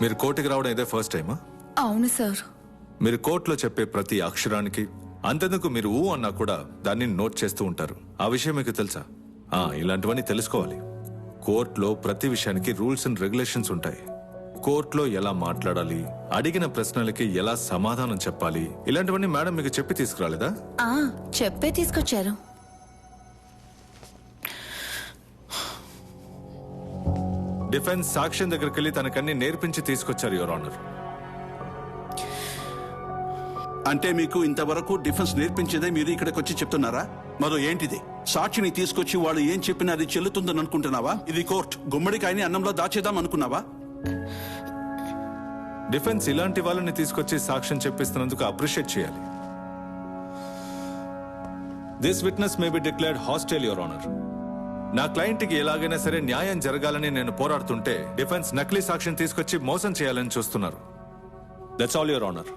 [SPEAKER 3] మీరు కోర్టుకి రావడం ఇదే ఫస్ట్ టైమా?
[SPEAKER 16] అవును సార్.
[SPEAKER 3] మీరు కోర్టులో చెప్పే ప్రతి అక్షరానికి అంతెందుకు మీరు ఊ అన్నా కూడా దాన్ని నోట్ చేస్తూ ఉంటారు. ఆ విషయం మీకు తెలుసా? ఇలాంటివన్నీ తెలుసుకోవాలి. కోర్టులో ప్రతి విషయానికి రూల్స్ అండ్ రెగ్యులేషన్స్ ఉంటాయి. కోర్టులో ఎలా మాట్లాడాలి, అడిగిన ప్రశ్నలకి ఎలా సమాధానం చెప్పాలి, ఇలాంటివన్నీ మేడం మీకు చెప్పి తీసుకురాలేదా?
[SPEAKER 16] చెప్పే తీసుకొచ్చారు.
[SPEAKER 3] డిఫెన్స్ సాక్ష్యం దగ్గరికి వెళ్ళి తనకన్నీ నేర్పించి తీసుకొచ్చారు యువర్ ఆనర్.
[SPEAKER 17] అంటే మీకు ఇంతవరకు డిఫెన్స్ నేర్పించేదే మీరు ఇక్కడికి వచ్చి చెప్తున్నారా? మరో ఏంటిది? సాక్షిని తీసుకొచ్చి వాళ్ళు ఏం చెప్పినా అది చెల్లుతుందని అనుకుంటున్నావా? ఇది కోర్టు. గుమ్మడికాయని అన్నంలో దాచేద్దాం అనుకున్నావా?
[SPEAKER 3] డిఫెన్స్ ఇలాంటి వాళ్ళని తీసుకొచ్చి సాక్ష్యం చెప్పిస్తున్నందుకు అప్రిషియేట్ చేయాలి. This witness may be declared hostile, your honour. నా క్లయింట్కి ఎలాగైనా సరే న్యాయం జరగాలని నేను పోరాడుతుంటే డిఫెన్స్ నకిలీ సాక్ష్యం తీసుకొచ్చి మోసం చేయాలని చూస్తున్నారు. That's all, your honour.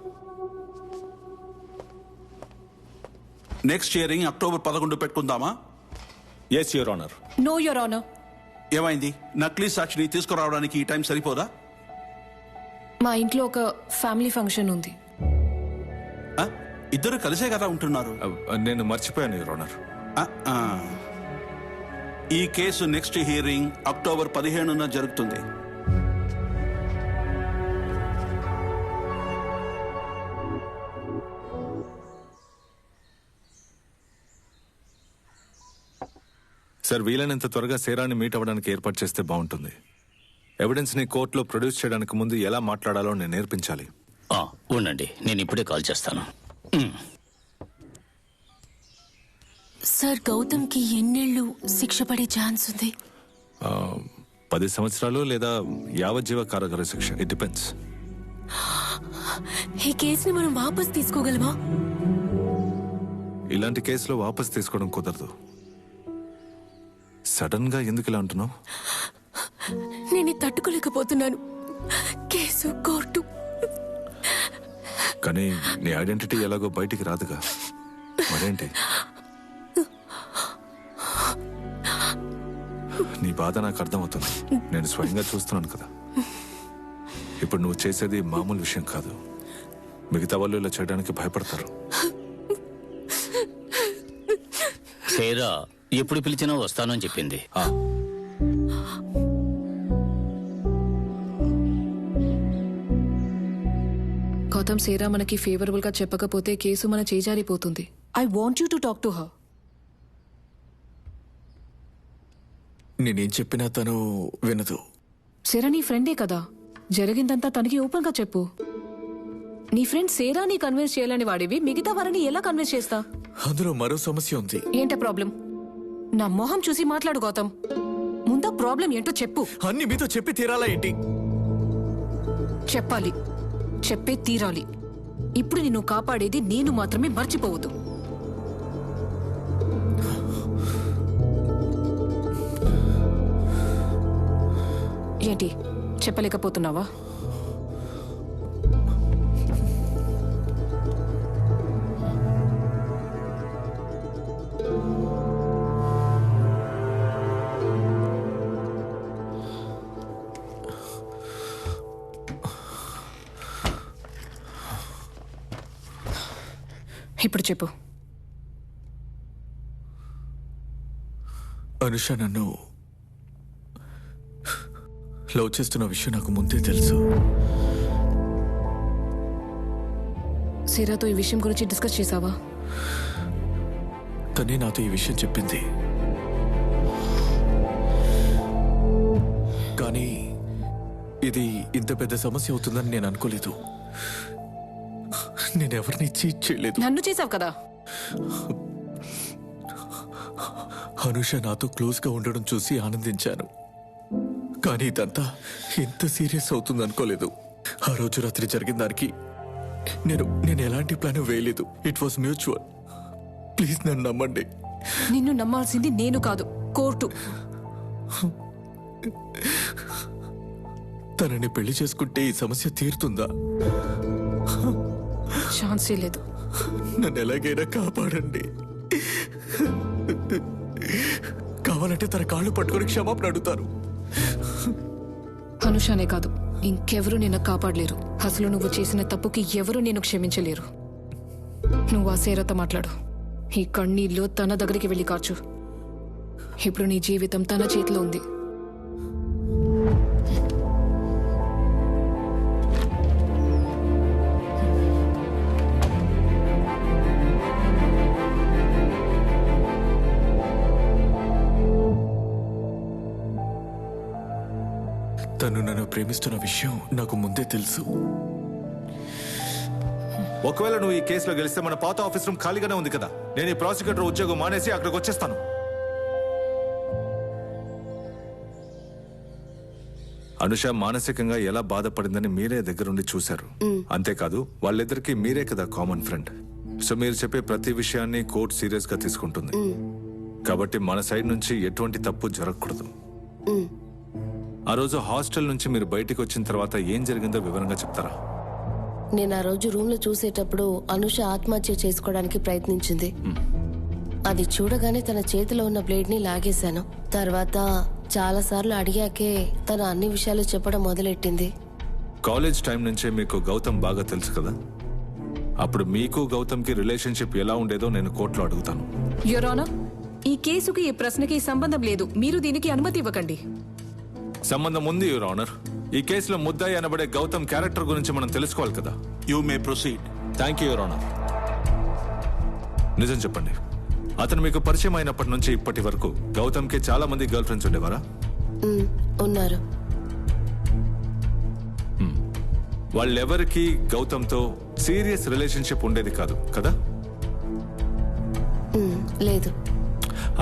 [SPEAKER 17] Next hearing October 11 పెట్టుకుందామా?
[SPEAKER 3] Yes, your honour.
[SPEAKER 7] No your honour.
[SPEAKER 17] ఏమైంది? నకిలీ సాక్షిని తీసుకురావడానికి ఈ టైం సరిపోదా?
[SPEAKER 7] మా ఇంట్లో ఒక ఫ్యామిలీ ఫంక్షన్ ఉంది.
[SPEAKER 17] ఇద్దరు కలిసే కదా ఉంటున్నారు.
[SPEAKER 3] నేను మర్చిపోయాను, యువర్ ఆనర్.
[SPEAKER 17] ఈ కేసు నెక్స్ట్ హియరింగ్ అక్టోబర్ 15న జరుగుతుంది.
[SPEAKER 3] సార్, వీలైనంత త్వరగా సేరాన్ని మీట్ అవ్వడానికి ఏర్పాటు చేస్తే బాగుంటుంది. ఎవిడెన్స్ ని కోర్టులో ప్రొడ్యూస్ చేయడానికి ముందు ఎలా మాట్లాడాలో నేను నేర్పించాలి.
[SPEAKER 1] ఉండండి, నేను ఇప్పుడే కాల్ చేస్తాను.
[SPEAKER 18] సార్, గౌతమ్కి ఎన్నేళ్లు శిక్ష పడే ఛాన్స్ ఉంది?
[SPEAKER 3] 10 సంవత్సరాలు లేదా యావజ్జీవ కారాగార శిక్ష. It depends.
[SPEAKER 18] ఈ కేసుని మనం వాపస్ తీసుకోగలమా?
[SPEAKER 3] ఇలాంటి కేసులో వాపస్ తీసుకోవడం కుదరదు. సడన్ గా ఎందుకు ఇలా అంటున్నావు?
[SPEAKER 18] నేను తట్టుకోలేకపోతున్నాను. Case, court.
[SPEAKER 3] కానీ నీ ఐడెంటిటీ ఎలాగో బయటికి రాదుగా, మరేంటి? నీ బాధ నాకు అర్థమవుతుంది. నేను స్వయంగా చూస్తున్నాను కదా. ఇప్పుడు నువ్వు చేసేది మామూలు విషయం కాదు. మిగతా వాళ్ళు ఇలా చేయడానికి భయపడతారు.
[SPEAKER 1] సేరా ఎప్పుడు పిలిచినా వస్తాను అని చెప్పింది.
[SPEAKER 7] గౌతమ్, సేరా మనకి ఫేవరబుల్ గా చెప్పకపోతే కేసు మన చేజారిపోతుంది. I want you to talk to her.
[SPEAKER 19] నేనేం చెప్పినా తను వినదు.
[SPEAKER 7] సేరా నీ ఫ్రెండే కదా, జరిగిందంతా తనకి ఓపెన్ గా చెప్పు. నీ ఫ్రెండ్ సేరాని కన్విన్స్ చేయాలని వాడివి మిగతా వారిని ఎలా కన్విన్స్ చేస్తా?
[SPEAKER 19] అందులో మరో సమస్య ఉంది.
[SPEAKER 7] ఏంట ప్రాబ్లం? నా మొహం చూసి మాట్లాడు గౌతమ్. ముందా ప్రాబ్లం ఏంటో చెప్పు.
[SPEAKER 19] అన్ని మీతో చెప్పి తీరాలా ఏంటి?
[SPEAKER 7] చెప్పాలి, చెప్పే తీరాలి. ఇప్పుడు నిన్ను కాపాడేది నేను మాత్రమే, మర్చిపోవద్దు. ఏంటి చెప్పలేకపోతున్నావా? ఇప్పుడు చెప్పు.
[SPEAKER 19] అనుష నన్ను లవ్ చేస్తున్న విషయం నాకు ముందే తెలుసు.
[SPEAKER 7] సేరాతో ఈ విషయం గురించి డిస్కస్ చేసావా?
[SPEAKER 19] తనే నాతో ఈ విషయం చెప్పింది. కానీ ఇది ఇంత పెద్ద సమస్య అవుతుందని నేను అనుకోలేదు. నేనెవరిని చీట్ చేయలేదు.
[SPEAKER 7] నన్ను చేసావు కదా.
[SPEAKER 19] అనుష నాతో క్లోజ్ గా ఉండడం చూసి ఆనందించాను. కానీ ఇదంతా ఇంత సీరియస్ అవుతుంది అనుకోలేదు. ఆ రోజు రాత్రి జరిగిన దానికి నేను ఎలాంటి ప్లాన్ వేయలేదు. It was mutual. ప్లీజ్ నన్ను నమ్మండి.
[SPEAKER 7] నిన్ను నమ్మాల్సింది నేను కాదు, కోర్టు.
[SPEAKER 19] తనని పెళ్లి చేసుకుంటే ఈ సమస్య తీరుతుందా?
[SPEAKER 7] ఛాన్సే లేదు.
[SPEAKER 19] నన్ను ఎలాగైనా కాపాడండి. కావాలంటే తన కాళ్ళు పట్టుకొని క్షమాపణ అడుగుతారు.
[SPEAKER 7] అనుషానే కాదు, ఇంకెవరూ నిన్ను కాపాడలేరు. అసలు నువ్వు చేసిన తప్పుకి ఎవరూ నేను క్షమించలేరు. నువ్వు ఆ సేరతో మాట్లాడు. ఈ కన్నీళ్ళు తన దగ్గరికి వెళ్ళి కార్చు. ఇప్పుడు నీ జీవితం తన చేతిలో ఉంది.
[SPEAKER 19] తను నన్ను ప్రేమిస్తున్న విషయం నాకు ముందే తెలుసు.
[SPEAKER 3] ఒకవేళ నువ్వు ఈ కేసులో గెలిస్తే మన పాత ఆఫీస్ రూమ్ ఖాళీగానే ఉంది కదా. నేను ఈ ప్రాసిక్యూటర్ ఉద్యోగం మానేసి అక్కడికి వచ్చేస్తాను. అనుష మానసికంగా ఎలా బాధపడిందని మీరే దగ్గరుండి చూశారు. అంతేకాదు వాళ్ళిద్దరికి మీరే కదా కామన్ ఫ్రెండ్. సో మీరు చెప్పే ప్రతి విషయాన్ని కోర్టు సీరియస్ గా తీసుకుంటుంది. కాబట్టి మన సైడ్ నుంచి ఎటువంటి తప్పు జరగకూడదు. ఆ రోజు హాస్టల్ నుంచి మీరు బయటికి వచ్చిన తర్వాత ఏం జరిగిందో వివరంగా చెప్తారా?
[SPEAKER 20] నేను ఆ రోజు రూమ్ లో చూసేటప్పుడు అనుష ఆత్మహత్య చేసుకోవడానికి ప్రయత్నించింది. అది చూడగానే తన చేతిలో ఉన్న బ్లేడ్ ని లాగేశాను. తర్వాత చాలా సార్లు అడిగాకే తన అన్ని విషయాలు చెప్పడం మొదలెట్టింది.
[SPEAKER 3] కాలేజ్ టైం నుంచే మీకు గౌతమ్ బాగా తెలుసు కదా? అప్పుడు మీకు గౌతమ్కి రిలేషన్షిప్ ఎలా ఉండేదో నేను కోర్టులో అడుగుతాను.
[SPEAKER 7] యువర్ ఆనర్, ఈ కేసుకి ఈ ప్రశ్నకి సంబంధం లేదు. మీరు దీనికి అనుమతి ఇవ్వకండి.
[SPEAKER 3] సంబంధం ఉంది యువర్ ఆనర్. ఈ కేసులో ముద్దాయి అనబడే గౌతమ్ క్యారెక్టర్ గురించి మనం తెలుసుకోవాలి కదా.
[SPEAKER 17] You may proceed.
[SPEAKER 3] Thank you your honour. నిజం చెప్పండి, అతను మీకు పరిచయం అయినప్పటి నుంచి ఇప్పటి వరకు గౌతమ్కి చాలా మంది గర్ల్ ఫ్రెండ్స్ ఉండేవారా?
[SPEAKER 20] ఉన్నారు.
[SPEAKER 3] వాళ్ళెవరికి గౌతమ్తో సీరియస్ రిలేషన్షిప్ ఉండేది కాదు కదా?
[SPEAKER 20] లేదు.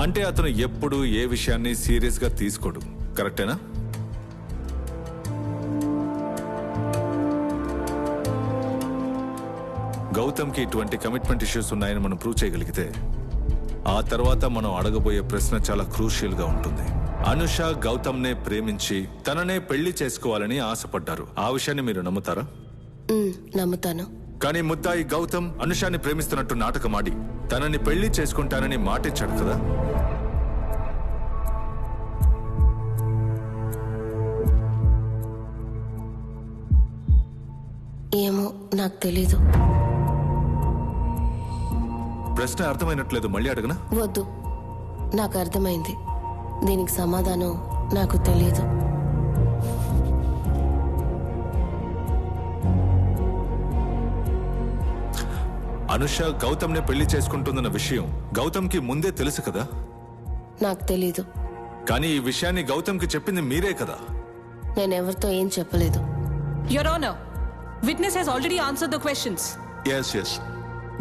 [SPEAKER 3] అంటే అతను ఎప్పుడు ఏ విషయాన్ని సీరియస్ గా తీసుకోడు, కరెక్టేనా? గౌతమ్కి ఇటువంటి కమిట్మెంట్ ఇష్యూస్ ఉన్నాయని మనం ప్రూవ్ చేయగలిగితే ఆ తర్వాత మనం అడగబోయే ప్రశ్న చాలా క్రూషియల్ గా ఉంటుంది. అనుష గౌతమ్నే ప్రేమించి తననే పెళ్లి చేసుకోవాలని ఆశపడ్డారు. ఆ విషయాన్ని మీరు నమ్ముతారా?
[SPEAKER 20] నమ్ముతాను.
[SPEAKER 3] కానీ ముద్దాయి గౌతమ్ అనుషాని ప్రేమిస్తున్నట్టు నాటకమాడి తనని పెళ్లి చేసుకుంటానని మాటిచ్చాడు కదా?
[SPEAKER 20] ఏమో, నాకు తెలీదు.
[SPEAKER 3] ప్రశ్న అర్థమైనట్లేదు, మళ్ళీ అడగనా?
[SPEAKER 20] వద్దు, నాకు అర్థమైంది. దీనికి సమాధానం నాకు తెలియదు.
[SPEAKER 3] అనుష గౌతమ్నే పెళ్లి చేసుకుంటుందన్న విషయం గౌతమ్కి ముందే తెలుసు కదా?
[SPEAKER 20] నాకు తెలీదు.
[SPEAKER 3] కానీ ఈ విషయాన్ని గౌతమ్కి చెప్పింది మీరే కదా?
[SPEAKER 20] నేనెవరితో ఏం చెప్పలేదు.
[SPEAKER 7] Your honour, witness has already answered the questions.
[SPEAKER 17] Yes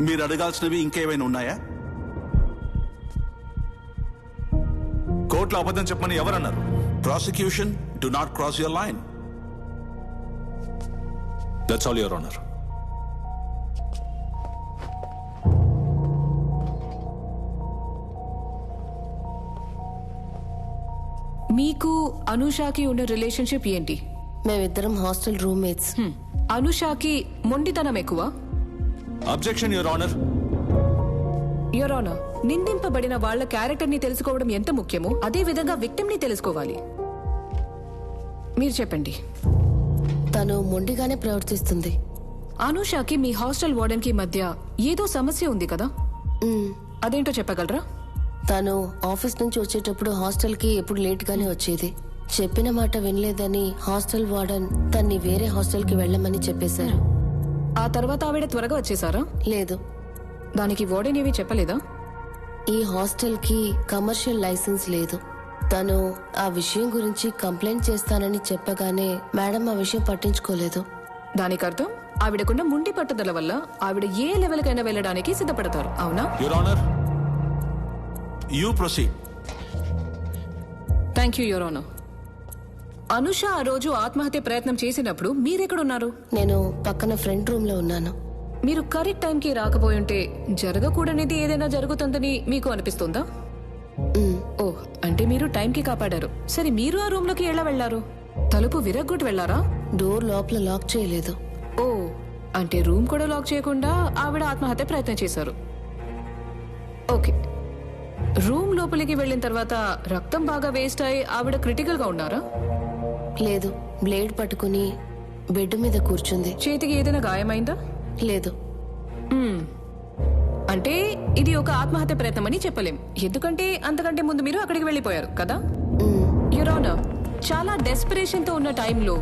[SPEAKER 17] మీరు అడగాల్సినవి ఇంకేమైనా ఉన్నాయా?
[SPEAKER 3] కోర్టులో అబద్ధం చెప్పమని ఎవరన్నారు?
[SPEAKER 17] Prosecution do not cross your line.
[SPEAKER 3] That's all your honour.
[SPEAKER 7] మీకు అనుషాకి ఉన్న రిలేషన్షిప్ ఏంటి?
[SPEAKER 20] మేమిద్దరం హాస్టల్ రూమ్మేట్స్.
[SPEAKER 7] అనుషాకి మొండితనం ఎక్కువ.
[SPEAKER 3] Objection your honour.
[SPEAKER 7] Your honour, నిందింపబడిన వాళ్ళ క్యారెక్టర్ ని తెలుసుకోవడం ఎంత ముఖ్యమో అదే విధంగా విక్టిమ్ ని తెలుసుకోవాలి. మీరు చెప్పండి.
[SPEAKER 20] తను మొండిగానే ప్రవర్తిస్తుంది.
[SPEAKER 7] అనుషాకి మీ హాస్టల్ వార్డెన్ కి మధ్య ఏదో సమస్య ఉంది కదా? అదేంటో చెప్పగలరా?
[SPEAKER 20] తను ఆఫీస్ నుంచి వచ్చేటప్పుడు హాస్టల్ కి ఎప్పుడు లేట్ గానే వచ్చేది. చెప్పిన మాట వినలేదని హాస్టల్ వార్డెన్ తన్ని వేరే హాస్టల్ కి వెళ్ళమని చెప్పేశారు.
[SPEAKER 7] ఆ తర్వాత ఆవిడ త్వరగా వచ్చేసారా?
[SPEAKER 20] లేదు.
[SPEAKER 7] దానికి వార్డెన్ ఏమీ చెప్పలేదా?
[SPEAKER 20] ఈ హాస్టల్ కి కమర్షియల్ లైసెన్స్ లేదు. తను ఆ విషయం గురించి కంప్లైంట్ చేస్తానని చెప్పగానే మేడం ఆ విషయం పట్టించుకోలేదు.
[SPEAKER 7] దానికి అర్థం ఆవిడకున్న ముండి పట్టుదల వల్ల ఆవిడ ఏ లెవెల్ కైనా వెళ్ళడానికి సిద్ధపడతారు, అవునా?
[SPEAKER 3] Your honour.
[SPEAKER 17] You proceed.
[SPEAKER 7] Thank you your honour. Anusha ఆ రోజు ఆత్మహత్య ప్రయత్నం చేసినప్పుడు మీరెక్కడున్నారు?
[SPEAKER 20] నేను పక్కన ఫ్రంట్ రూమ్ లో ఉన్నాను.
[SPEAKER 7] మీరు కరెక్ట్ టైంకి రాకపోయుంటే జరగకూడనిది ఏదైనా జరుగుతుందని మీకు అనిపిస్తుందా? ఓ, అంటే మీరు టైంకి కాపాడారు. సరే, మీరు ఆ రూమ్ లోకి ఎలా వెళ్లారు? తలుపు విరగ్గొట్టి వెళ్లారా?
[SPEAKER 20] డోర్ లోపల లాక్ చేయలేదు.
[SPEAKER 7] ఓ, అంటే రూమ్ కూడా లాక్ చేయకుండా ఆవిడ ఆత్మహత్య ప్రయత్నం చేశారు. ఓకే. రూమ్ లోపలికి వెళ్ళిన తర్వాత రక్తం బాగా వేస్ట్ అయి ఆవిడ క్రిటికల్ గా ఉన్నారా?
[SPEAKER 20] లేదు. బ్లేడ్ పట్టుకుని బెడ్ మీద కూర్చుంది.
[SPEAKER 7] చేతికి ఏదైనా గాయమైందా?
[SPEAKER 20] లేదు.
[SPEAKER 7] అంటే ఇది ఒక ఆత్మహత్య ప్రయత్నం అని చెప్పలేం, ఎందుకంటే అంతకంటే ముందు మీరు అక్కడికి వెళ్ళిపోయారు కదా? యువర్ ఆనర్, చాలా డెస్పిరేషన్ తో ఉన్న టైంలో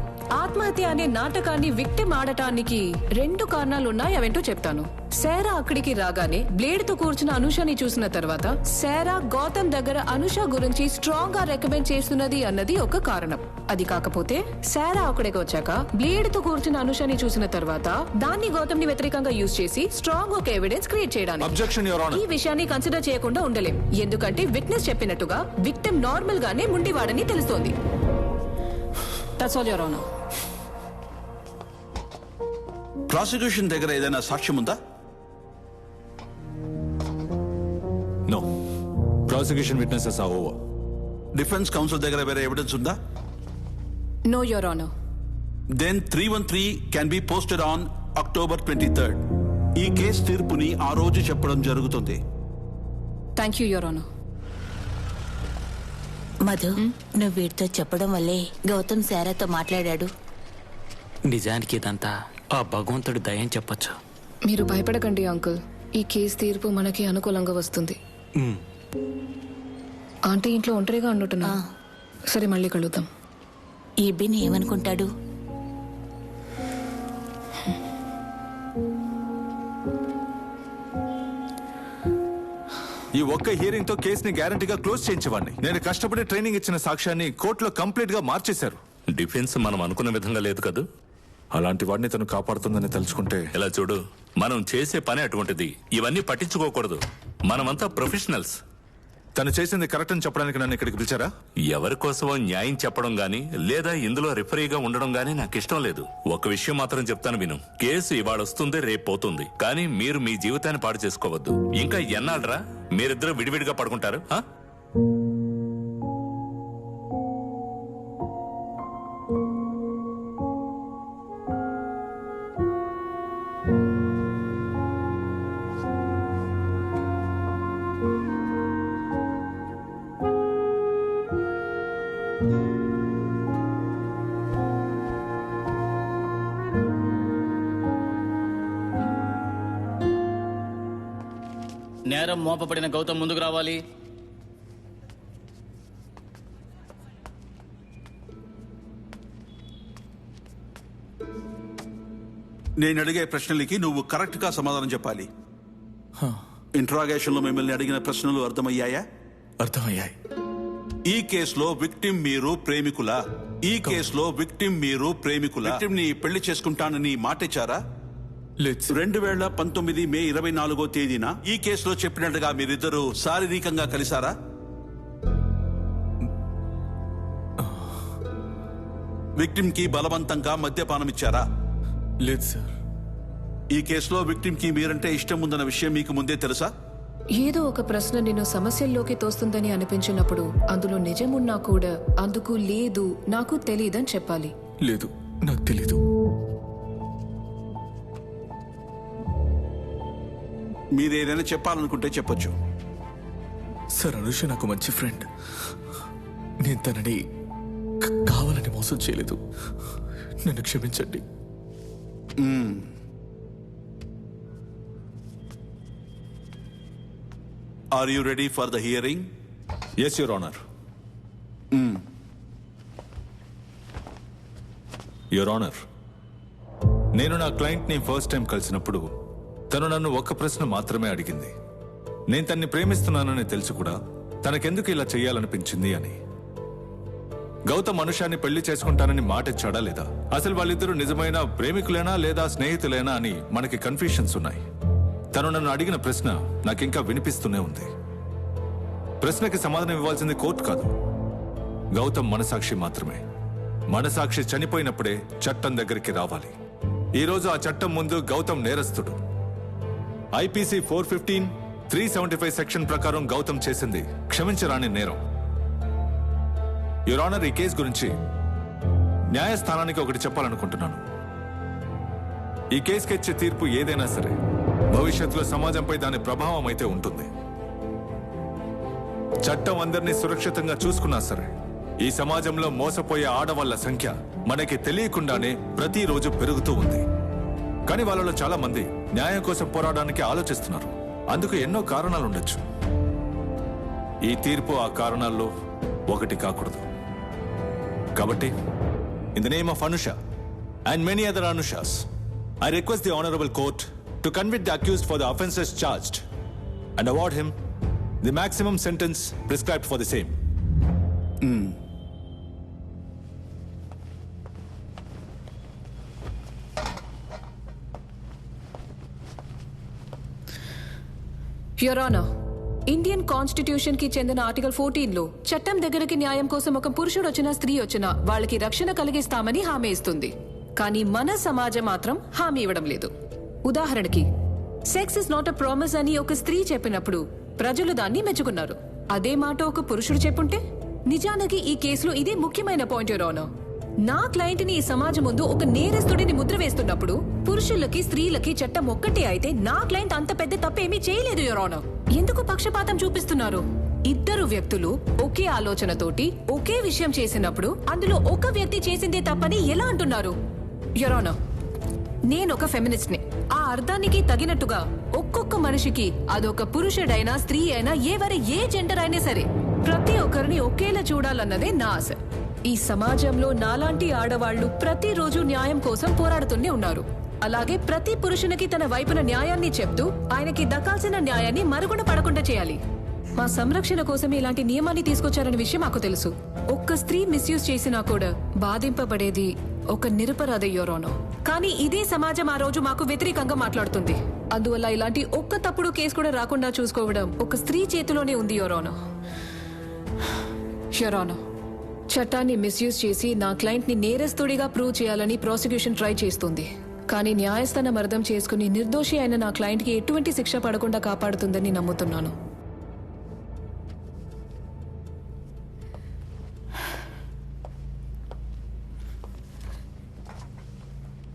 [SPEAKER 7] ఆత్మహత్య అనే నాటకాన్ని విక్టిమ్ ఆడటానికి 2 కారణాలున్నాయి. అవేంటో చెప్తాను. శారా అక్కడికి రాగానే బ్లేడ్ తో కూర్చున్న అనుషని చూసిన తర్వాత శారా గౌతమ్ దగ్గర అనుష గురించి స్ట్రాంగ్ గా రికమెండ్ చేస్తున్నది అన్నది ఒక కారణం. అది కాకపోతే శారా అక్కడికి వచ్చాక బ్లేడ్ తో కూర్చున్న అనుషని చూసిన తర్వాత దాన్ని గౌతమ్ ని వ్యతిరేకంగా యూజ్ చేసి స్ట్రాంగ్ ఒక ఎవిడెన్స్ క్రియేట్ చేయడానికి ఈ విషయాన్ని కన్సిడర్ చేయకుండా ఉండలేం, ఎందుకంటే విట్నెస్ చెప్పినట్టుగా విక్టిమ్ నార్మల్ గానే ముండివాడని తెలుస్తోంది. That's all, Your Honor.
[SPEAKER 17] Prosecution దగ్గర ఏదైనా సాక్ష్యం ఉందా?
[SPEAKER 3] No, prosecution witnesses are over.
[SPEAKER 17] Defence council దగ్గర వేరే ఎవిడెన్స్ ఉందా?
[SPEAKER 7] No your honour.
[SPEAKER 17] Then 313 can be posted on October 23rd. ఈ కేసు తీర్పుని ఆ రోజు చెప్పడం జరుగుతుంది.
[SPEAKER 7] Thank you your honour.
[SPEAKER 11] Madhu, నువ్వు వీడితో చెప్పడం వల్లే గౌతమ్ శారాతో మాట్లాడాడు.
[SPEAKER 5] నిజానికి ఇదంతా ఆ భగవంతుడి దయ అని చెప్పొచ్చు.
[SPEAKER 7] మీరు భయపడకండి అంకుల్, ఈ కేసు తీర్పు మనకి అనుకూలంగా వస్తుంది. ఆంటీ ఇంట్లో ఒంటరిగా ఉన్నట్టున్నా. సరే, మళ్ళీ కలుద్దాం.
[SPEAKER 11] ఈ బిన్ ఏమనుకుంటాడు?
[SPEAKER 3] ఈ ఒక్క హియరింగ్ తో కేసుని గ్యారంటీగా క్లోజ్ చేయించేవాడిని. నేను కష్టపడి ట్రైనింగ్ ఇచ్చిన సాక్ష్యాన్ని కోర్టులో కంప్లీట్ గా మార్చేశారు.
[SPEAKER 4] డిఫెన్స్ మనం అనుకున్న విధంగా లేదు కదా.
[SPEAKER 3] అలాంటి వాడిని తను కాపాడుతుందని తలుచుకుంటే.
[SPEAKER 4] ఇలా చూడు, మనం చేసే పని అటువంటిది. ఇవన్నీ పట్టించుకోకూడదు. మనమంతా ప్రొఫెషనల్స్.
[SPEAKER 3] తను చేసింది కరెక్ట్ అని చెప్పడానికి నన్ను ఇక్కడికి పిలిచారా?
[SPEAKER 4] ఎవరి కోసమో న్యాయం చెప్పడం గానీ లేదా ఇందులో రిఫరీగా ఉండడం గానీ నాకు ఇష్టం లేదు. ఒక విషయం మాత్రం చెప్తాను విను. కేసు ఇవాళ వస్తుంది, రేపు పోతుంది. కానీ మీరు మీ జీవితాన్ని పాడు చేసుకోవద్దు. ఇంకా ఎన్నాళ్ళరా మీరిద్దరూ విడివిడిగా పడుకుంటారు?
[SPEAKER 1] నేరం మోపబడిన గౌతమ్ ముందుకు రావాలి.
[SPEAKER 17] నేను అడిగే ప్రశ్నలకి నువ్వు కరెక్ట్ గా సమాధానం చెప్పాలి. ఇంట్రాగేషన్ లో మిమ్మల్ని అడిగిన ప్రశ్నలు అర్థమయ్యాయా?
[SPEAKER 19] అర్థమయ్యాయి.
[SPEAKER 17] ఈ కేసులో విక్టిమ్ మీరు ప్రేమికులా? ఈ కేసులో విక్టిమ్ మీరు ప్రేమికులా? విక్టిమ్ ని పెళ్లి చేసుకుంటానని మాటిచ్చారా? 2019 మే 24వ తేదీన ఈ కేసులో చెప్పినట్టుగా మీరిద్దరూ శారీరకంగా కలిసారా? విక్టిమ్ కి బలవంతంగా మద్యపానం ఇచ్చారా?
[SPEAKER 19] లేదు సార్.
[SPEAKER 17] ఈ కేసులో విక్టిమ్ కి మీరంటే ఇష్టం ఉందన్న విషయం మీకు ముందే తెలుసా?
[SPEAKER 7] ఏదో ఒక ప్రశ్న నిన్ను సమస్యల్లోకి తోస్తుందని అనిపించినప్పుడు అందులో నిజమున్నా కూడా అందుకు లేదు, నాకు తెలియదని చెప్పాలి.
[SPEAKER 19] లేదు, నాకు తెలీదు.
[SPEAKER 17] మీరేదైనా చెప్పాలనుకుంటే చెప్పొచ్చు.
[SPEAKER 19] సార్, అనుష నాకు మంచి ఫ్రెండ్. నేను తనని కావాలని మోసం చేయలేదు. నన్ను క్షమించండి.
[SPEAKER 17] Are you ready for the hearing?
[SPEAKER 3] Yes your honour. Your honour, నేను నా క్లయింట్ ని ఫస్ట్ టైం కలిసినప్పుడు తను నన్ను ఒక్క ప్రశ్న మాత్రమే అడిగింది. నేను తన్ని ప్రేమిస్తున్నానని తెలుసు కూడా తనకెందుకు ఇలా చెయ్యాలనిపించింది అని. గౌతమ్ అనుషాన్ని పెళ్లి చేసుకుంటానని మాటిచ్చాడా లేదా? అసలు వాళ్ళిద్దరూ నిజమైన ప్రేమికులేనా లేదా స్నేహితులేనా అని మనకి కన్ఫ్యూషన్స్ ఉన్నాయి. తను నన్ను అడిగిన ప్రశ్న నాకింకా వినిపిస్తూనే ఉంది. ప్రశ్నకి సమాధానం ఇవ్వాల్సింది కోర్టు కాదు, గౌతమ్ మనసాక్షి మాత్రమే. మనసాక్షి చనిపోయినప్పుడే చట్టం దగ్గరికి రావాలి. ఈ రోజు ఆ చట్టం ముందు గౌతమ్ నేరస్తుడు. ఐపీసీ 415, 375 సెక్షన్ ప్రకారం గౌతమ్ చేసింది క్షమించరాని నేరం. యువర్ ఆనర్, ఈ కేసు గురించి న్యాయస్థానానికి ఒకటి చెప్పాలనుకుంటున్నాను. ఈ కేసుకి ఇచ్చే తీర్పు ఏదైనా సరే భవిష్యత్తులో సమాజంపై దాని ప్రభావం అయితే ఉంటుంది. చట్టం అందరినీ సురక్షితంగా చూసుకున్నా సరే ఈ సమాజంలో మోసపోయే ఆడవాళ్ల సంఖ్య మనకి తెలియకుండానే ప్రతిరోజు పెరుగుతూ ఉంది. కానీ వాళ్ళలో చాలా మంది న్యాయం కోసం పోరాడడానికి ఆలోచిస్తున్నారు. అందుకు ఎన్నో కారణాలు ఉండొచ్చు. ఈ తీర్పు ఆ కారణాల్లో ఒకటి కాకూడదు. కాబట్టి in the name of Anusha and many other Anusha's, I request the Honorable Court to convict the accused for the offences charged and award him the maximum sentence prescribed for the same.
[SPEAKER 7] Your honour, Indian constitution కి చెందిన article 14 లో చట్టం దగ్గరికి న్యాయం కోసం ఒక పురుషుడు వచ్చినా స్త్రీ వచ్చినా వాళ్ళకి రక్షణ కలిగిస్తామని హామీ ఇస్తుంది. కానీ మన సమాజం మాత్రం హామీ ఇవ్వడం లేదు. ఉదాహరణకి sex is not a promise అని ఒక స్త్రీ చెప్పినప్పుడు ప్రజలు దాన్ని మెచ్చుకున్నారు. అదే మాట ఒక పురుషుడు చెప్పుంటే? నిజానికి ఈ కేసులో ఇదే ముఖ్యమైన పాయింట్ యువర్ ఆనర్. నా క్లయింట్ ని ఈ సమాజం ముందు ఒక నేరస్తుడిని ముద్ర వేస్తున్నప్పుడు పురుషులకి స్త్రీలకి చట్టం ఒక్కటే అయితే నా క్లయింట్ అంత పెద్ద తప్పేమీ చేయలేదు యువర్ ఆనర్. ఎందుకు పక్షపాతం చూపిస్తున్నారు? ఇద్దరు వ్యక్తులు ఒకే ఆలోచనతోటి ఒకే విషయం చేసినప్పుడు అందులో ఒక వ్యక్తి చేసిందే తప్పని ఎలా అంటున్నారు? యువర్ ఆనర్, నేనొక ఫెమినిస్ట్ ని. ఆ అర్థానికి తగినట్టుగా ఒక్కొక్క మనిషికి అదొక పురుషుడైనా స్త్రీ అయినా ఏ జెండర్ అయినా సరే ప్రతి ఒక్కరిని ఒకేలా చూడాలన్నదే నా ఆశ. ఈ సమాజంలో నాలాంటి ఆడవాళ్లు ప్రతిరోజు న్యాయం కోసం పోరాడుతూనే ఉన్నారు. అలాగే ప్రతి పురుషునికి తన వైపున న్యాయాన్ని చెప్తూ ఆయనకి దక్కాల్సిన న్యాయాన్ని మరుగున పడకుండా చేయాలి. మా సంరక్షణ కోసం ఇలాంటి నియమాన్ని తీసుకొచ్చారనే విషయం మాకు తెలుసు. ఒక్క స్త్రీ మిస్యూజ్ చేసినా కూడా బాధింపబడేది ఒక నిరపరాధ యువర్ ఆనర్. కానీ ఇదే సమాజం ఆ రోజు మాకు వ్యతిరేకంగా మాట్లాడుతుంది. అందువల్ల ఇలాంటి ఒక్క తప్పుడు కేసు కూడా రాకుండా చూసుకోవడం ఒక స్త్రీ చేతిలోనే ఉంది యువర్ ఆనర్. యువర్ ఆనర్, చట్టాన్ని మిస్యూజ్ చేసి నా క్లయింట్ ని నేరస్తుడిగా ప్రూవ్ చేయాలని ప్రాసిక్యూషన్ ట్రై చేస్తుంది. కానీ న్యాయస్థానం అర్థం చేసుకుని నిర్దోషి అయిన నా క్లయింట్ కి ఎటువంటి శిక్ష పడకుండా కాపాడుతుందని నమ్ముతున్నాను.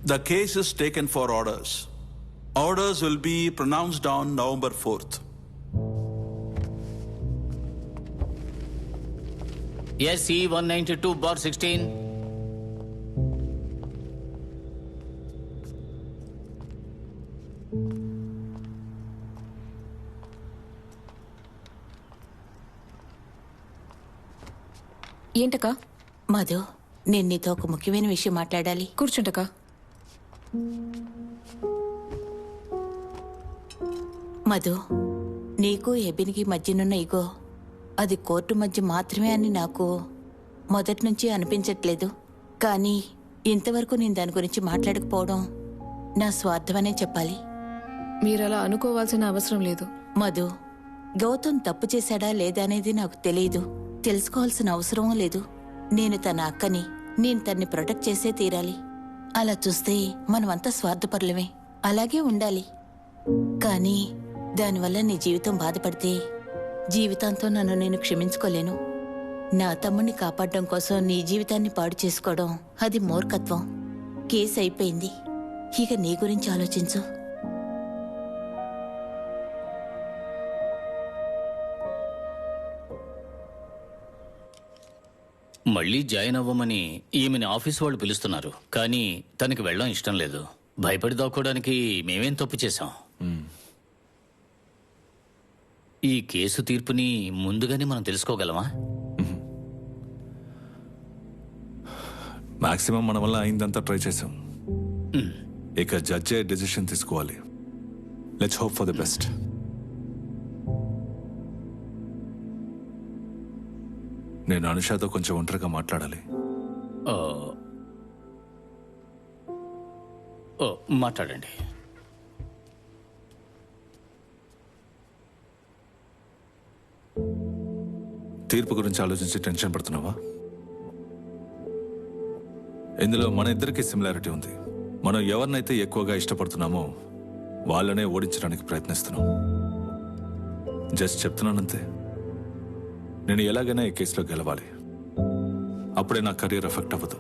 [SPEAKER 17] The case is taken for orders. Orders will be pronounced on November 4th.
[SPEAKER 1] SC 192/16.
[SPEAKER 7] ఏంటకా?
[SPEAKER 11] Madhu, నేను నీతో ఒక ముఖ్యమైన విషయం మాట్లాడాలి.
[SPEAKER 7] కూర్చుంటకా.
[SPEAKER 11] మధు, నీకు ఎబిన్కి మధ్యనున్న ఇగో అది కోర్టు మధ్య మాత్రమే అని నాకు మొదటి నుంచి అనిపించట్లేదు. కానీ ఇంతవరకు నేను దాని గురించి మాట్లాడకపోవడం నా స్వార్థమనే చెప్పాలి.
[SPEAKER 7] మీరలా అనుకోవాల్సిన అవసరం లేదు.
[SPEAKER 11] మధు, గౌతమ్ తప్పు చేశాడా లేదా అనేది నాకు తెలియదు. తెలుసుకోవాల్సిన అవసరం లేదు. నేను తన అక్కని, నేను తన్ని ప్రొటెక్ట్ చేసే తీరాలి. అలా చూస్తే మనమంతా స్వార్థపరులమే. అలాగే ఉండాలి. కానీ దానివల్ల నీ జీవితం బాధపడితే జీవితాంతం నన్ను నేను క్షమించుకోలేను. నా తమ్ముడిని కాపాడడం కోసం నీ జీవితాన్ని పాడు చేసుకోవడం అది మూర్ఖత్వం. కేసు అయిపోయింది. ఇక నీ గురించి ఆలోచించు.
[SPEAKER 1] మళ్ళీ జాయిన్ అవ్వమని ఈమెని ఆఫీస్ వాళ్ళు పిలుస్తున్నారు. కానీ తనకి వెళ్ళడం ఇష్టం లేదు. భయపడి దాక్కోవడానికి మేమేం తప్పు చేశాం? ఈ కేసు తీర్పుని ముందుగానే మనం తెలుసుకోగలమా?
[SPEAKER 3] మాక్సిమం మన వల్ల అయిందంతా ట్రై చేసాం. ఇక జడ్జే డెసిషన్ తీసుకోవాలి. Let's hope for the best. నేను అనుషాతో కొంచెం ఒంటరిగా మాట్లాడాలి.
[SPEAKER 1] మాట్లాడండి.
[SPEAKER 3] తీర్పు గురించి ఆలోచించి టెన్షన్ పడుతున్నావా? ఇందులో మన ఇద్దరికి సిమిలారిటీ ఉంది. మనం ఎవరినైతే ఎక్కువగా ఇష్టపడుతున్నామో వాళ్ళనే ఓడించడానికి ప్రయత్నిస్తున్నాం. జస్ట్ చెప్తున్నానంతే. నేను ఎలాగైనా ఈ కేసులో గెలవాలి. అప్పుడే నా కెరీర్ ఎఫెక్ట్ అవ్వదు.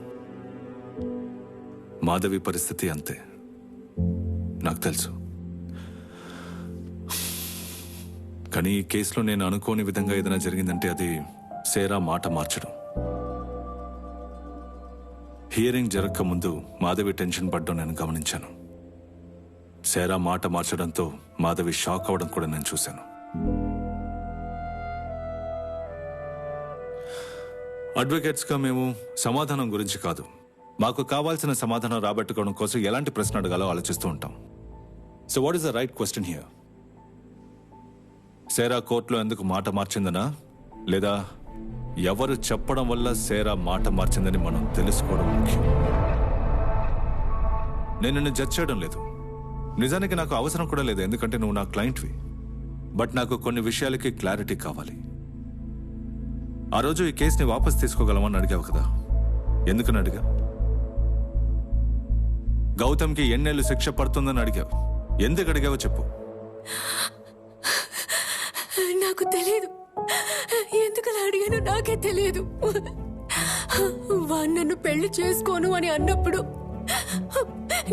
[SPEAKER 3] మాధవి పరిస్థితి అంతే, నాకు తెలుసు. కానీ ఈ కేసులో నేను అనుకోని విధంగా ఏదైనా జరిగిందంటే అది సేరా మాట మార్చడం. హియరింగ్ జరగక ముందు మాధవి టెన్షన్ పడ్డం నేను గమనించాను. సేరా మాట మార్చడంతో మాధవి షాక్ అవడం కూడా నేను చూశాను. అడ్వకేట్స్గా మేము సమాధానం గురించి కాదు, మాకు కావాల్సిన సమాధానం రాబట్టుకోవడం కోసం ఎలాంటి ప్రశ్న అడగాలో ఆలోచిస్తూ ఉంటాం. So what is the right question here? Sera కోర్టులో ఎందుకు మాట మార్చిందనా, లేదా ఎవరు చెప్పడం వల్ల సేరా మాట మార్చిందని మనం తెలుసుకోవడం ముఖ్యం. నేను నిన్ను జడ్జ్ చేయడం లేదు. నిజానికి నాకు అవసరం కూడా లేదు, ఎందుకంటే నువ్వు నా క్లయింట్వి. బట్ నాకు కొన్ని విషయాలకి క్లారిటీ కావాలి. ఆ రోజు ఈ కేసుని వాపస్ తీసుకోగలమని అడిగావు కదా, ఎందుకని అడిగా? గౌతమ్కి ఎన్నేళ్ళు శిక్ష పడుతుందని అడిగావు. ఎందుకు అడిగావో చెప్పు.
[SPEAKER 18] నాకు తెలియదు, ఎందుకు అలా అడిగానో నాకే తెలియదు. వాడు నన్ను పెళ్లి చేసుకోను అని అన్నప్పుడు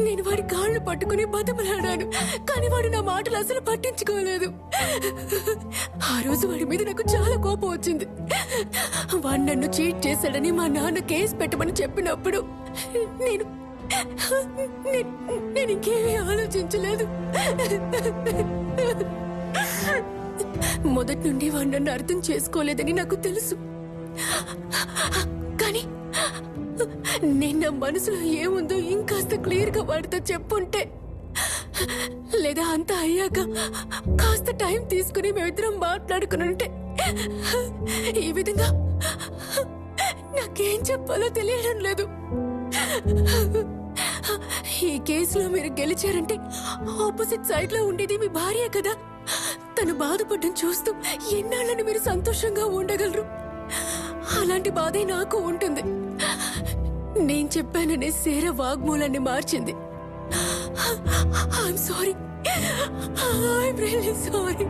[SPEAKER 18] నేను వాడి కాళ్ళు పట్టుకుని బతమలాడాను, కానీ వాడు నా మాటలు అసలు పట్టించుకోలేదు. ఆ రోజు వాడి మీద నాకు చాలా కోపం వచ్చింది. వాడు నన్ను చీట్ చేశాడని మా నాన్న కేసు పెట్టమని చెప్పినప్పుడు నేను ఇంకేమీ ఆలోచించలేదు. మొదటి నుండి వాడు నన్ను అర్థం చేసుకోలేదని నాకు తెలుసు. కానీ నేను నా మనసులో ఏముందో ఇంకాస్త క్లియర్ గా వాడితో చెప్పుంటే, లేదా అంతా అయ్యాక కాస్త టైం తీసుకుని మేమిద్దరం మాట్లాడుకుని ఉంటే, ఈ విధంగా నాకేం చెప్పాలో తెలియడం లేదు. ఈ కేసులో మీరు గెలిచారంటే ఆపోజిట్ సైడ్ లో ఉండేది మీ భార్య కదా. తను బాధపడడం చూస్తూ ఎన్నాళ్ళని మీరు సంతోషంగా ఉండగలరు? అలాంటి బాధే నాకు ఉంటుంది. నేను చెప్పాననే సేర వాగ్మూలాన్ని మార్చింది. I'm sorry, I'm really sorry.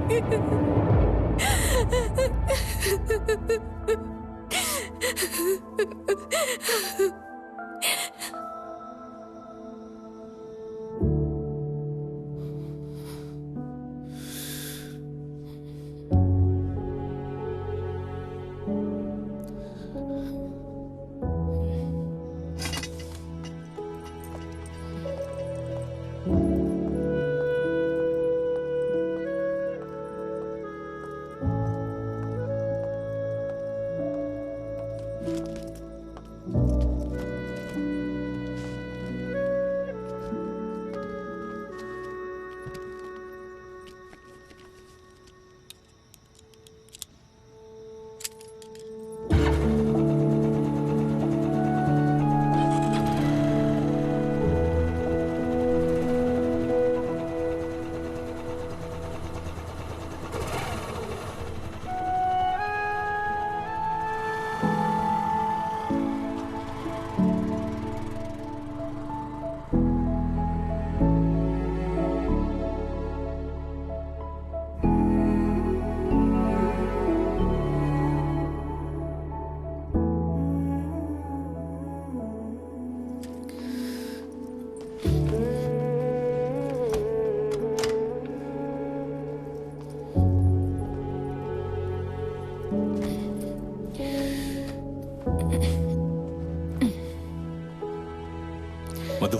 [SPEAKER 3] Madhu,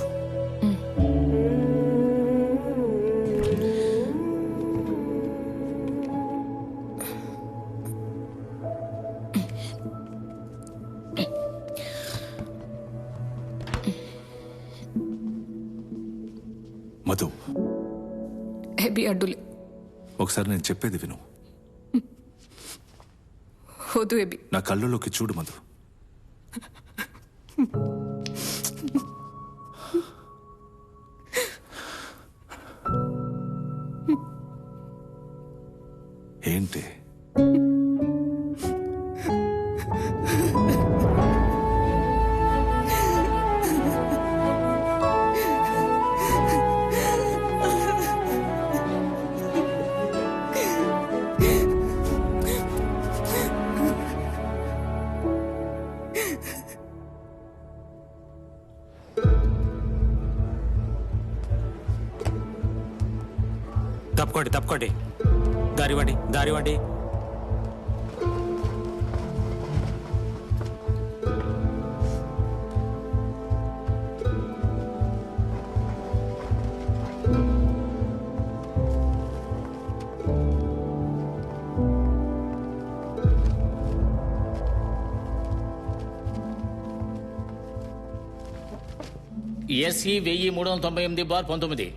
[SPEAKER 3] Madhu,
[SPEAKER 7] ఎబి అడ్డులే.
[SPEAKER 3] ఒకసారి నేను చెప్పేది విను.
[SPEAKER 7] వద్దు ఎబి.
[SPEAKER 3] నా కళ్ళలోకి చూడు మధు. ఏంటి?
[SPEAKER 5] తప్పుకోండి, తప్పుకోండి. దారివ్వండి, దారివ్వండి.
[SPEAKER 1] SE 1398/19.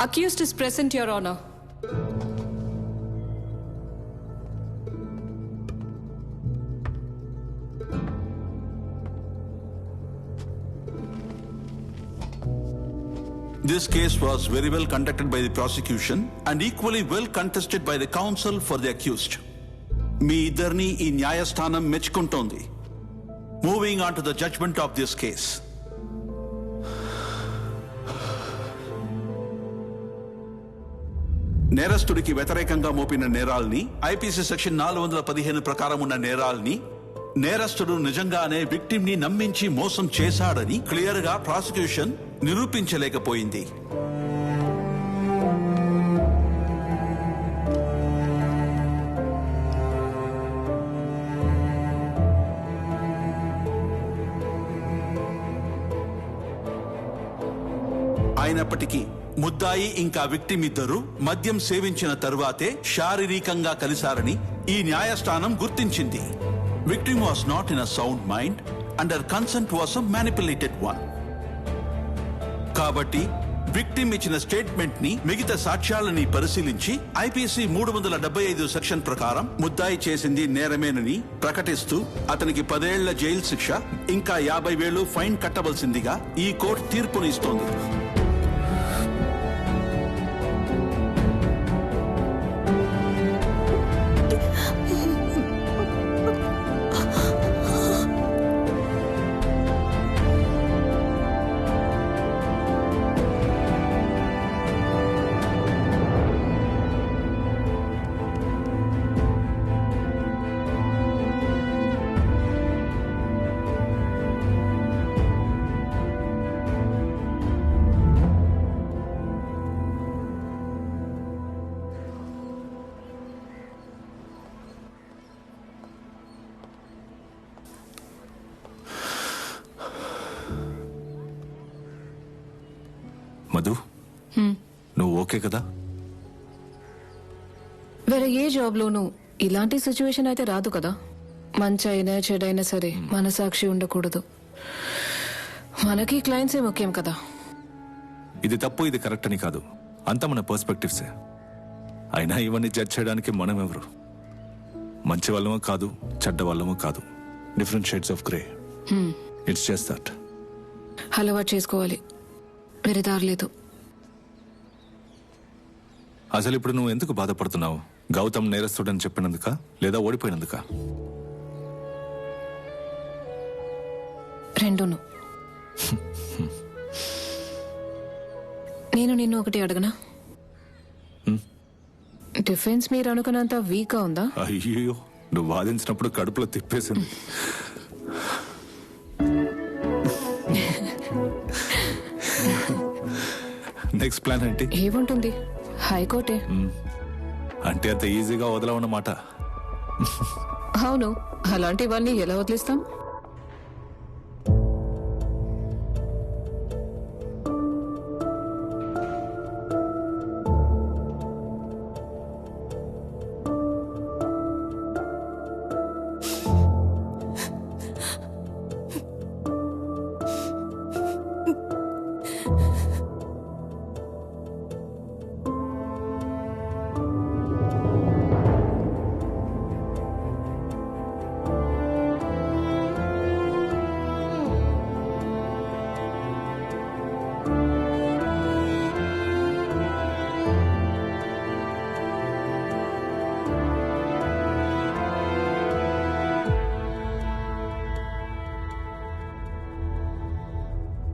[SPEAKER 7] Accused is present, Your Honor.
[SPEAKER 17] This case was very well conducted by the prosecution and equally well contested by the counsel for the accused. మీ ఇద్దరిని ఈ న్యాయస్థానం మెచ్చుకుంటోంది. Moving on to the judgment of this case. నేరస్తుడికి వ్యతిరేకంగా మోపిన నేరాల్ని, IPC section 415 ప్రకారం ఉన్న నేరాల్ని, నేరస్తుడు నిజంగానే victim ని నమ్మించి మోసం చేశాడని క్లియర్ గా ప్రాసిక్యూషన్ నిరూపించలేకపోయింది. అయినప్పటికీ ముద్దాయి ఇంకా విక్టిమ్ ఇద్దరు మద్యం సేవించిన తరువాతే శారీరకంగా కలిశారని ఈ న్యాయస్థానం గుర్తించింది. Victim was not in a sound mind and her consent was a manipulated one. కాబట్టి విక్టిమ్ ఇచ్చిన స్టేట్మెంట్ ని, మిగతా సాక్ష్యాలని పరిశీలించి ఐపీసీ 375 సెక్షన్ ప్రకారం ముద్దాయి చేసింది నేరమేనని ప్రకటిస్తూ అతనికి 10 ఏళ్ల జైలు శిక్ష ఇంకా 50,000 ఫైన్ కట్టవలసిందిగా ఈ కోర్టు తీర్పునిస్తోంది.
[SPEAKER 3] మధు, నువ్వు ఓకే కదా?
[SPEAKER 7] వేరే ఏ జాబ్లోనూ ఇలాంటి సిచ్యువేషన్ అయితే రాదు కదా. మంచి అయినా చెడైనా సరే మనసాక్షి ఉండకూడదు. మనకి క్లయింట్సే ముఖ్యం కదా.
[SPEAKER 3] ఇది తప్పు, ఇది కరెక్ట్ అని కాదు, అంతా మన పర్స్పెక్టివ్సే. అయినా ఇవన్నీ జడ్జ్ చేయడానికి మనం ఎవరు? మంచి వాళ్ళమో కాదు, చెడ్డ వాళ్ళమో కాదు. Different shades of grey. It's just that.
[SPEAKER 7] అలవాటు చేసుకోవాలి, వేరే దారి లేదు.
[SPEAKER 3] అసలు ఇప్పుడు నువ్వు ఎందుకు బాధపడుతున్నావు? గౌతమ్ నేరస్తుడని చెప్పినందుక, లేదా ఓడిపోయినందుక?
[SPEAKER 7] రెండును. నేను నిన్ను ఒకటి అడగనా? డిఫెన్స్ మీరు అనుకున్నంత వీక్గా ఉందా?
[SPEAKER 3] అయ్యో, నువ్వు వాదించినప్పుడు కడుపులో తిప్పేసింది. నెక్స్ట్ ప్లాన్ ఏంటి?
[SPEAKER 7] ఏముంటుంది, హైకోర్టే.
[SPEAKER 3] అంటే అంత ఈజీగా వదలవన్నమాట.
[SPEAKER 7] అవును, అలాంటివన్నీ ఎలా వదిలిస్తాం?